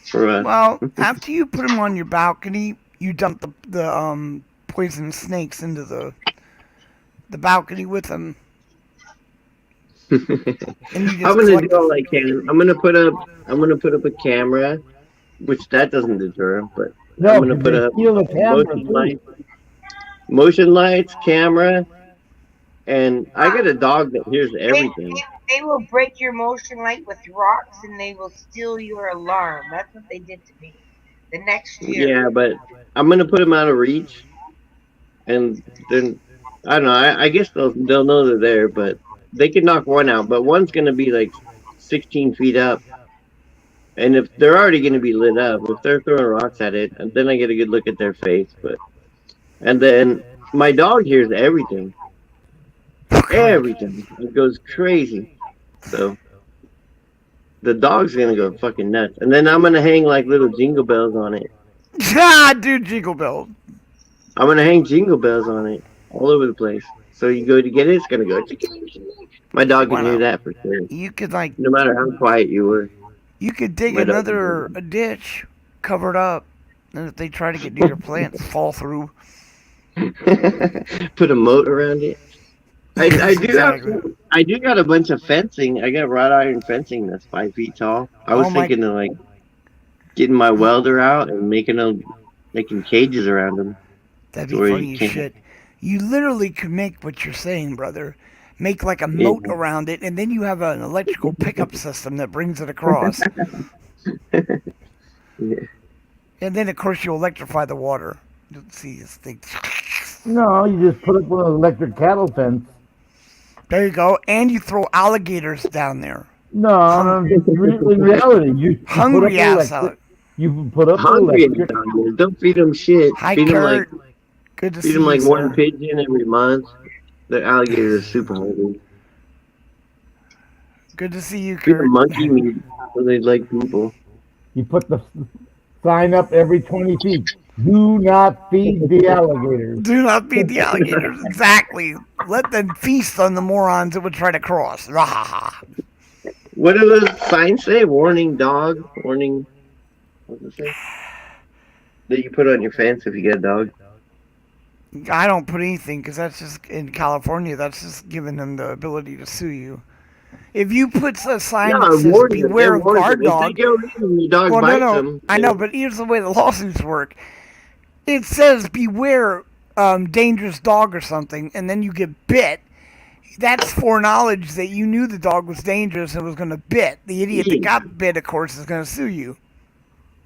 For us. Well, after you put them on your balcony, you dump the poisonous snakes into the balcony with them. And you just I'm gonna collect do all I can. I'm gonna put up a camera, which that doesn't deter them, but No, I'm gonna 'cause put they up steal the camera, motion lights, camera, and I got a dog that hears everything. They will break your motion light with rocks, and they will steal your alarm. That's what they did to me. The next year. Yeah, but I'm gonna put them out of reach, and then I don't know. I guess they'll know they're there, but they can knock one out. But one's gonna be like 16 feet up, and if they're already gonna be lit up, if they're throwing rocks at it, and then I get a good look at their face. And then my dog hears everything. Everything. It goes crazy. So the dog's gonna go fucking nuts. And then I'm gonna hang like little jingle bells on it. Ah, dude, jingle bell. I'm gonna hang jingle bells on it all over the place. So you go to get it, it's gonna go. My dog can hear that for sure. You could like, No matter how quiet you were. you could dig My dog another a ditch, cover it up, and if they try to get near your plants, fall through. Put a moat around it. I do Exactly. I do got a bunch of fencing. I got wrought iron fencing that's 5 feet tall. I was Oh my- thinking of like getting my welder out and making cages around them. That'd be Where you funny as can't- shit. You literally could make what you're saying, brother. Make like a moat around it, and then you have an electrical pickup system that brings it across. Yeah. And then, of course, you electrify the water. You'll see this thing. No, you just put up an electric cattle fence. There you go. And you throw alligators down there. No, in reality, you Hungry put up ass electric. You put up Hungry electric. alligators. Don't feed them shit. Hi, feed them like Kurt. Good to feed see them you, like one sir. pigeon every month. The alligators are super hungry. Good to see you, Feed Kurt. them monkey meat so they like people. You put the sign up every 20 feet. Do not feed the alligators. Do not feed the alligators. Exactly. Let them feast on the morons that would try to cross. Rahaha. What do those signs say? Warning dog. Warning. What does it say? That you put on your fence if you get a dog. I don't put anything because that's just in California. That's just giving them the ability to sue you. If you put a sign No, that it says warns them. "Beware It of warns guard them. If dog," they go in and your dog well, bites no, them. I know, but here's the way the lawsuits work. It says "Beware dangerous dog" or something, and then you get bit. That's foreknowledge that you knew the dog was dangerous and was going to bit. The idiot that got bit, of course, is going to sue you.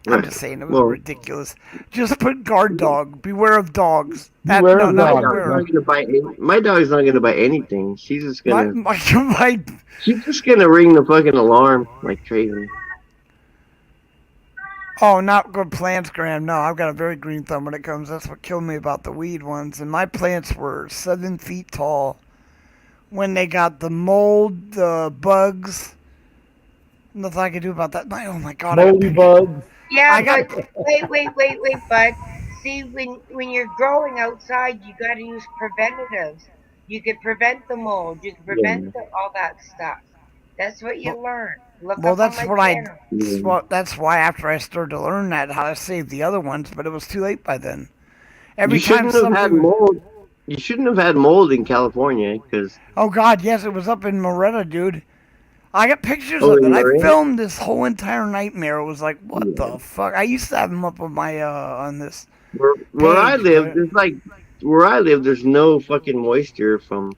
I'm Right. just saying it was Well- ridiculous. Just put guard dog. Beware of dogs. Beware of not dogs, beware. Not gonna bite my dog's not gonna bite anything. She's just gonna My she's just gonna ring the fucking alarm like crazy. Oh, not good plants, Graham. No, I've got a very green thumb when it comes. That's what killed me about the weed ones. And my plants were 7 feet tall. When they got the mold, the bugs, nothing I could do about that. Oh my god! Moldy bugs. Yeah, I got- but wait, bud. See, when you're growing outside, you got to use preventatives. You could prevent the mold. You can prevent all that stuff. That's what you learn. Look Well, up that's on my what I. channel. That's why after I started to learn that how to save the other ones, but it was too late by then. Every You time shouldn't have had something. mold. You shouldn't have had mold in California because Oh god, yes, it was up in Moretta, dude. I got pictures Oh, of it. in I Moretta? filmed this whole entire nightmare. It was like, what the fuck? I used to have them up on my on this. where I Page, live, but- there's like where I live, there's no fucking moisture from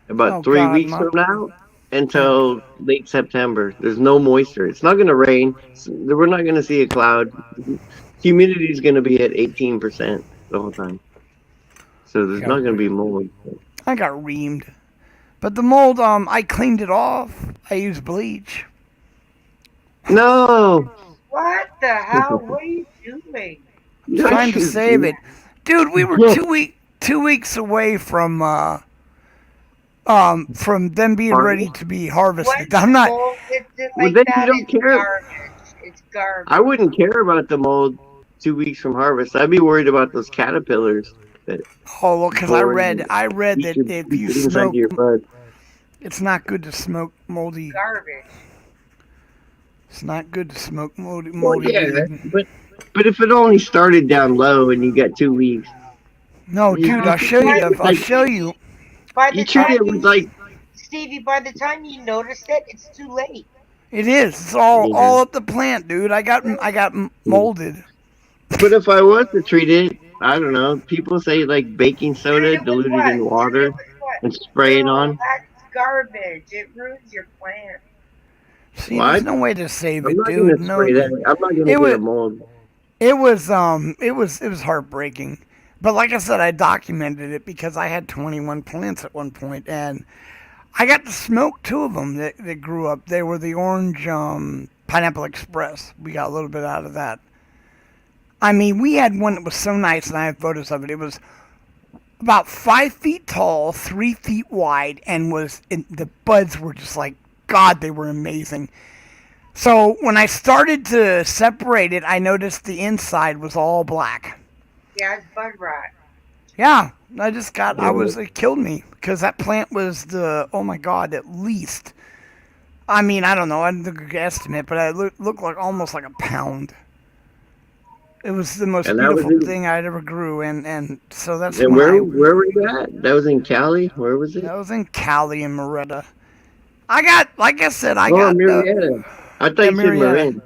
about Oh, 3 God, weeks no. from now until late September. There's no moisture. It's not going to rain. We're not going to see a cloud. Humidity is going to be at 18% the whole time. So there's not going to be mold. I got reamed. But the mold, I cleaned it off. I used bleach. No. What the hell? What are you doing? Trying to save it. Dude, we were 2 weeks away from them being ready to be harvested. I'm not. Mold, it's Well, like then that. you don't It's care. garbage. It's garbage. I wouldn't care about the mold 2 weeks from harvest. I'd be worried about those caterpillars. That Oh, well, because I born read and that eat if your- you eat inside smoke, your bud. it's not good to smoke moldy. Garbage. It's not good to smoke moldy. Well, moldy yeah, weed. but if it only started down low and you got 2 weeks, No, you dude, I'll show you. I'll show you. By the you treat time it with like Stevie, by the time you notice it, it's too late. It is. It's all up the plant, dude. I got molded. But if I was to treat it, I don't know. People say like baking soda diluted in water and spray it on. That's garbage. It ruins your plant. See, Well, there's no way to save I'm it, not dude. gonna No. spray that. I'm not gonna It get was- a mold. It was heartbreaking. But like I said, I documented it because I had 21 plants at one point, and I got to smoke 2 of them that grew up. They were the orange Pineapple Express. We got a little bit out of that. I mean, we had one that was so nice, and I have photos of it. It was about 5 feet tall, 3 feet wide, and the buds were just like, God, they were amazing. So when I started to separate it, I noticed the inside was all black. Yeah, it's bud rot. Yeah, it killed me because that plant was oh my God, at least. I mean, I don't know, I didn't estimate, but it looked like almost like a pound. It was the most And that was beautiful in- thing I'd ever grew, and so that's And when where were you at? That was in Cali. Where was it? that was in Cali and Moretta. I got, like I said, I Oh, got Marietta. I thought yeah, you said Marietta. Marin.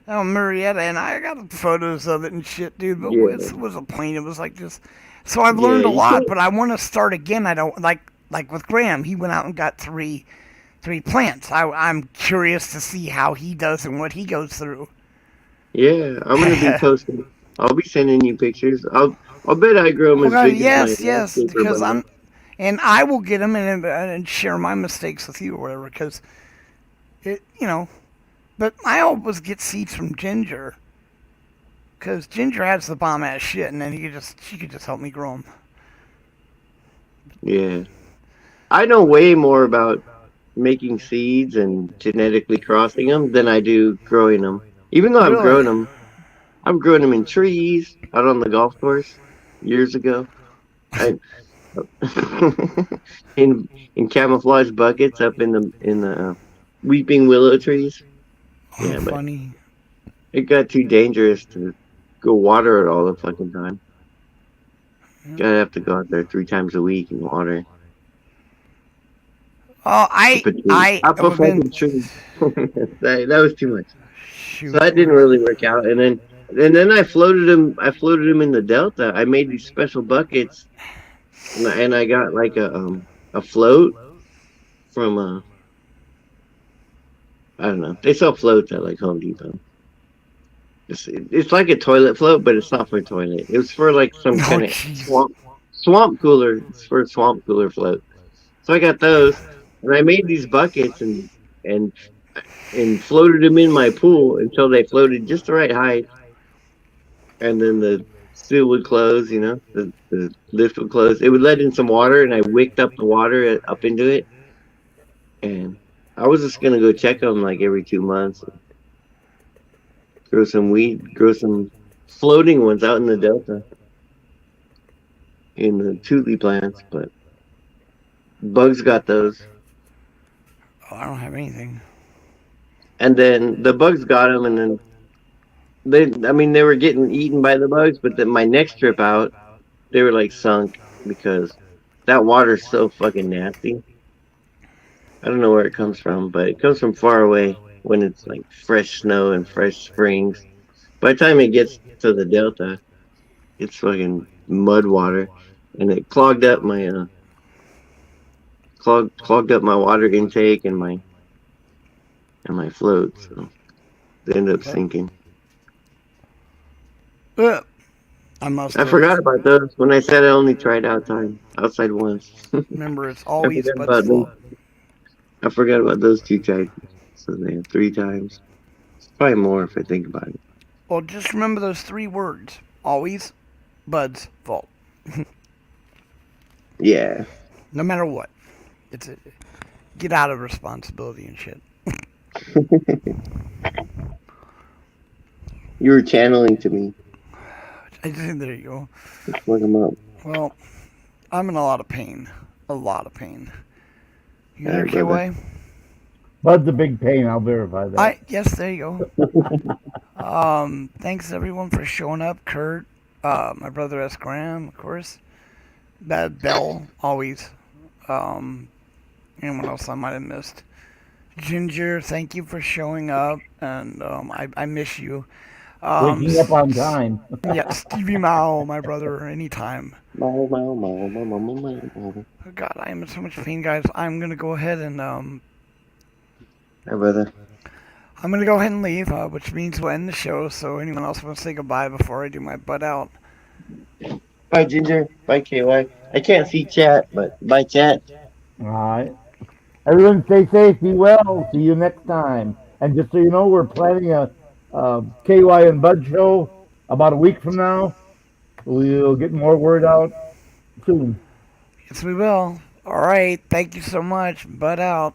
Oh, Marietta, and I got photos of it and shit, dude. But Yeah. it was a plane. It was like just. So I've learned a you lot, should- but I want to start again. I don't like with Graham. He went out and got three plants. I'm curious to see how he does and what he goes through. Yeah, I'm gonna be posting. I'll be sending you pictures. I'll bet I grow them as Okay, big yes, as my yes, landscaper because bud. and I will get them and share my mistakes with you or whatever. Because but I always get seeds from Ginger. Because Ginger has the bomb ass shit, and then she could just help me grow them. Yeah, I know way more about making seeds and genetically crossing them than I do growing them. Even though I've Really? grown them, I've grown them in trees out on the golf course years ago. in camouflage buckets up in the weeping willow trees. Yeah, but Funny. it got too dangerous to go water it all the fucking time. Gotta have to go out there 3 times a week and water. Oh, Up a tree. Up a have been- fucking tree. that was too much. Shoot. So that didn't really work out. And then I floated them. I floated them in the Delta. I made these special buckets, and I got like a float from I don't know. They sell floats at like Home Depot. It's like a toilet float, but it's not for a toilet. It was for like some Oh, kind of jeez. swamp cooler. It's for a swamp cooler float. So I got those, and I made these buckets and floated them in my pool until they floated just the right height. and then the seal would close. You know, the lift would close. It would let in some water, and I wicked up the water up into it. And I was just gonna go check them like every 2 months. Grow some weed, grow some floating ones out in the delta, in the Tootley plants, but bugs got those. Oh, I don't have anything. And then the bugs got them, and then they were getting eaten by the bugs. But then my next trip out, they were like sunk because that water's so fucking nasty. I don't know where it comes from, but it comes from far away when it's like fresh snow and fresh springs. By the time it gets to the delta, it's fucking mud water, and it clogged up my clogged up my water intake and my float, so they ended up sinking. I forgot about those when I said I only tried outside once. Remember, it's always I Bud's fault. I forgot about those 2 times. So they have 3 times. It's probably more if I think about it. Well, just remember those 3 words. Always Bud's fault. Yeah. No matter what. Get out of responsibility and shit. You were channeling to me. There you go. Let's look 'em up. Well, I'm in a lot of pain. A lot of pain. You there, Alright, brother. KY? Bud's a big pain. I'll verify that. Yes, there you go. Thanks everyone for showing up. Kurt, my brother S. Graham, of course. Bell, always. Anyone else I might have missed? Ginger, thank you for showing up, and I miss you. Waking up on time. Yeah, Stevie Mao, my brother, anytime. Mao. Oh God, I am in so much pain, guys. I'm gonna go ahead and Hi, brother. I'm gonna go ahead and leave, which means we'll end the show. So anyone else want to say goodbye before I do my butt out? Bye, Ginger. Bye, KY. I can't see chat, but bye, chat. All right. Everyone stay safe, be well. See you next time. And just so you know, we're planning a KY and Bud show about a week from now. We'll get more word out soon. Yes, we will. All right. Thank you so much. Bud out.